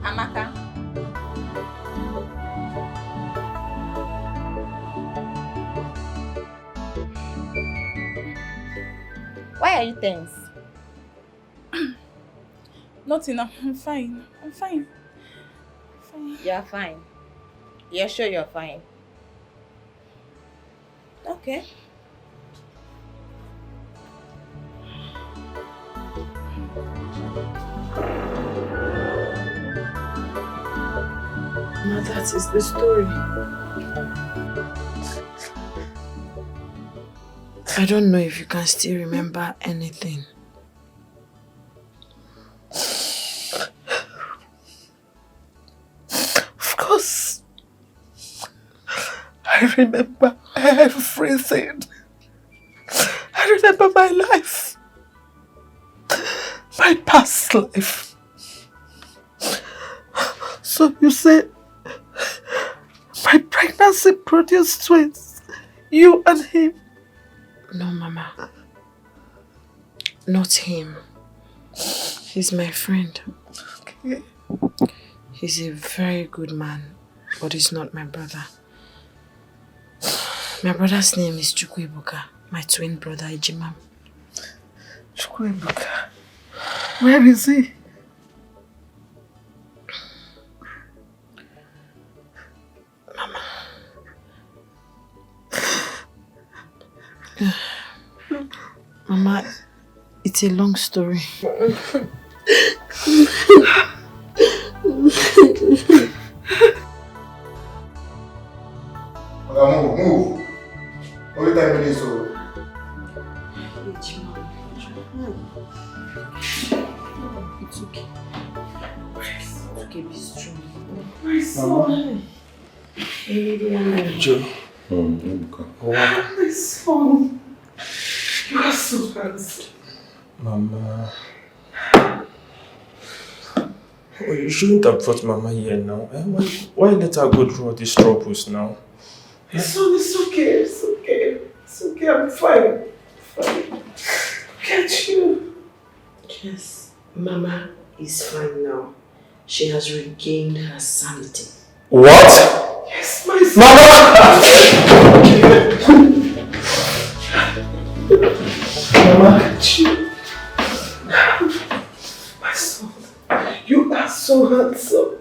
Amaka. Why are you tense? Nothing, I'm fine. I'm fine. You're fine. You're sure you're fine? Okay. Now that is the story. I don't know if you can still remember anything. Of course. I remember everything. I remember my life. My past life. So you said my pregnancy produced twins. You and him. No, Mama. Not him. He's my friend. Okay. He's a very good man, but he's not my brother. My brother's name is Chukwu Ebuka, my twin brother, Ejimam. Chukwu Ebuka. Where is he? Mama. Mama, it's a long story. Move. Only 10 minutes old. It's okay. It's okay, be strong. My son. Joe. My son. You are so handsome. Mama. Oh, you shouldn't have brought Mama here now. Why let her go through all these troubles now? My son, it's okay. It's okay. It's okay. I'm fine. Get you. Yes, Mama is fine now. She has regained her sanity. What? Yes, my son. Mama! Get you. My son, you are so handsome.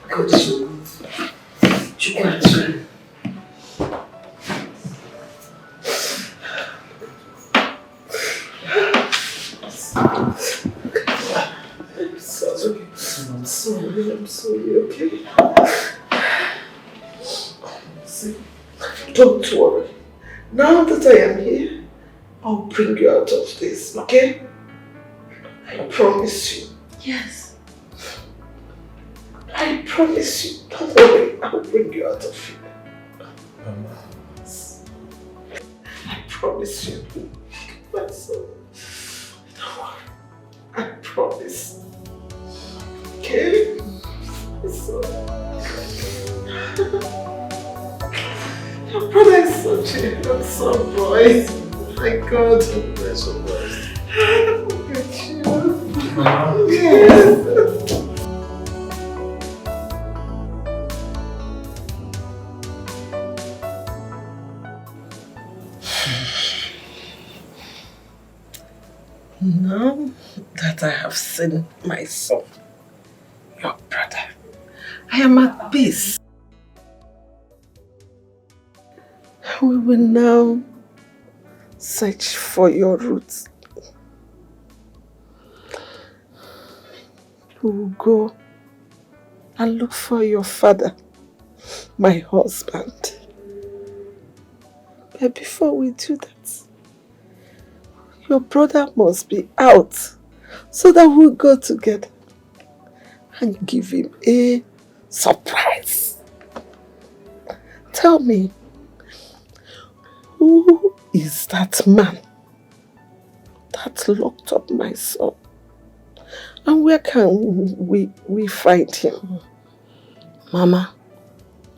Good you. You got you. I'm sorry, okay? See, don't worry. Now that I am here, I'll bring you out of this, okay? I promise you. Yes. I promise you. Don't worry, I'll bring you out of here. I promise you. My son. Don't worry. I promise. Okay? My son. Your brother is such a handsome boy. My God. You're so blessed. Look at you. Yes. Now that I have seen my son, your brother, I am at peace. We will now search for your roots. We will go and look for your father, my husband. But before we do that, your brother must be out so that we'll go together and give him a surprise. Tell me, who is that man that locked up my son? And where can we find him? Mama,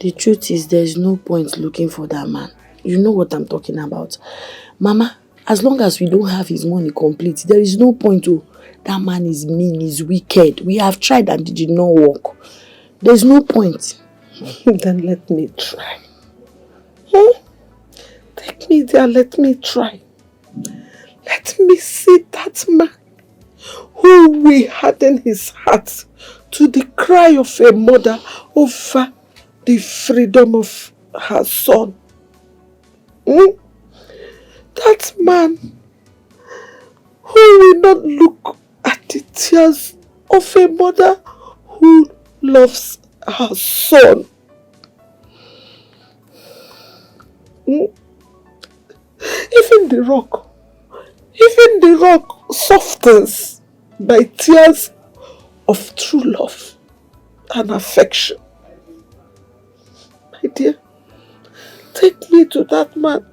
the truth is there's no point looking for that man. You know what I'm talking about. Mama, as long as we don't have his money complete, there is no point to. That man is mean, he's wicked. We have tried and it did not work. There's no point. Then let me try. Take me there, let me try. Let me see that man who will harden his heart to the cry of a mother over the freedom of her son. That man who will not look at the tears of a mother who loves her son. Even the rock softens by tears of true love and affection. My dear, take me to that man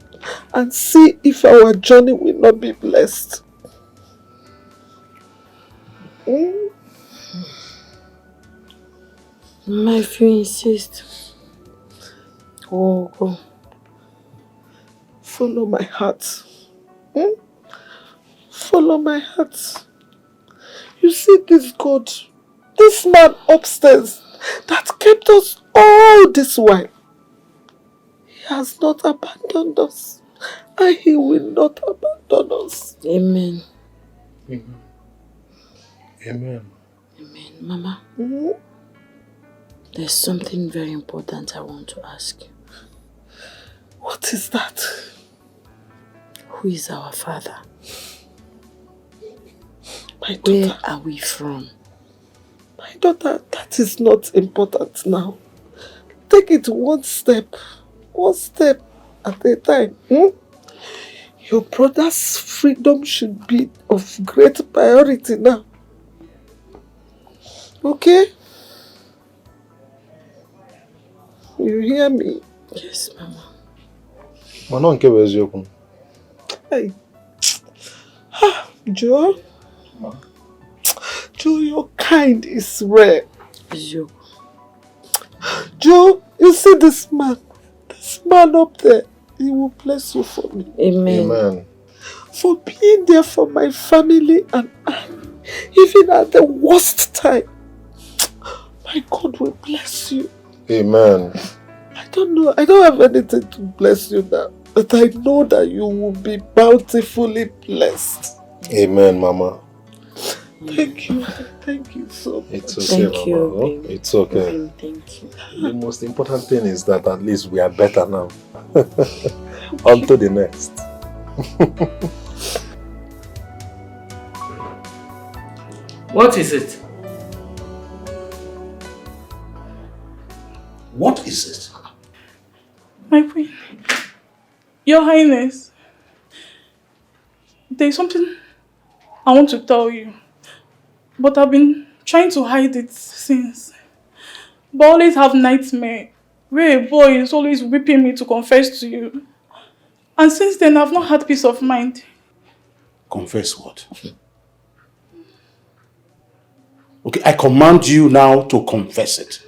and see if our journey will not be blessed. Mama, if you insist, go. Follow my heart. Follow my heart. You see this God, this man upstairs that kept us all this while. He has not abandoned us, and he will not abandon us. Amen. Amen. Amen. Mama, there's something very important I want to ask you. What is that? Who is our father? My daughter. Where are we from? My daughter, that is not important now. Take it one step at a time. Your brother's freedom should be of great priority now. Okay? You hear me? Yes, Mama. Mana nke bụ eziokwu. Hey. Joe? Joe, your kind is rare. Joe, you see this man up there, he will bless you for me. Amen. For being there for my family and I, even at the worst time. My God will bless you. Amen. I don't have anything to bless you now, but I know that you will be bountifully blessed. Amen, Mama. Thank you so much. It's okay, Thank you, Mama. baby. It's okay. Thank you. The most important thing is that at least we are better now. On to the next. What is it? My queen, Your Highness, there's something I want to tell you, but I've been trying to hide it since. But I always have nightmare where a boy is always whipping me to confess to you. And since then, I've not had peace of mind. Confess what? Okay, I command you now to confess it.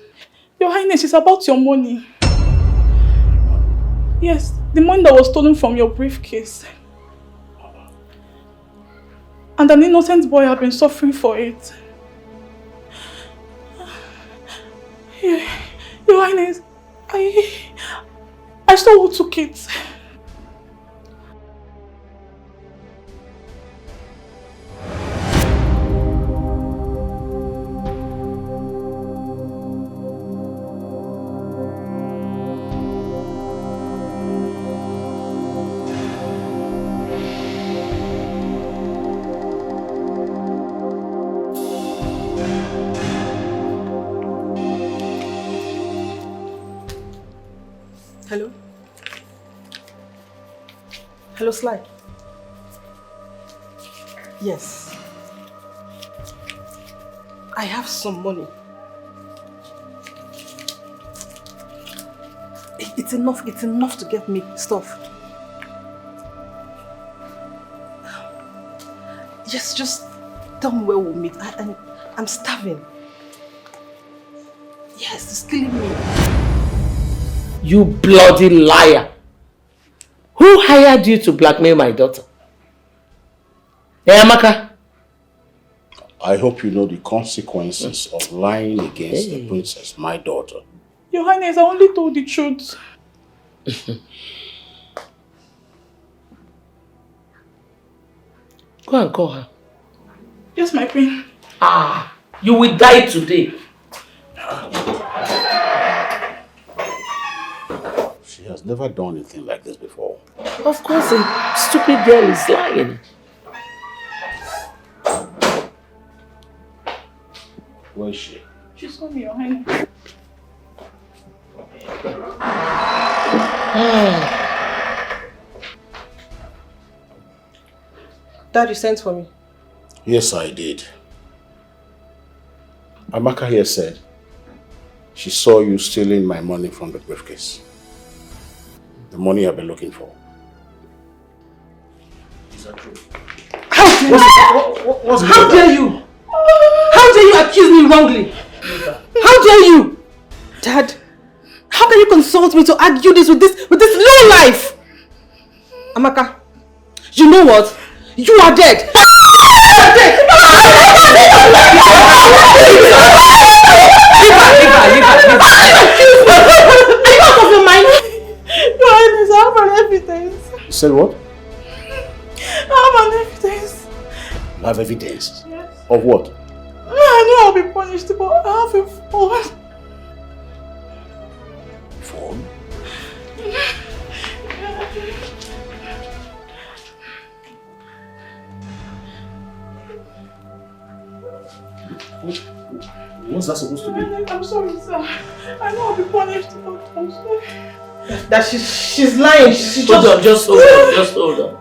Your Highness, it's about your money. Yes, the money that was stolen from your briefcase. And an innocent boy has been suffering for it. Your Highness, I still who took it. Hello? Hello, Sly? Yes. I have some money. It's enough to get me stuff. Yes, just tell me where we'll meet. I'm starving. Yes, it's killing me. You bloody liar! Who hired you to blackmail my daughter? Hey, Amaka? I hope you know the consequences of lying against the princess, my daughter. Your Highness, I only told the truth. Go and call her. Yes, my queen. Ah, you will die today. She has never done anything like this before. Of course, a stupid girl is lying. Where is she? She's coming, Your Highness. Dad, you sent for me. Yes, I did. Amaka here said she saw you stealing my money from the briefcase. The money I've been looking for. Is that true? How dare you? How dare you accuse me wrongly? How dare you? Dad, how can you consult me to argue this with this low life? Amaka, you know what? You are dead. You are dead. Leave her. Are you out of your mind? Your Highness, I have an evidence. You said what? I have an evidence. You have evidence? Yes. Of what? I know I'll be punished, but I have a phone. Phone? What's that supposed to be? I'm sorry, sir. I know I'll be punished, but I'm sorry. That she's lying. She Hold on, just hold on, just hold on.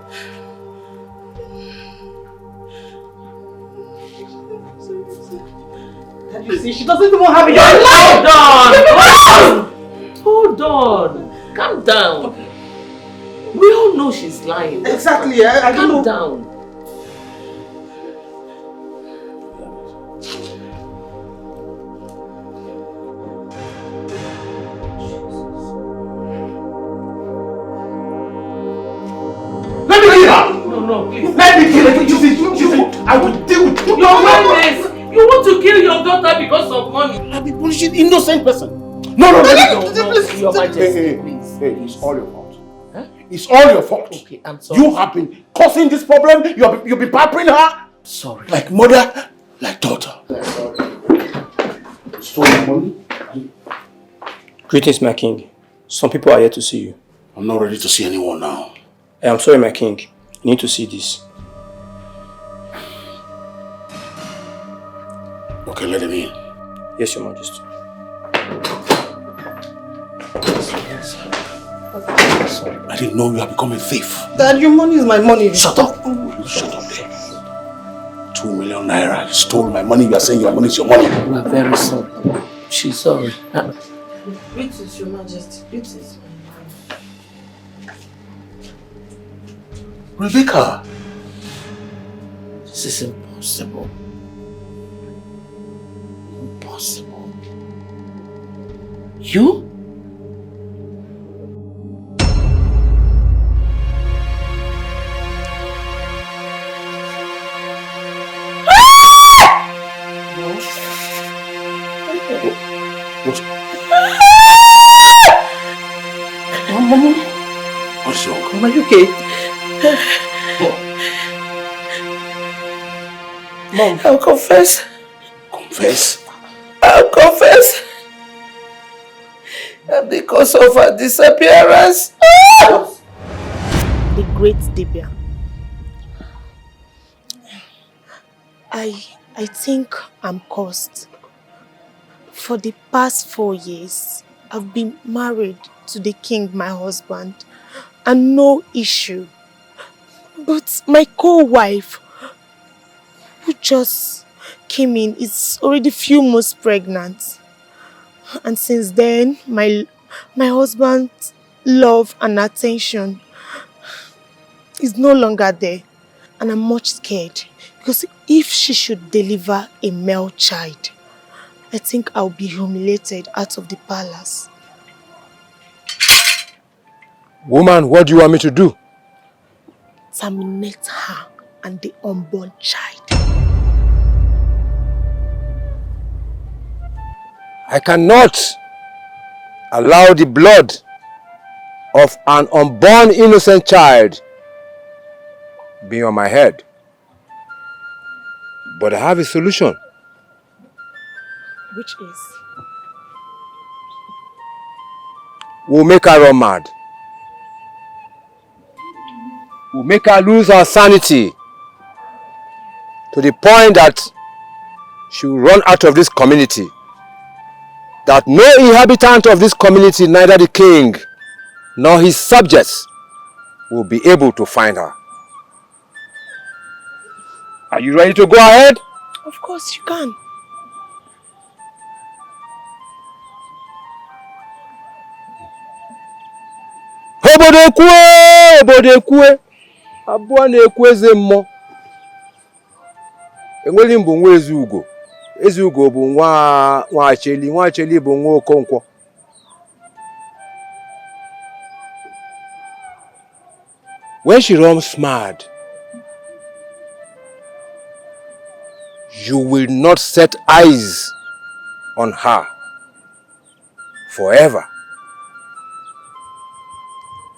You see, she doesn't even have it. Hold on. Calm down. We all know she's lying. Exactly. I Calm know. down. Let me kill her! No, please. Let me kill her! You see, I will deal with you. Your Highness, you want to kill your daughter because of money. I'll be punishing innocent person. No, Your Majesty, please. Hey, it's all your fault. Huh? It's all your fault. Okay, I'm sorry. You have been causing this problem. You've been pampering her. Sorry. Like mother, like daughter. Stolen money. Greetings, my king. Some people are here to see you. I'm not ready to see anyone now. I'm sorry, my king. You need to see this. Okay, let him in. Yes, Your Majesty. I didn't know you had become a thief. Dad, your money is my money. Shut up. You shut up there. 2 million naira. You stole my money. You are saying your money is your money. We are very sorry. She's sorry. Greetings, Your Majesty. Greetings. Rebecca. This is impossible. Impossible. You? Mama, what's wrong? Mama, are you okay? Mom, I'll confess. Confess? I'll confess. And because of her disappearance. The great Dibia. I think I'm cursed. For the past 4 years, I've been married to the king, my husband, and no issue. But my co-wife, who just came in, is already few months pregnant. And since then, my husband's love and attention is no longer there. And I'm much scared. Because if she should deliver a male child, I think I'll be humiliated out of the palace. Woman, what do you want me to do? Terminate her and the unborn child. I cannot allow the blood of an unborn innocent child be on my head. But I have a solution. Which is? We'll make her run mad. We'll make her lose her sanity to the point that she will run out of this community. That no inhabitant of this community, neither the king nor his subjects, will be able to find her. Are you ready to go ahead? Of course you can. Obodekwe! Abụọ na-ekwu eze mmụọ. Enweli mbụ nwa Ezugo. Ezugo bụ nwa Acheli. Nwa Acheli bụ nwa Okonkwo. When she runs mad, you will not set eyes on her forever.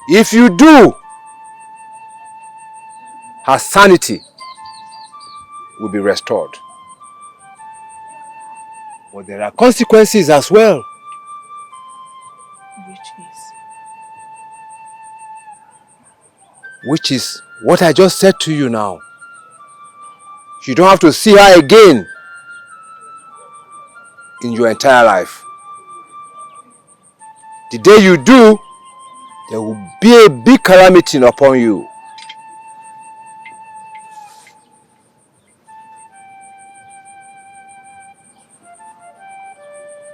If you do, her sanity will be restored. But there are consequences as well. Which is what I just said to you now. You don't have to see her again in your entire life. The day you do, there will be a big calamity upon you.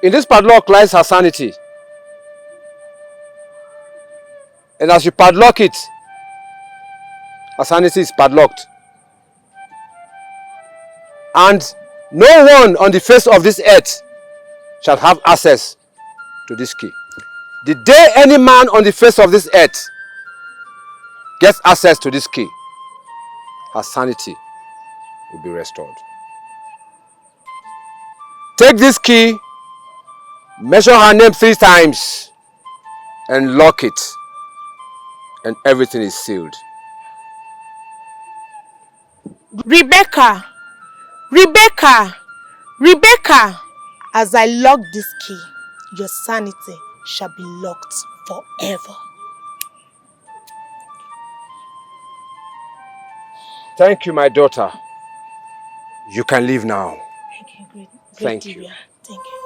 In this padlock lies her sanity. And as you padlock it, her sanity is padlocked. And no one on the face of this earth shall have access to this key. The day any man on the face of this earth gets access to this key, her sanity will be restored. Take this key, measure her name 3 times, and lock it, and everything is sealed. Rebecca! Rebecca! Rebecca! As I lock this key, your sanity shall be locked forever. Thank you, my daughter. You can leave now. Great Thank you. Divya. Thank you.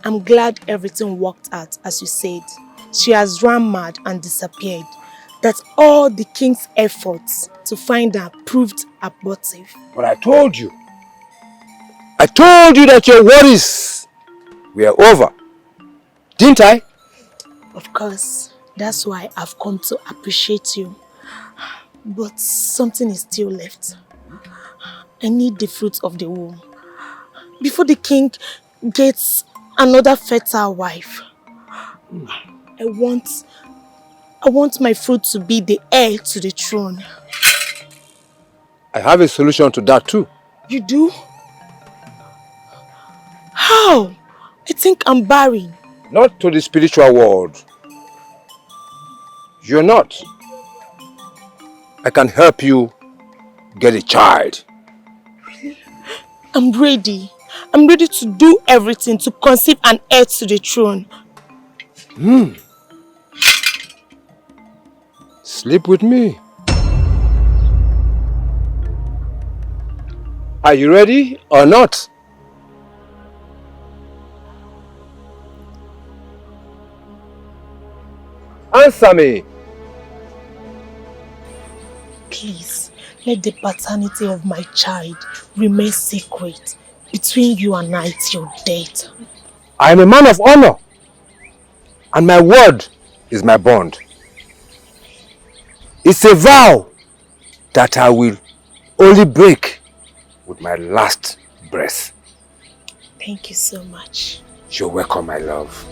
I'm glad everything worked out as you said. She has run mad and disappeared. That all the king's efforts to find her proved abortive. But I told you that your worries were over. Didn't I? Of course, that's why I've come to appreciate you. But something is still left. I need the fruit of the womb. Before the king gets another fertile wife. I want my fruit to be the heir to the throne. I have a solution to that too. You do? How? I think I'm barren. Not to the spiritual world. You're not. I can help you get a child. Really? I'm ready. I'm ready to do everything to conceive an heir to the throne. Sleep with me. Are you ready or not? Answer me. Please, let the paternity of my child remain secret between you and I till death. I am a man of honor, and my word is my bond. It's a vow that I will only break with my last breath. Thank you so much. You're welcome, my love.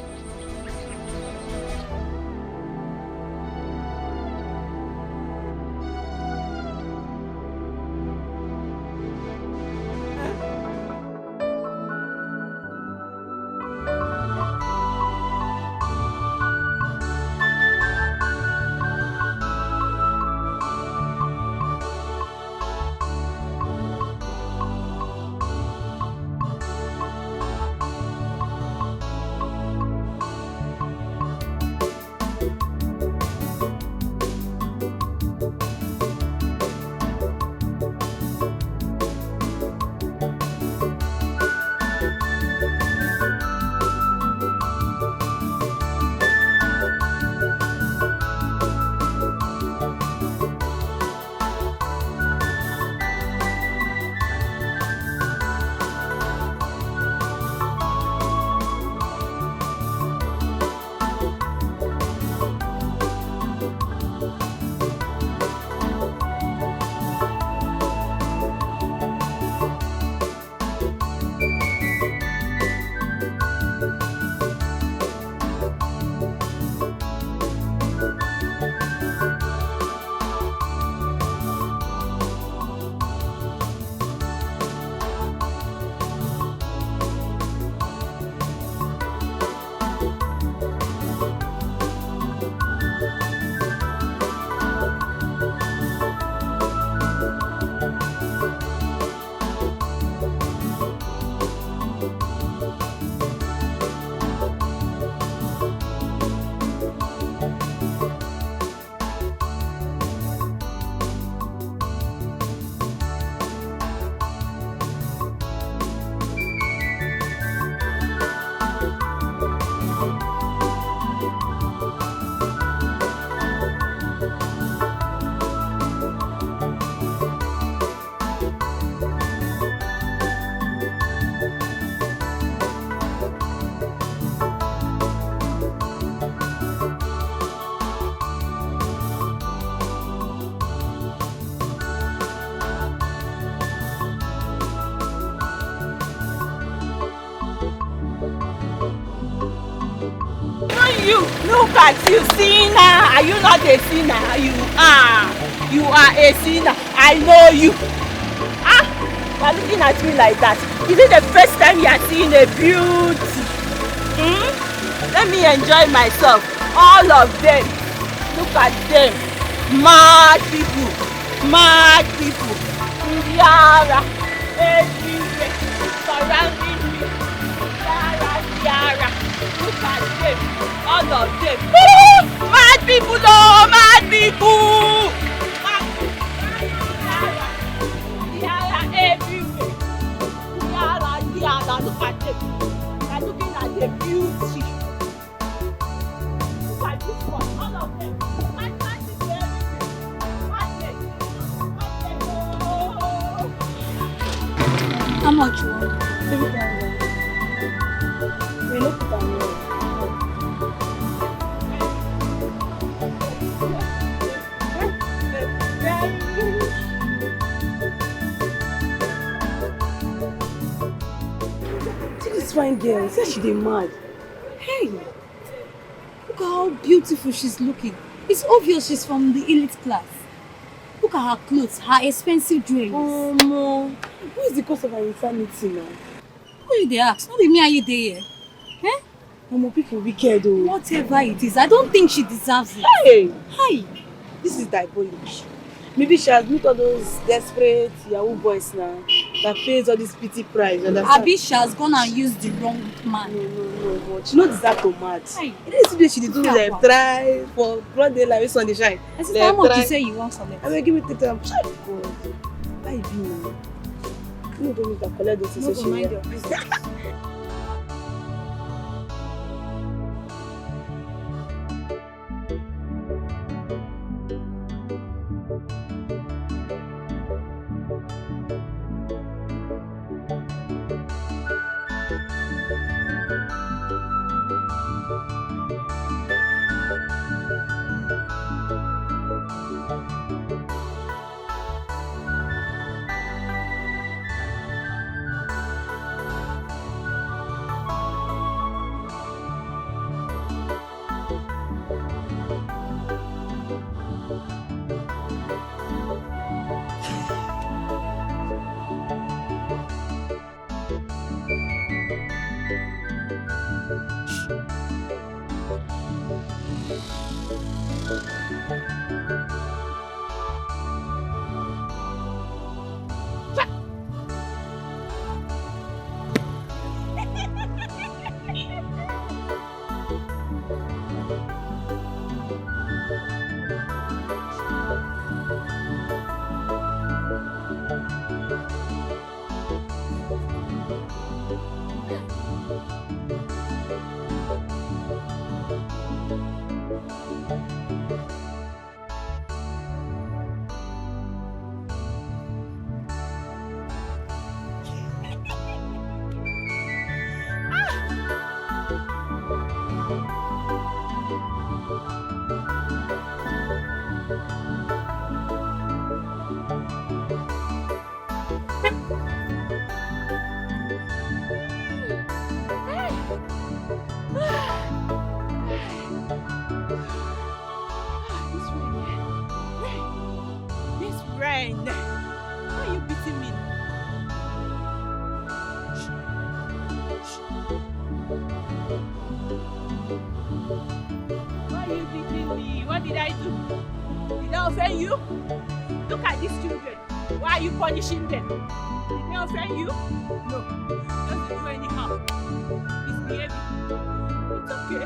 Look at you, sinner. Are you not a sinner? You are. You are a sinner. I know you. You are looking at me like that. Is it the first time you are seeing a beauty? Let me enjoy myself. All of them. Look at them. Mad people. Mad people. Yara. Everywhere. Surrounding me. Yara. Look at them. All of them. Mad people, no! Mad people! Yara everywhere. Yara, look at them. They are looking at the this fine girl, say she dey mad. Hey, look at how beautiful she's looking. It's obvious she's from the elite class. Look at her clothes, her expensive jewelry. Oh no, who is the cause of her insanity now? Who you dey ask? Not be me and you dey here. Eh? Momo, people wicked though. Whatever it is, I don't think she deserves it. Hey! Hi! This is diabolic. Maybe she has met all those desperate Yahoo boys now that pays all this pity price. Abi she has gone and used the wrong man. No. She no deserve to mad. You know the she dey do them try for broad daylight wey sun dey shine. I said, how much you say you want collect? I will give me 3 times. Why you be now? You go make her collect those things. No go mind your business. Punishing them. Did they offend you? No. Just do anyhow. Misbehaving. It's okay.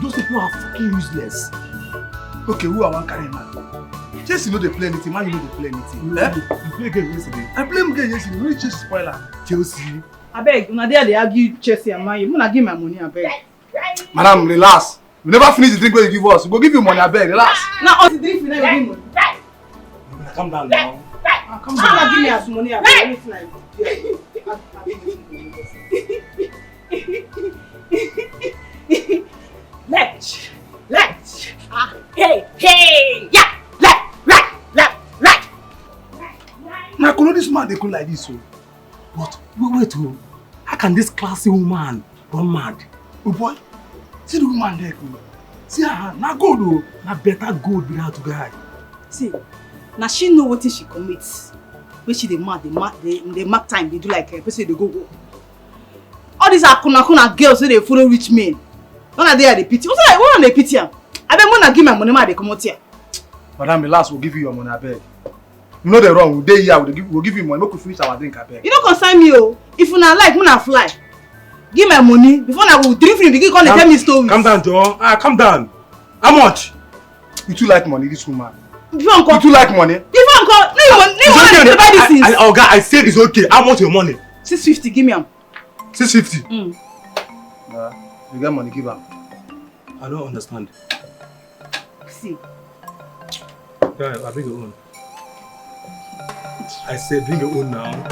Those people are fucking useless. Okay, who I want carry man? Chelsea know they play anything, man you know they play anything. You play game yesterday. I play game yesterday, we really just spoiler. Chelsea. I beg, una there they argue Chelsea and man, you wanna give my money, I beg. Madam, relax. We never finish the drink where you give us. We go give you money, I beg, relax. Now all the drink, we never give money. Calm down now. Come down, give me as money, I beg. Anything like Left. Hey. Yeah. Left. Right. could know this man they could like this so. But wait, how can this classy woman run mad? Oh boy, see the woman there, see her, na gold oh, na better gold be that to guy. See, now she know what she commits. When she they mark time, they do like a person they go. All these are kuna girls so they follow rich men. One of they are the pity. What's like one of the pity? I beg wanna give my money, they come out here. Madam, the last will give you your money, I beg. You know the wrong, we'll day here, we'll give you money, make we finish our drink, I beg. You don't concern me, oh. If you not like, I fly. Give my money before I will drink free. Begin tell me stories. Calm down, Joe. Calm down. How much? You too like money, this woman. Before uncle. You too like money. Before uncle. No, you want to buy these things. Oh God, I said it's okay. How much your money? 650. Give me them. 650. You get money, give her. I don't understand. See. Yeah, I bring your own. I said bring your own now.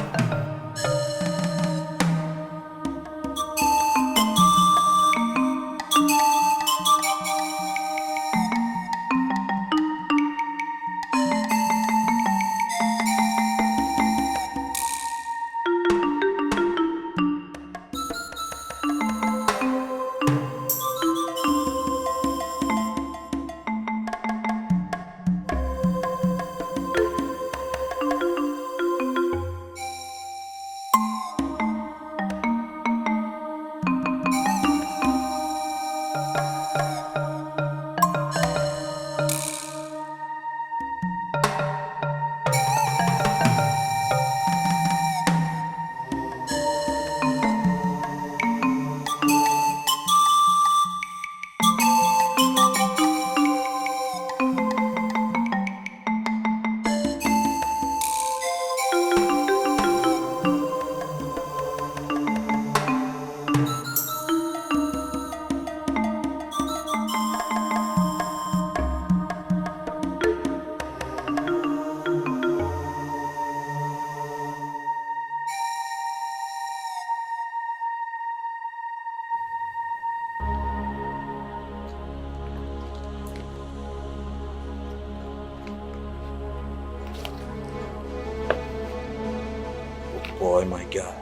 Boy, my guy.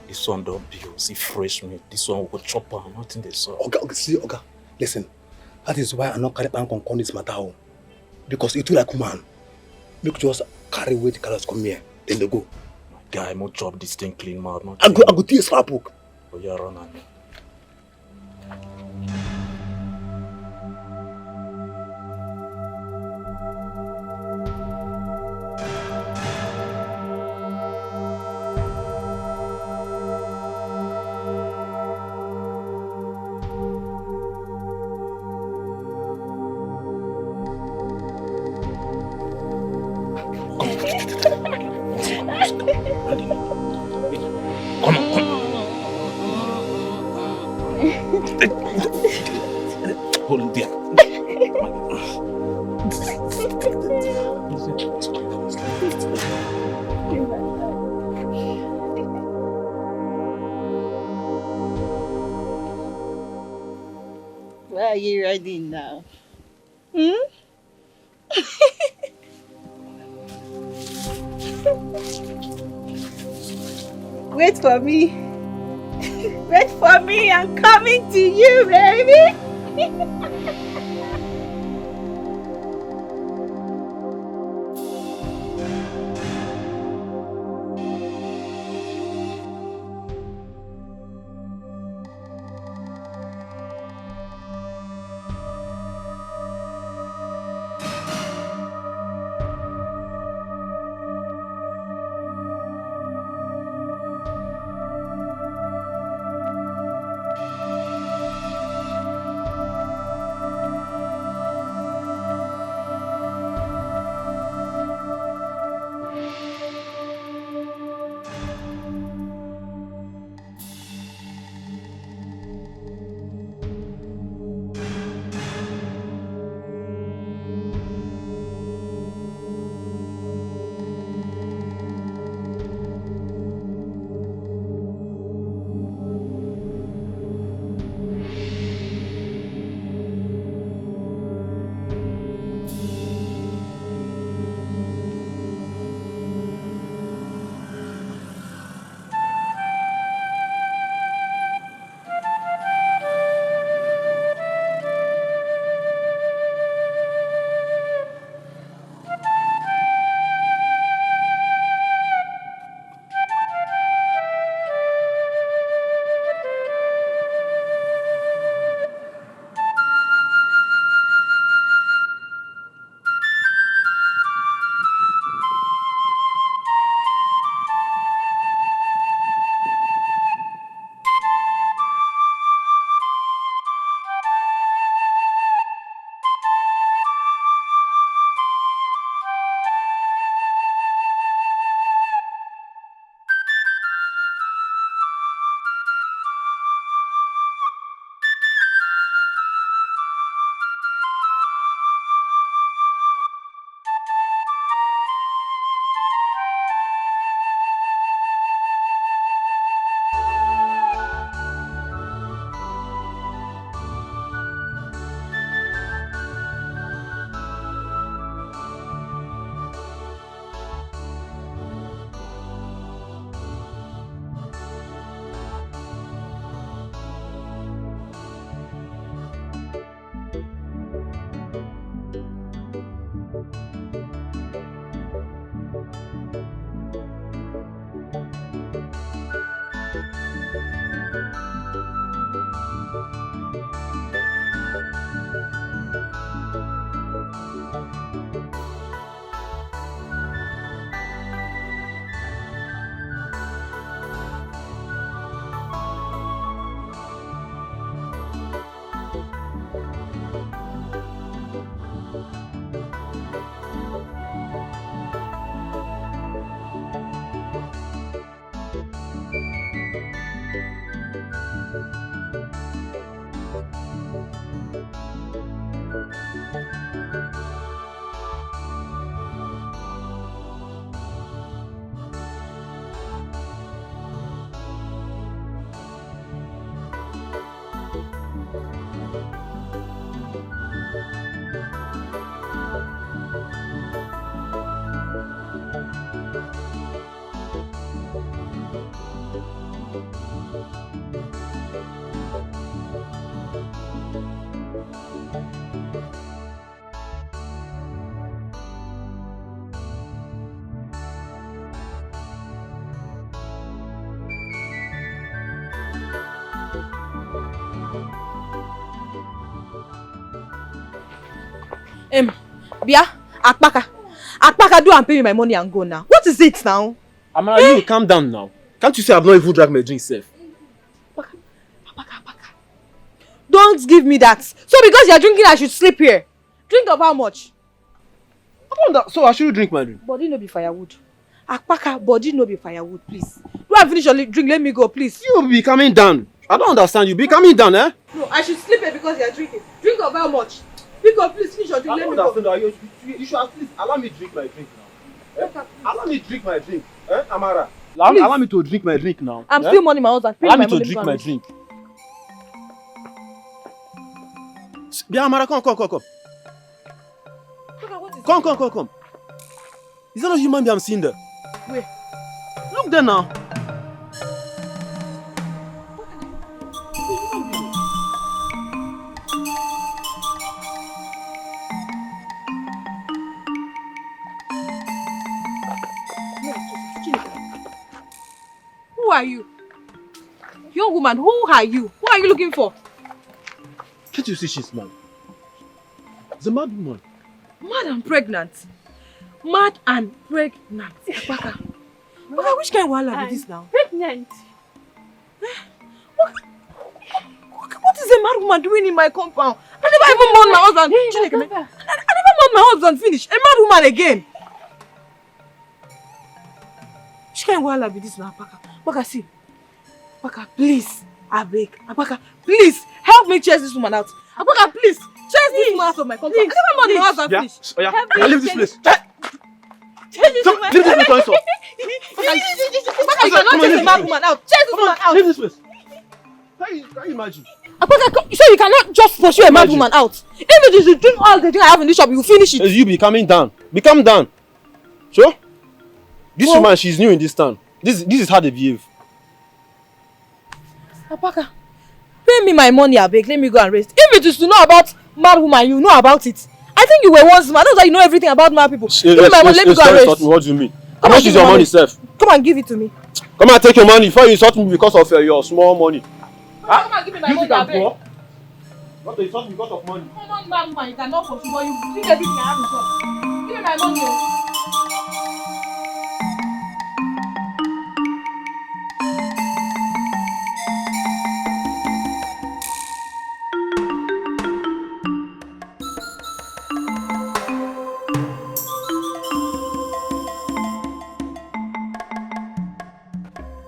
This one don't build. See fresh meat. This one will go chop on. Nothing they saw. Oga, listen. That is why I'm not carry bank on this matter. Because it too like man. Make just carry weight the colors come here. Then they go. My guy, more chop this thing clean mouth. I go to a slap book. Oh, yeah, run on me. Hold it there. Where are you riding now? Wait for me. Wait for me. I'm coming to you, baby. Bia, Akpaka, do and pay me my money and go now. What is it now? Amara, you calm down now. Can't you say I've not even drank my drink safe? Don't give me that. So because you're drinking, I should sleep here. Drink of how much? So I should drink my drink. Body no be firewood. Akpaka, body no be firewood, please. Do I finish your drink? Let me go, please. You be coming down. I don't understand you. Be coming down, eh? No, I should sleep here because you're drinking. Drink of how much? Because please finish your drink. Let me go. You should at least allow me to drink my drink now. Eh? Allow me to drink my drink. Eh, Amara? Allow me to drink my drink now. I'm still money my husband. Allow me to drink my drink. Bia, Amara, come. Come. Is that not human being I'm seeing there? Where? Look there now. Who are you? Young woman, who are you? Who are you looking for? Can't you see she's mad? It's a mad woman. Mad and pregnant. Mad and pregnant. Akpaka, which kind of wahala be this now? Pregnant. What is a mad woman doing in my compound? I never even mourned my husband. I never mourned my husband finish. A mad woman again. Which kind of wahala be this now, Akpaka? Akpaka, see. Akpaka, please. I beg. Akpaka, please. Help me chase this woman out. Akpaka, please. Chase this woman out of my compound. I never mourned my husband finish. Oh yeah. Leave this place. Chase this woman. Leave this place also. Akpaka, you cannot chase a mad woman out. Chase this woman out. Leave this place. Can you imagine? Akpaka, so you cannot just pursue a mad woman out. If it is to drink all the drink I have in this shop, you will finish it. You be coming down. Be calm down. Sure? This woman, she's new in this town. This is how they behave. Akpaka, pay me my money, abeg. Let me go and rest. If it is to know about mad woman, you know about it. I think you were once mad. That's why you know everything about mad people. Give me my money, let me go and rest. What do you mean? Come How much is your money, Seth? Come and give it to me. Come and take your money before you insult me because of your small money. Come and give me my money, abeg. Not to insult me because of money. Come on, mad woman, you cannot pursue, but you drink everything I have in shop. Give me my money.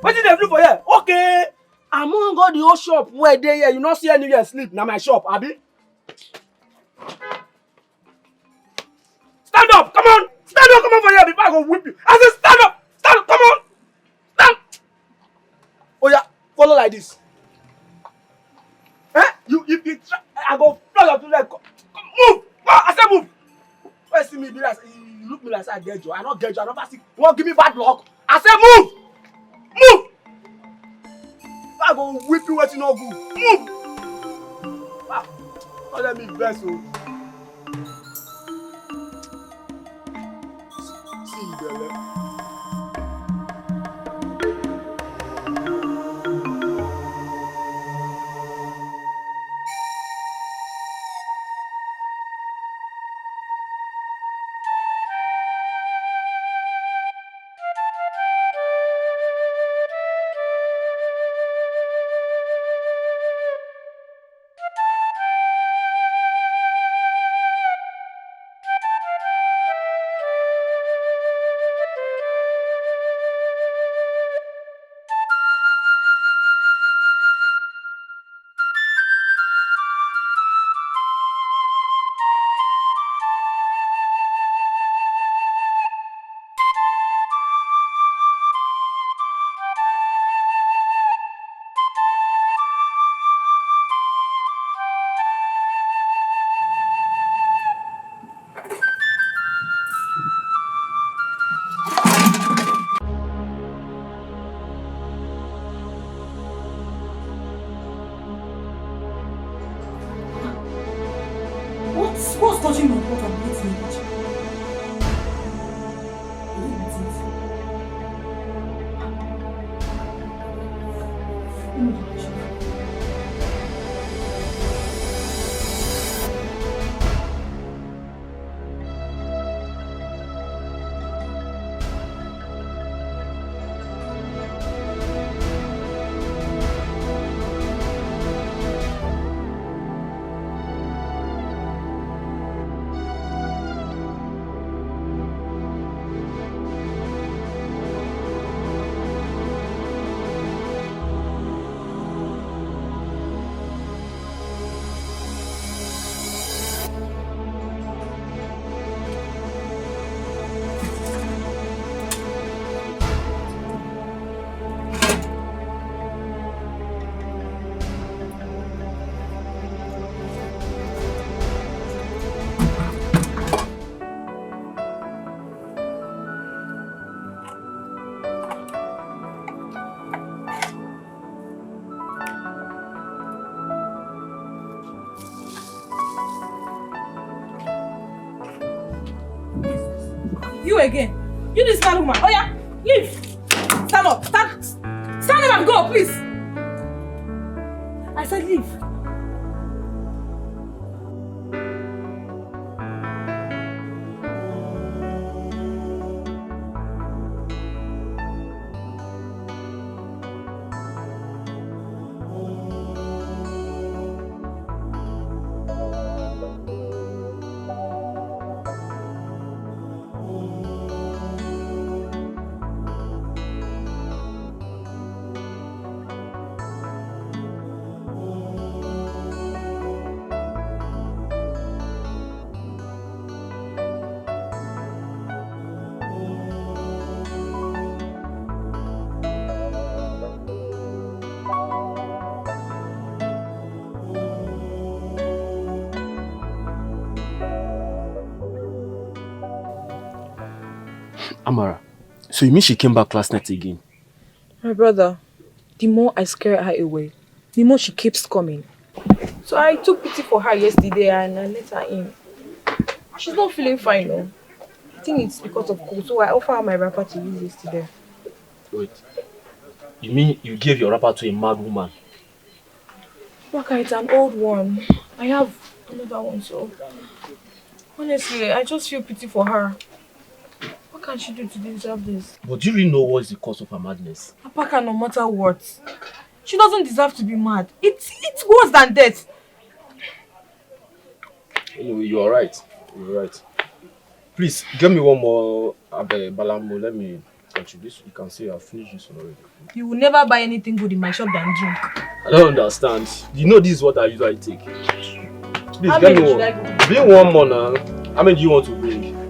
What did they do for you? Okay. Among all the whole shop where they here, you not see anywhere sleep. Now my shop, Abi. Stand up, come on. Stand up, come on for here before I go whip you. I said stand up, come on. Stand. Oh yeah, follow like this. Eh? If you try, I go fly up to like, move. I said move. When you see me be like, you look me like I get you. I not get you. I never see. You won't give me bad luck. I said move. Move! I go whip you what you no good. Move! Ah, don't let me vex you. See you there. What's touching my pot and eating it? again? You this kind woman. Oh yeah, leave. Stand up. Stand up and go, please. I said leave. Amara, so you mean she came back last night again? My brother, the more I scare her away, the more she keeps coming. So I took pity for her yesterday and I let her in. She's not feeling fine, no. I think it's because of cold, so I offered her my wrapper to use yesterday. Wait, you mean you gave your wrapper to a mad woman? Waka, it's an old one. I have another one, so honestly, I just feel pity for her. What can she do to deserve this? But do you really know what is the cause of her madness? Apaka, no matter what, she doesn't deserve to be mad. It's worse than death. Anyway, you are right. You are right. Please, give me one more Balambo. Let me touch this. You can see I've finished this one already. You will never buy anything good in my shop than drink. I don't understand. You know this is what I usually take. Please, How get many me should one. I go? Bring one more now. How many do you want to bring?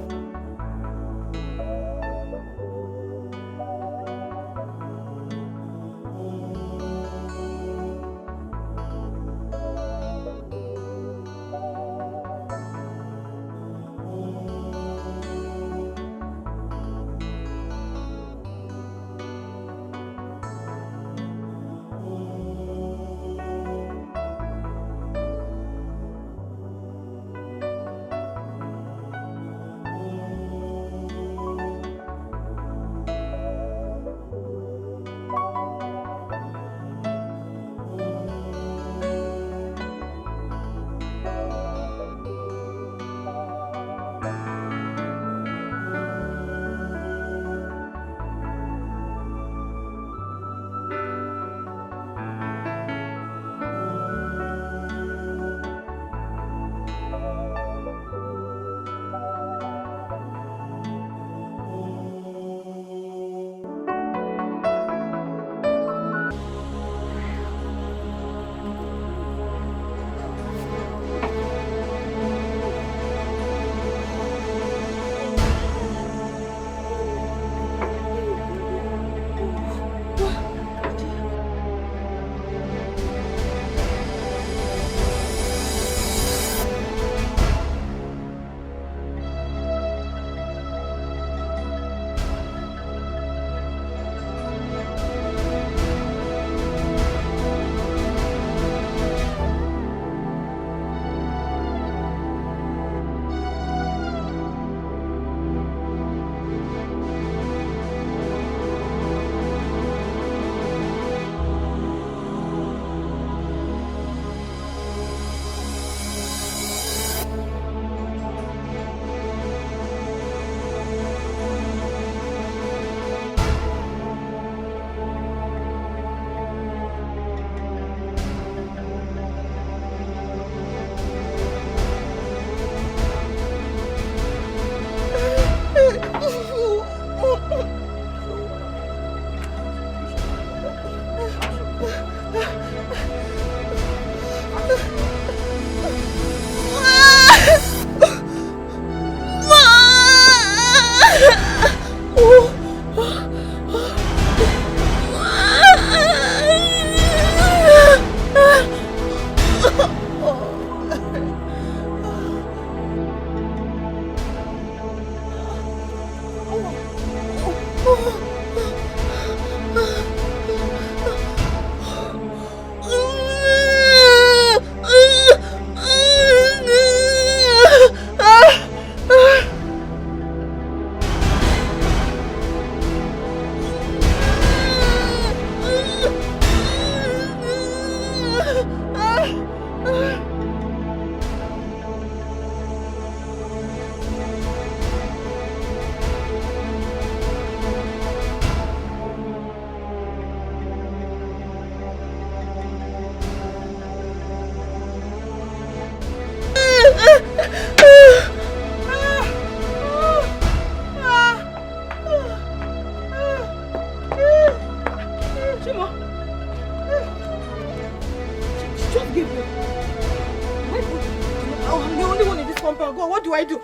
God, what do I do?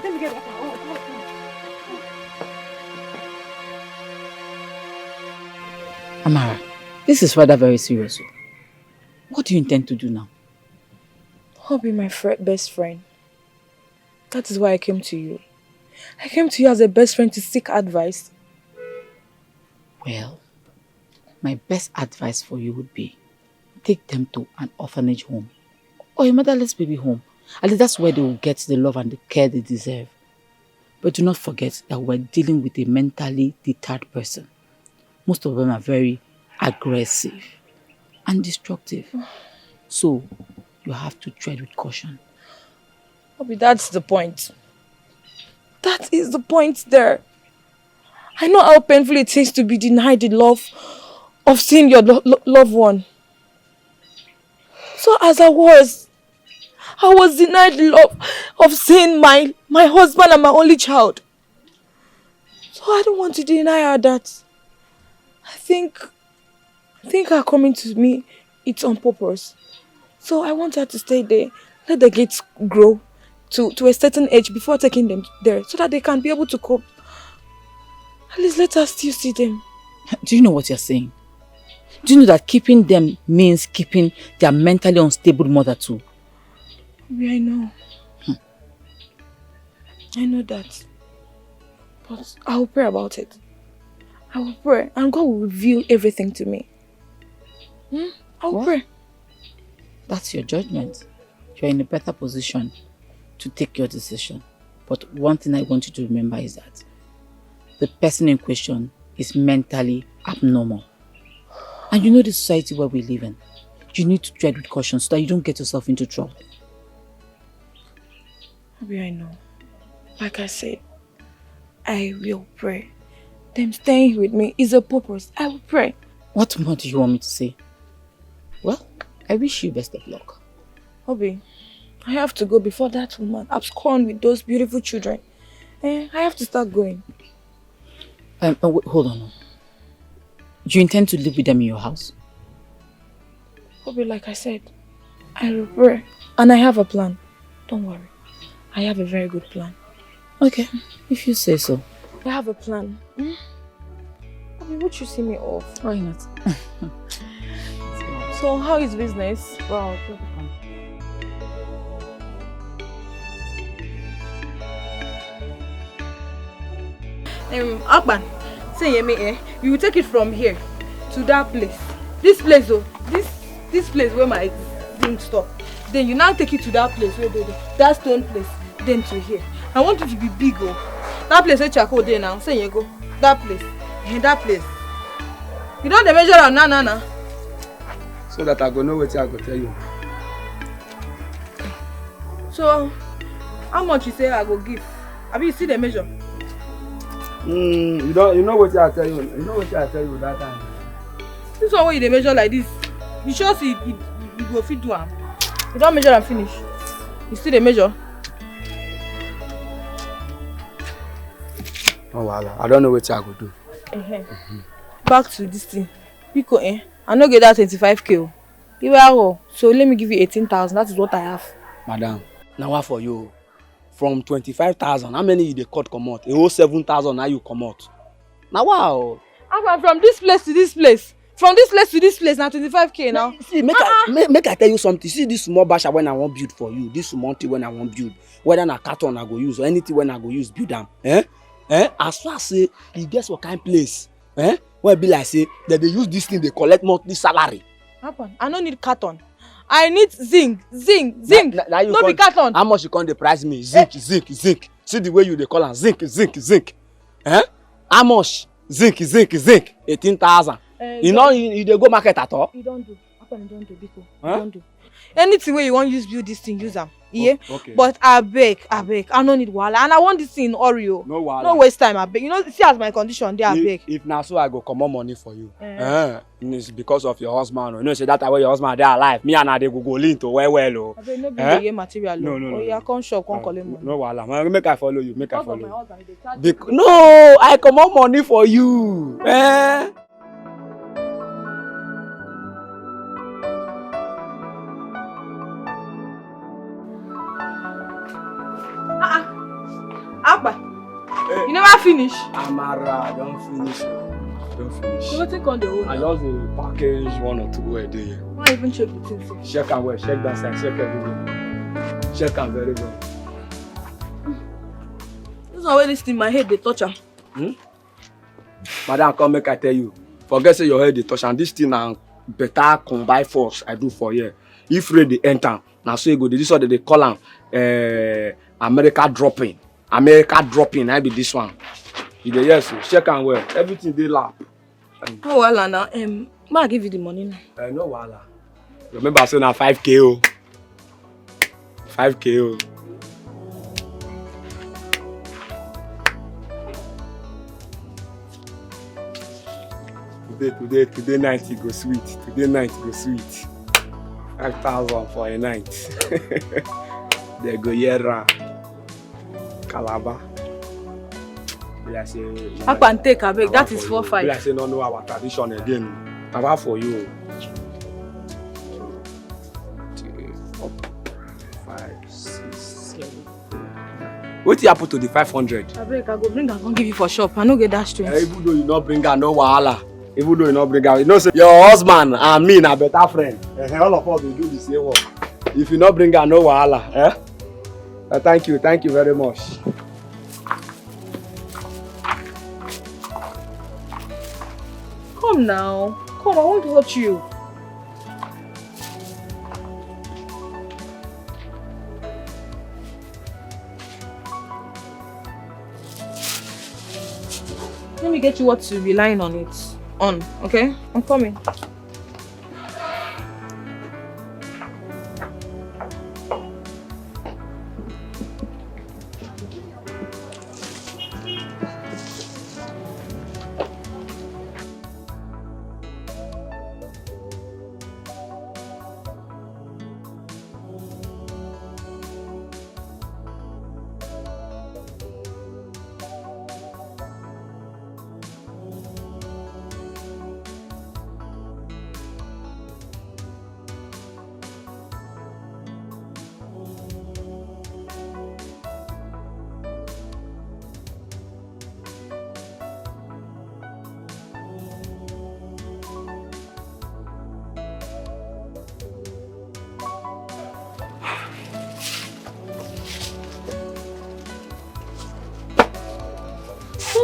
Let me get that. Amara, this is rather very serious. What do you intend to do now? I'll be my best friend. That is why I came to you. I came to you as a best friend to seek advice. Well, my best advice for you would be take them to an orphanage home or a motherless baby home. At least that's where they will get the love and the care they deserve. But do not forget that we're dealing with a mentally deterred person. Most of them are very aggressive and destructive. So you have to tread with caution. Obi, that's the point. That is the point there. I know how painful it is to be denied the love of seeing your loved one. So as I was denied the love of seeing my husband and my only child. So I don't want to deny her that. I think her coming to me, it's on purpose. So I want her to stay there, let the kids grow to a certain age before taking them there, so that they can be able to cope. At least let us still see them. Do you know what you're saying? Do you know that keeping them means keeping their mentally unstable mother too? Yeah, I know. I know that. But I will pray about it. I will pray and God will reveal everything to me. I will pray. That's your judgment. You're in a better position to take your decision. But one thing I want you to remember is that the person in question is mentally abnormal. And you know the society where we live in. You need to tread with caution so that you don't get yourself into trouble. Maybe I know. Like I said, I will pray. Them staying with me is a purpose. I will pray. What more do you want me to say? Well, I wish you best of luck. Obi, I have to go before that woman abscond with those beautiful children. I have to start going. Wait, hold on. Do you intend to live with them in your house? Obi, like I said, I will pray. And I have a plan. Don't worry. I have a very good plan. Okay, if you say so. I have a plan. Obi, would you see me off? Why not? So, how is business? Wow, Akban, say Yemi, you will take it from here to that place. This place, oh, this place where my thing stop. Then you now take it to that place where that stone place. Then to here. I want it to be big, oh. That place where Chako there now. Say you go. That place. That place. You don't measure out na. So that I go know what I go tell you. So, how much you say I go give? Have you see the measure? You know what I tell you. You know what I tell you that time. This one where you measure like this. You sure see you go fit do am. You don't measure and finish. You see the measure? Oh wow, I don't know what I go do. Back to this thing. Pico, I no get that 25k. You are so let me give you 18,000. That is what I have. Madam, now what for you? From 25,000, how many you dey cut come out? A whole 7,000 now you come out. Now wow. From this place to this place. From this place to this place now 25k now. See, make I tell you something. See this small basha when I want build for you. This small thing when I want build. Whether na carton I go use or anything when I go use build them. As far as say you guess what kind of place. Where be like say that they use this thing they collect monthly salary. I don't need carton. I need zinc. Now you no be carton. How much you can dey price me? Zinc. See the way you dey call am zinc. How much? Zinc. 18,000. You know you dey go market at all? You don't do. You don't do, Biko. You don't do. Anything where you want use build this thing, use them. Yeah. Okay. But I beg. I don't need wahala. And I want this thing in Oreo. No wahala. No waste time, I beg. You know, see as my condition there, I beg. If now so I go come more money for you. It's because of your husband. You know, say that way your husband they alive. Me and I they go link to well. I beg no be material. No. Oh, yeah, come shop, come collect money. No wahala. Make I follow you. Make I follow my you. husband, they charge No, I come more money for you. finish? Amara, don't finish. Don't finish. So wetin come dey hold? I just dey package 1 or 2 a day. Why even check the thing sef? Check am well, check that side, check everywhere. Check am very well. This one wey this thing my head dey touch am. Madam, come make I tell you. Forget say your head dey touch am. This thing na better combine force I do for here. If rain dey enter, na so e go dey. This one dey call am America dropping. America dropping, I be this one. You dey hear so? Check am well. Everything dey lap. No wahala now. May I give you the money now? No wahala. Remember say na 5K o. 5K o. Today night go sweet. Today night go sweet. 5,000 for a night. They go Yera, Calabar. Up and take abeg. That is 4-5. I say no know our tradition again. Taba for you. 2, 4, 5, 6, 7. What happen to the 500? Abeg, I go bring am come give you for shop. I no get that strength. Even though you not bring her, no wahala. Even though you not bring her, you know say your husband and me na better friend. All of us will do the same work. If you not bring her, no wahala. Thank you very much. Come now. Come, I want to watch you. Let me get you what to be lying on it. Okay? I'm coming.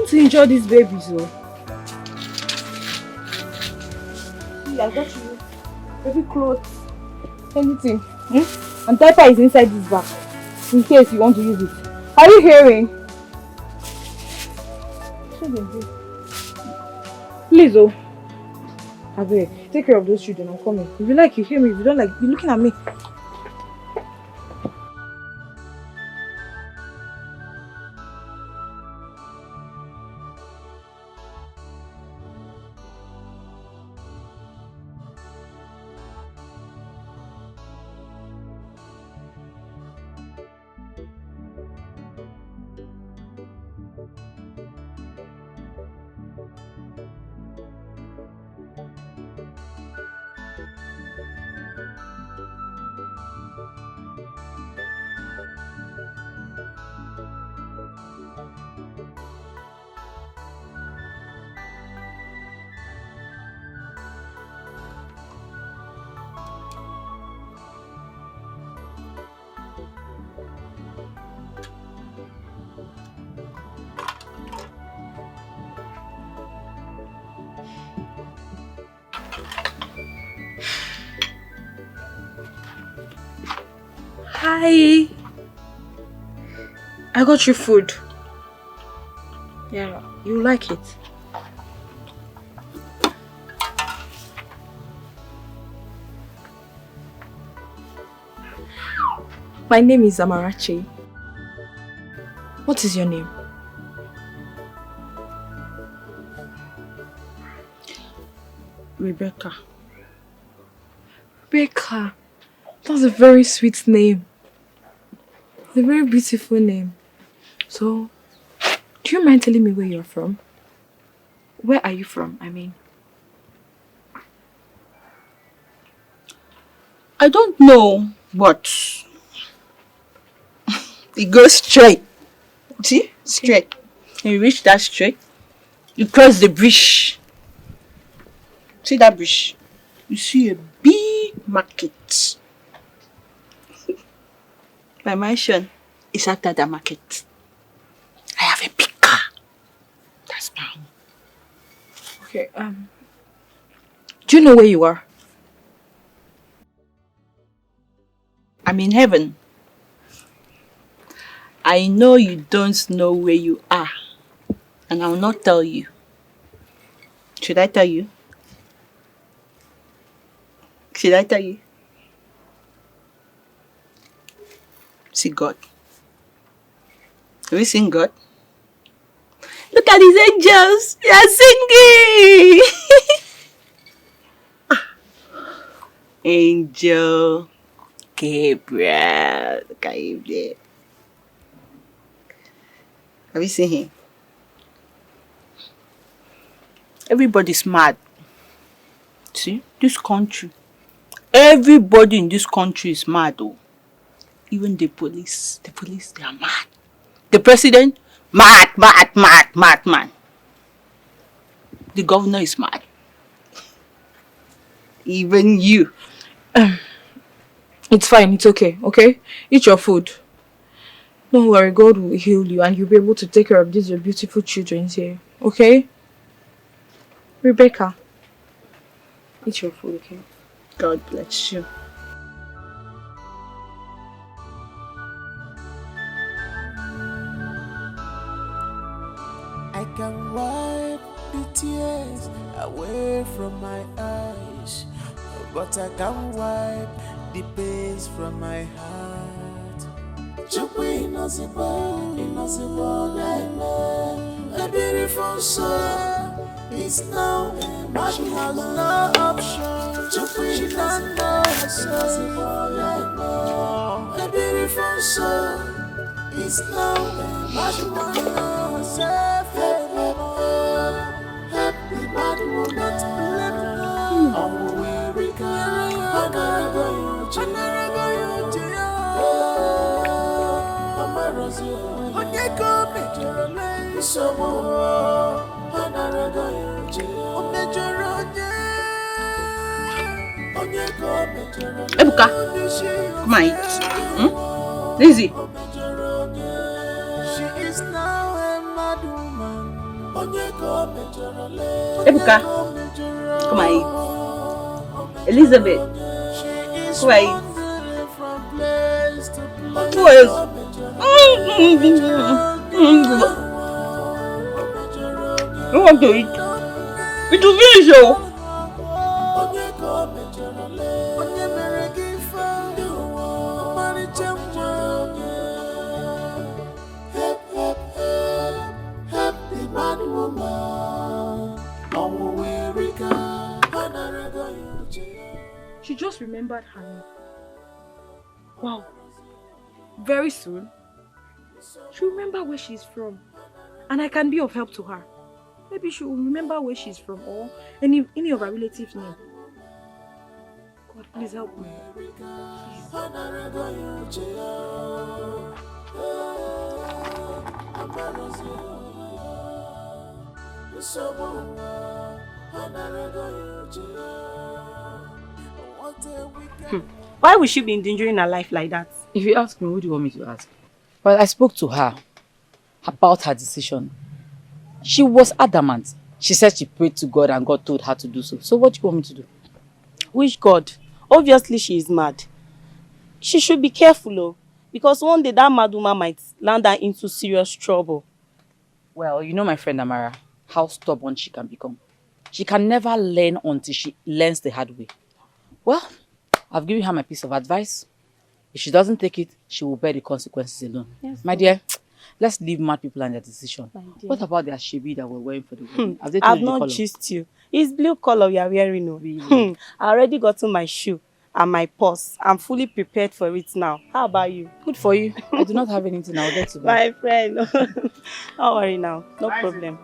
To enjoy these babies, oh. See, I got you baby clothes, anything. And diaper is inside this bag, in case you want to use it. Are you hearing? Please, oh. Abeg, take care of those children. I'm coming. If you like, you hear me. If you don't like, you're looking at me. Hi. I got you food. Yeah, you like it. My name is Amarachi. What is your name? Rebecca. Rebecca. That's a very sweet name. It's a very beautiful name. So, do you mind telling me where you're from? Where are you from, I mean? I don't know, but it goes straight. See? Straight. You reach that street, you cross the bridge. See that bridge? You see a big market. My mansion is after the market. I have a big car. That's my home. Okay, do you know where you are? I'm in heaven. I know you don't know where you are. And I will not tell you. Should I tell you? Should I tell you? See God. Have you seen God? Look at these angels. They are singing. Angel Gabriel. Look at him there. Have you seen him? Everybody's mad. See, this country. Everybody in this country is mad, though. Even the police. The police, they are mad. The president, mad. The governor is mad. Even you. It's fine, it's okay, okay? Eat your food. Don't worry, God will heal you and you'll be able to take care of these your beautiful children here, okay? Rebecca, eat your food, okay? God bless you. I can wipe the tears away from my eyes, but I can't wipe the pains from my heart. Chukwi inosibo like a beautiful soul is now a man who has no option. Chukwi don't know inosibo like a beautiful soul is now a man who has help the bad woman to oh, we Ebuka, come on, eat. Lizzie. She is now a mad woman. Ebuka, come on, eat. Elizabeth, come on, eat. Who else? I want to eat. It will finish, oh. She just remembered her name. Wow. Very soon, she'll remember where she's from. And I can be of help to her. Maybe she will remember where she's from or any of her relatives' name. God, please help me. Why would she be endangering her life like that? If you ask me, what do you want me to ask? Well, I spoke to her about her decision. She was adamant. She said she prayed to God and God told her to do so. So what do you want me to do? Which God? Obviously she is mad. She should be careful, oh, because one day that mad woman might land her into serious trouble. Well, you know my friend Amara, how stubborn she can become. She can never learn until she learns the hard way. Well, I've given her my piece of advice. If she doesn't take it, she will bear the consequences alone. Yes, my dear, let's leave mad people and their decision. What about their shebi that we're wearing for the wedding? Have they told I've you the not color? gisted you. It's blue color you are wearing. Oh. Really? I already gotten my shoe and my purse. I'm fully prepared for it now. How about you? Good for you. I do not have anything. I'll get to buy. My friend. Don't worry now. No problem.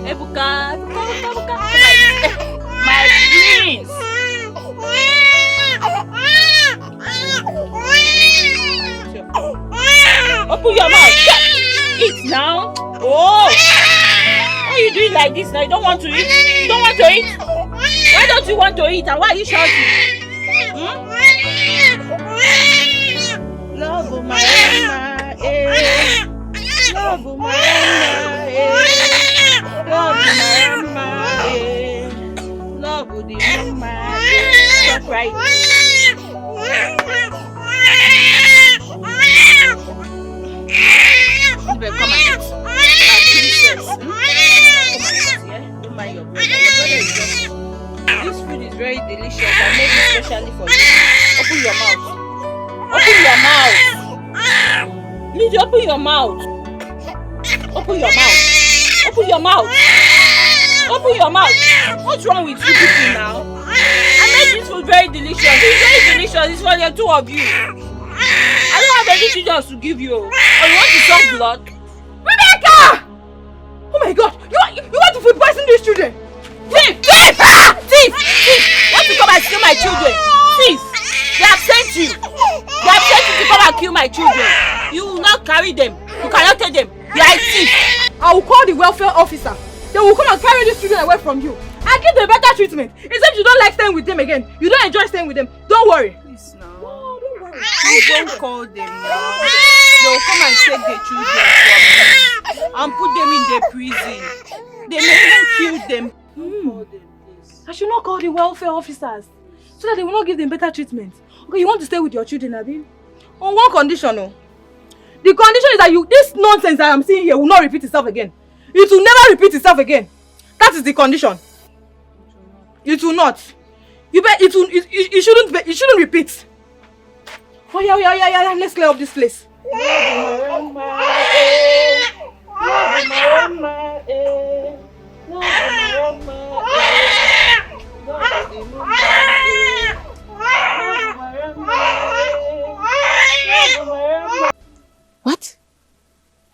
Ebuka, Ebuka. My prince. Open your mouth. Eat now. Oh. Why are you doing like this now? You don't want to eat? You don't want to eat? Why don't you want to eat? And why are you shouting? Love of my Emma, eh. Love of my Emma, eh. Love of my Emma, eh. Love of the Emma, eh. Stop crying. Come and eat. Princess. Come and eat, yeah? Don't mind your brother. Your brother is just... This food is very delicious. I made it specially for you. Open your mouth. Open your mouth. Lizzie, open your mouth. Open your mouth. Open your mouth. Open your mouth. What's wrong with you people now? I made this food very delicious. It's very delicious. It's for the two of you. I don't have anything else to give you. Or you want to suck blood? Rebecca! Oh my God! You want to food poison these children? Thief! Thief! Thief! Thief! Want to come and steal my children? Thief! They have sent you. They have sent you to come and kill my children. You will not carry them. You cannot take them. You are a thief. I will call the welfare officer. They will come and carry these children away from you and give them better treatment. Except you don't like staying with them again. You don't enjoy staying with them. Don't worry. Please now. No, don't worry. You don't call them now. They will come and take the children from me and put them in the prison. They may even kill them. Call them, please. I should not call the welfare officers so that they will not give them better treatment. Okay, you want to stay with your children, Abi? On one condition, no. The condition is that this nonsense that I'm seeing here will not repeat itself again. It will never repeat itself again. That is the condition. It will not. You bet it will. It shouldn't repeat. Oh yeah. Let's clear up this place. What?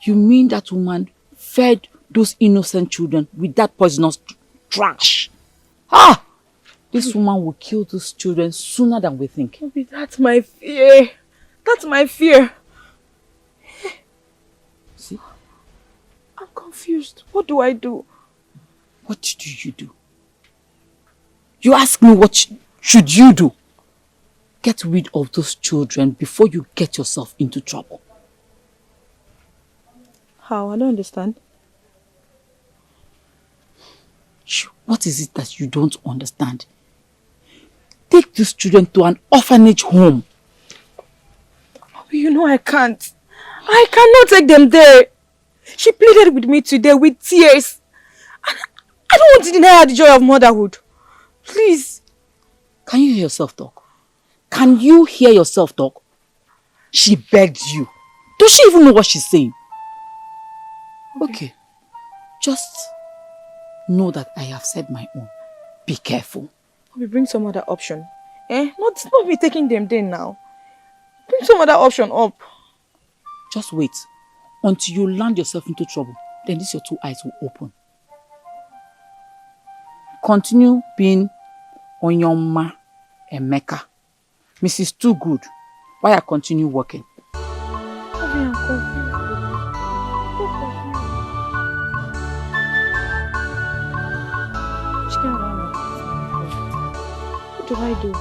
You mean that woman fed those innocent children with that poisonous trash? Ah! This woman will kill those children sooner than we think. Maybe that's my fear. That's my fear. See? I'm confused. What do I do? What do you do? You ask me what should you do? Get rid of those children before you get yourself into trouble. How? I don't understand. What is it that you don't understand? Take these children to an orphanage home. You know I can't. I cannot take them there. She pleaded with me today with tears. And I don't want to deny her the joy of motherhood. Please. Can you hear yourself talk? Can you hear yourself talk? She begged you. Does she even know what she's saying? Okay. Just know that I have said my own. Be careful. We bring some other option. Not me taking them there now. Bring some other option up. Just wait until you land yourself into trouble. Then these your two eyes will open. Continue being Onyoma Emeka. Mrs. Too Good. Why I continue working? What do I do?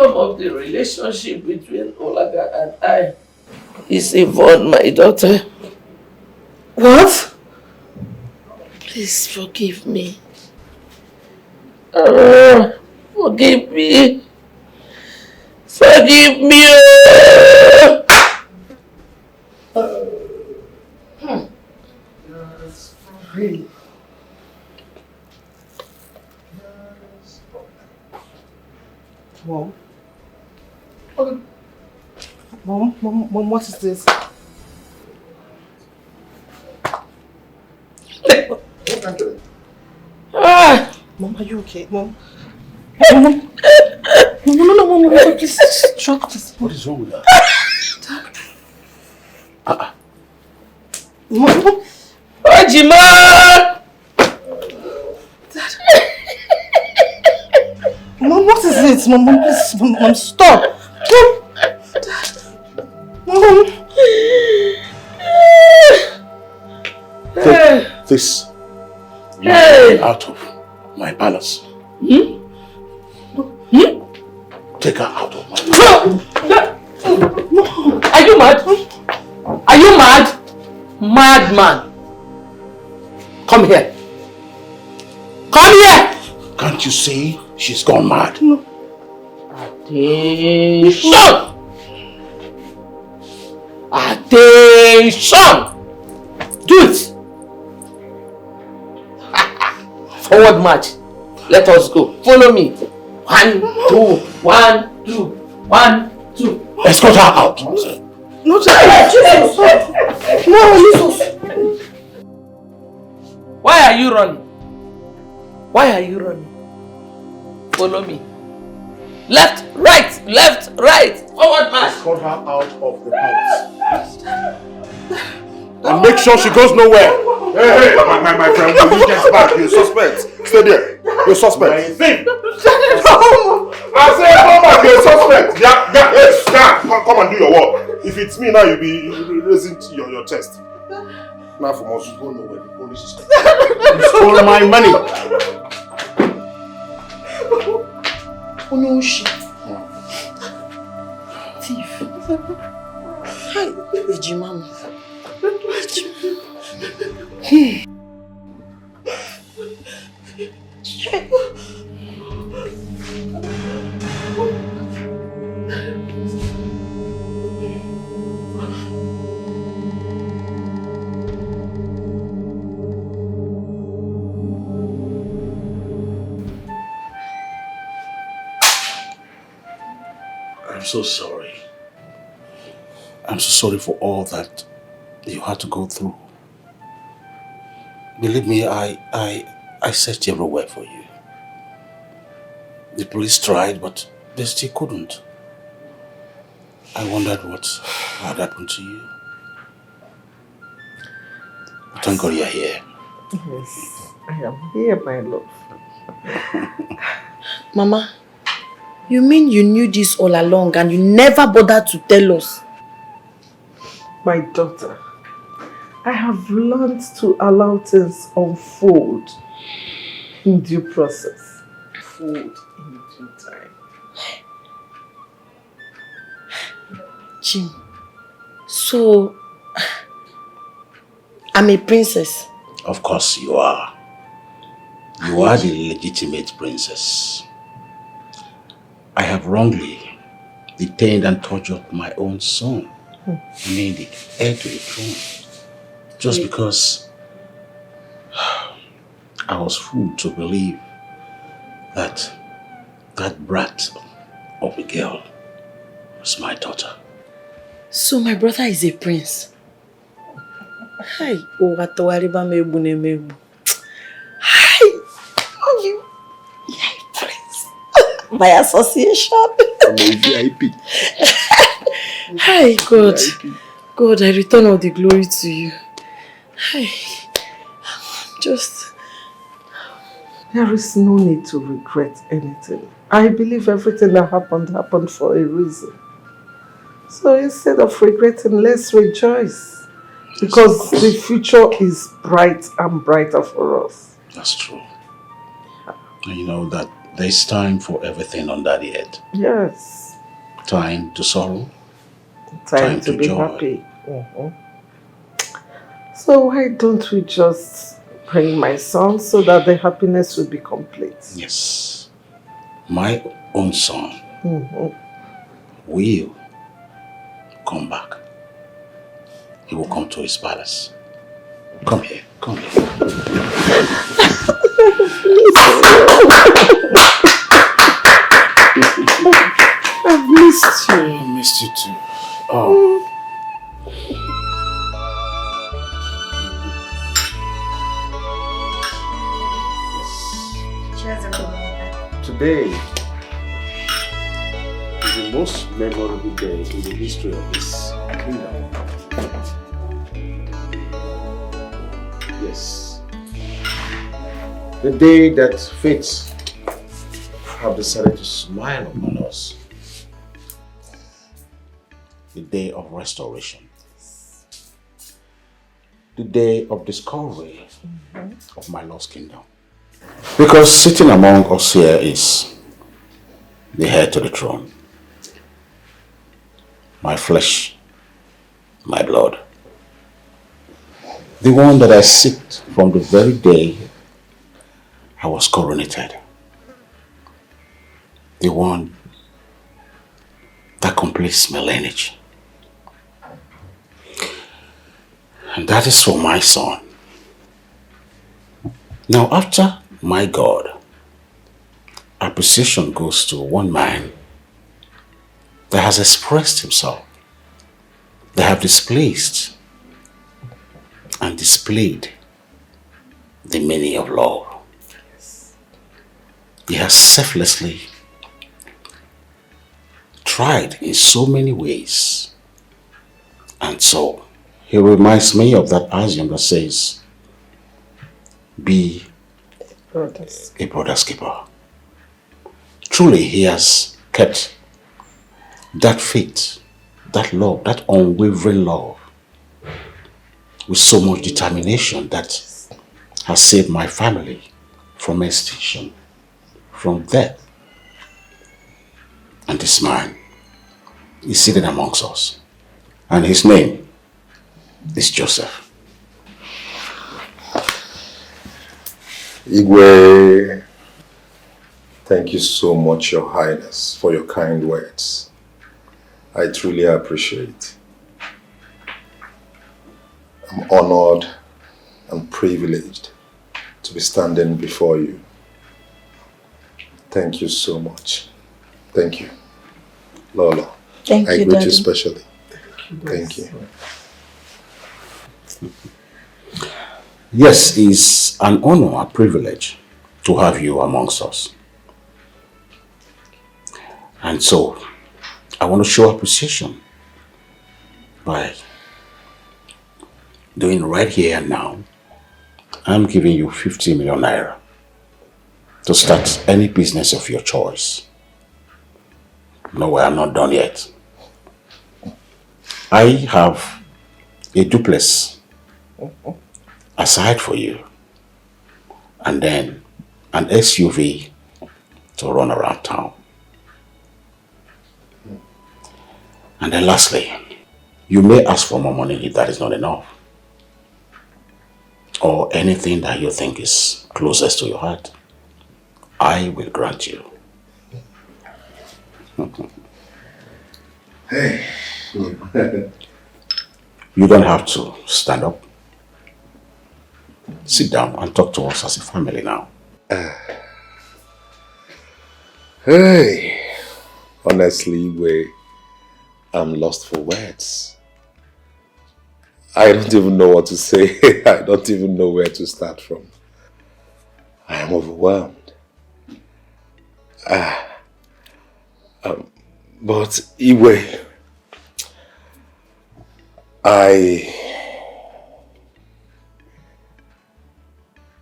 outcome of the relationship between Olaga and I is Yvonne, my daughter. What? Please forgive me. Forgive me. Forgive me. Really? Mom? Mom, what is this? Mom, are you okay? Mom? Mom? No, please, stop this. What is wrong with her? Mom? Ojima! Dad. Mom, what is it? Mom, please, Mom, stop. Mom. Take this out of my palace. Take her out of my palace. Are you mad? Are you mad? Madman. Come here. Come here. Can't you see she's gone mad? Attention! Attention! Do it! Forward march. Let us go. Follow me. 1, 2, 1, 2, 1, 2. Escort her out. No, Jesus! No, Jesus! Why are you running? Why are you running? Follow me. Left, right. Forward march. Escort her out of the house. And make sure she goes nowhere. Hey, my friend, when you get back, you're suspect. Stay there. You're suspect. I say, come back, you're suspect. Yeah, come and do your work. If it's me now, you'll be raising your chest. Now for us, you go nowhere. The police is coming. you stole my money. Oh no, shit. Thief. Hi, Ejimam. I'm so sorry. I'm so sorry for all that you had to go through. Believe me, I searched everywhere for you. The police tried, but they still couldn't. I wondered what had happened to you. Thank God you're here. Yes, I am here, my love. Mama, you mean you knew this all along and you never bothered to tell us? My daughter, I have learned to allow things unfold in due process. Food in due time. Jim, so I'm a princess? Of course you are. You are the legitimate princess. I have wrongly detained and tortured my own son, made the heir to the throne, just because I was fooled to believe that that brat of a girl was my daughter. So my brother is a prince? Hi, hi, oh you, prince. My association. I'm a VIP. Hi, God. God, I return all the glory to you. Hi. Just... There is no need to regret anything. I believe everything that happened for a reason. So instead of regretting, let's rejoice. Because the future is bright and brighter for us. That's true. And you know that There's time for everything under the earth. Yes. Time to sorrow. Time to be joy. happy. So why don't we just bring my son so that the happiness will be complete? Yes. My own son Mm-hmm. will come back. He will come to his palace. Come here. Come here. I've missed you. I missed you too. Oh. Today is the most memorable day in the history of this kingdom. Yes. The day that fates have decided to smile upon us. The day of restoration. The day of discovery of my lost kingdom. Because sitting among us here is the heir to the throne. My flesh, my blood. The one that I seek from the very day I was coronated. The one that completes my lineage. And that is for my son. Now after my God, appreciation goes to one man that has expressed himself, that have displaced and displayed the meaning of love. He has selflessly tried in so many ways. And so, he reminds me of that axiom that says, be a brother's keeper. Truly, he has kept that faith, that love, that unwavering love with so much determination that has saved my family from extinction, from death. And this man is seated amongst us. And his name is Joseph. Igwe, thank you so much, Your Highness, for your kind words. I truly appreciate. I'm honored and privileged to be standing before you. Thank you so much. Thank you. Lola, Thank I you, greet Daddy. you specially. Thank you. Yes, it's an honor, a privilege to have you amongst us. And so, I want to show appreciation by doing right here and now. I'm giving you 50 million naira to start any business of your choice. No, I'm not done yet. I have a duplex aside for you, and then an SUV to run around town. And then lastly, you may ask for more money if that is not enough, or anything that you think is closest to your heart. I will grant you. Hey. You don't have to stand up. Sit down and talk to us as a family now. Hey. Honestly, I'm lost for words. I don't even know what to say. I don't even know where to start from. I am overwhelmed. But Iwe,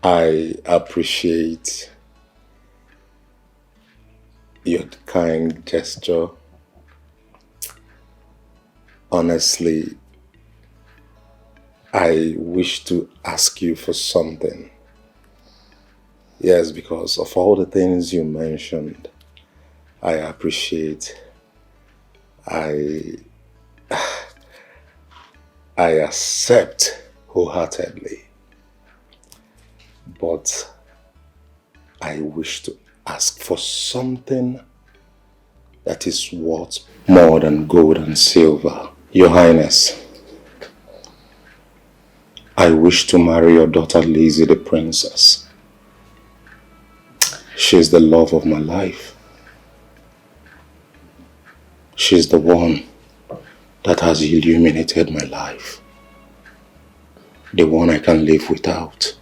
I appreciate your kind gesture. Honestly, I wish to ask you for something. Yes, because of all the things you mentioned, I appreciate. I accept wholeheartedly. But I wish to ask for something that is worth more than gold and silver. Your Highness, I wish to marry your daughter Lizzie the princess. She's the love of my life. She's the one that has illuminated my life. The one I can live without.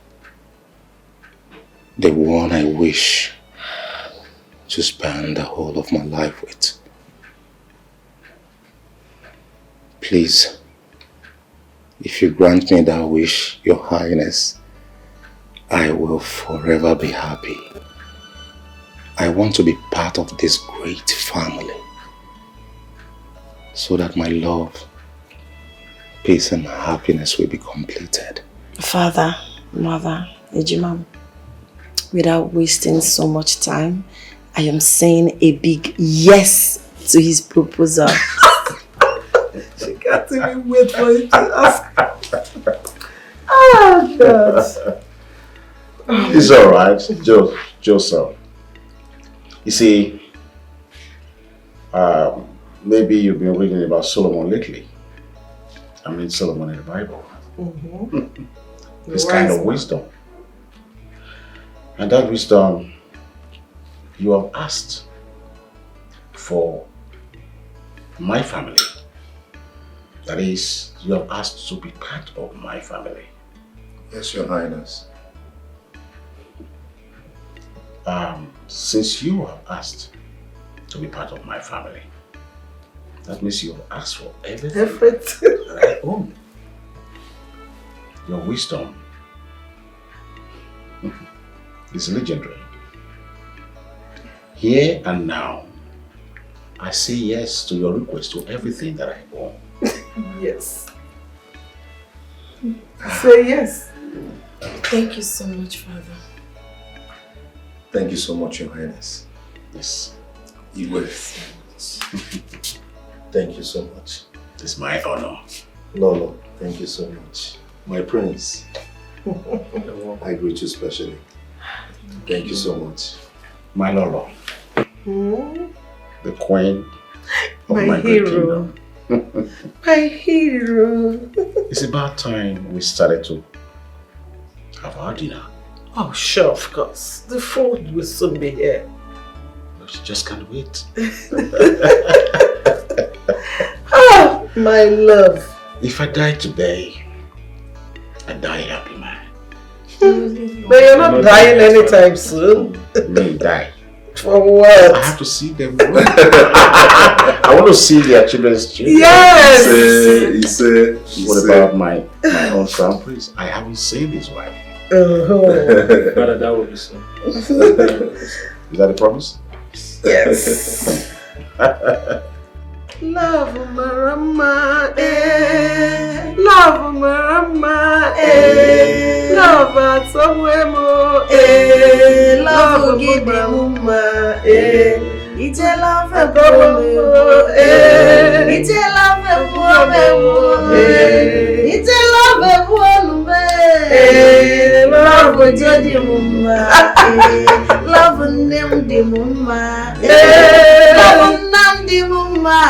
The one I wish to spend the whole of my life with. Please, if you grant me that wish, Your Highness, I will forever be happy. I want to be part of this great family so that my love, peace and happiness will be completed. Father, Mother, Ejimam, without wasting so much time, I am saying a big yes to his proposal. She can't even wait for him to ask. Ah, God. It's alright, Joseph. You see, maybe you've been reading about Solomon lately. I mean, Solomon in the Bible. This kind of wisdom. And that wisdom, you have asked for my family. That is, you have asked to be part of my family. Yes, Your Highness. Since you have asked to be part of my family, that means you have asked for everything that I own. Your wisdom is legendary. Here and now, I say yes to your request to everything that I own. Yes. Say yes. Thank you so much, Father. Thank you so much, Your Highness. Yes. You will. Thank you so much. It's my honor. Lolo, thank you so much. My prince. I greet you specially. Thank you so much. My Lolo. The queen of my great hero. kingdom. My hero. It's about time we started to have our dinner. Oh, sure, of course. The food will soon be here. But you just can't wait. Ah, my love. If I die today, I die a happy man. But you're not dying anytime soon. Me die. For what? I have to see them. I want to see their children's children. Yes! What about my own crown prince? I haven't seen his wife. Brother, that would be so. Is that a promise? Yes. Love Marama, Love Marama, Love at somewhere more, Love give me mama, it's a love a problem, it's a love a problem, it's a love a problem, love with the mama, love them the mama, love nam the mama,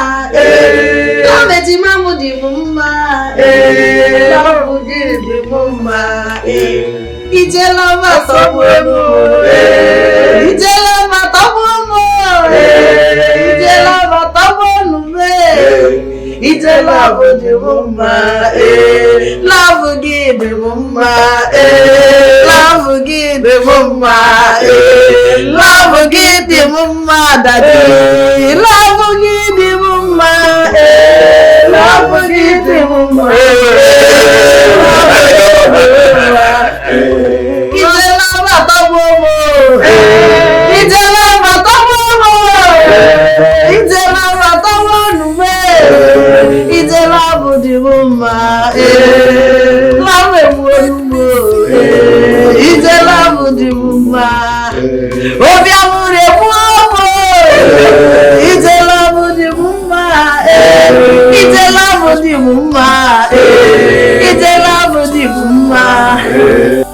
love the mamu the mama, love the mama, it's a love a problem, it's a love a problem, it's a love a problem, it's a love the mama, love give the mama, love give the mama, love give the mama, daddy, love give the mama, love give the mama, it's a love at the moment, it's a love at the moment, it's a love at the moment, it's a love of the woman, love of the woman, it's a love of the woman. love the mama. It's a love for the mama.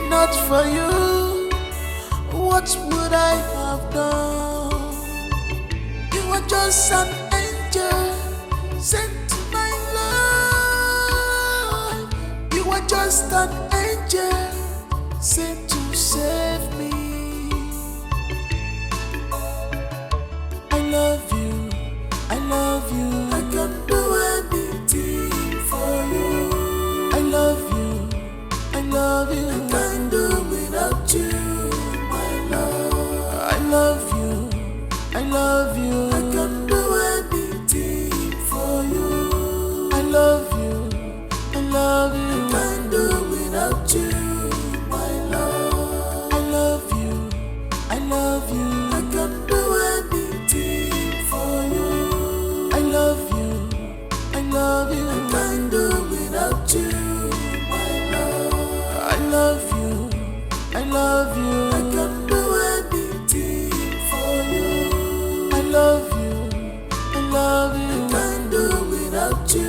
Not for you, what would I have done? You are just an angel sent to my life. You are just an angel sent to save me. I love you, I love you. I can do anything for you. I love you, I love you. I can't do without you, my love. I love you, I love you. I can do anything for you. I love you, I love you. I can't do without you, my love. I love you, I love you. I can do anything for you. I love you, I love you. I can't do without you. I love you, I love you. I can do anything for you. I love you, I love you. I can't do without you.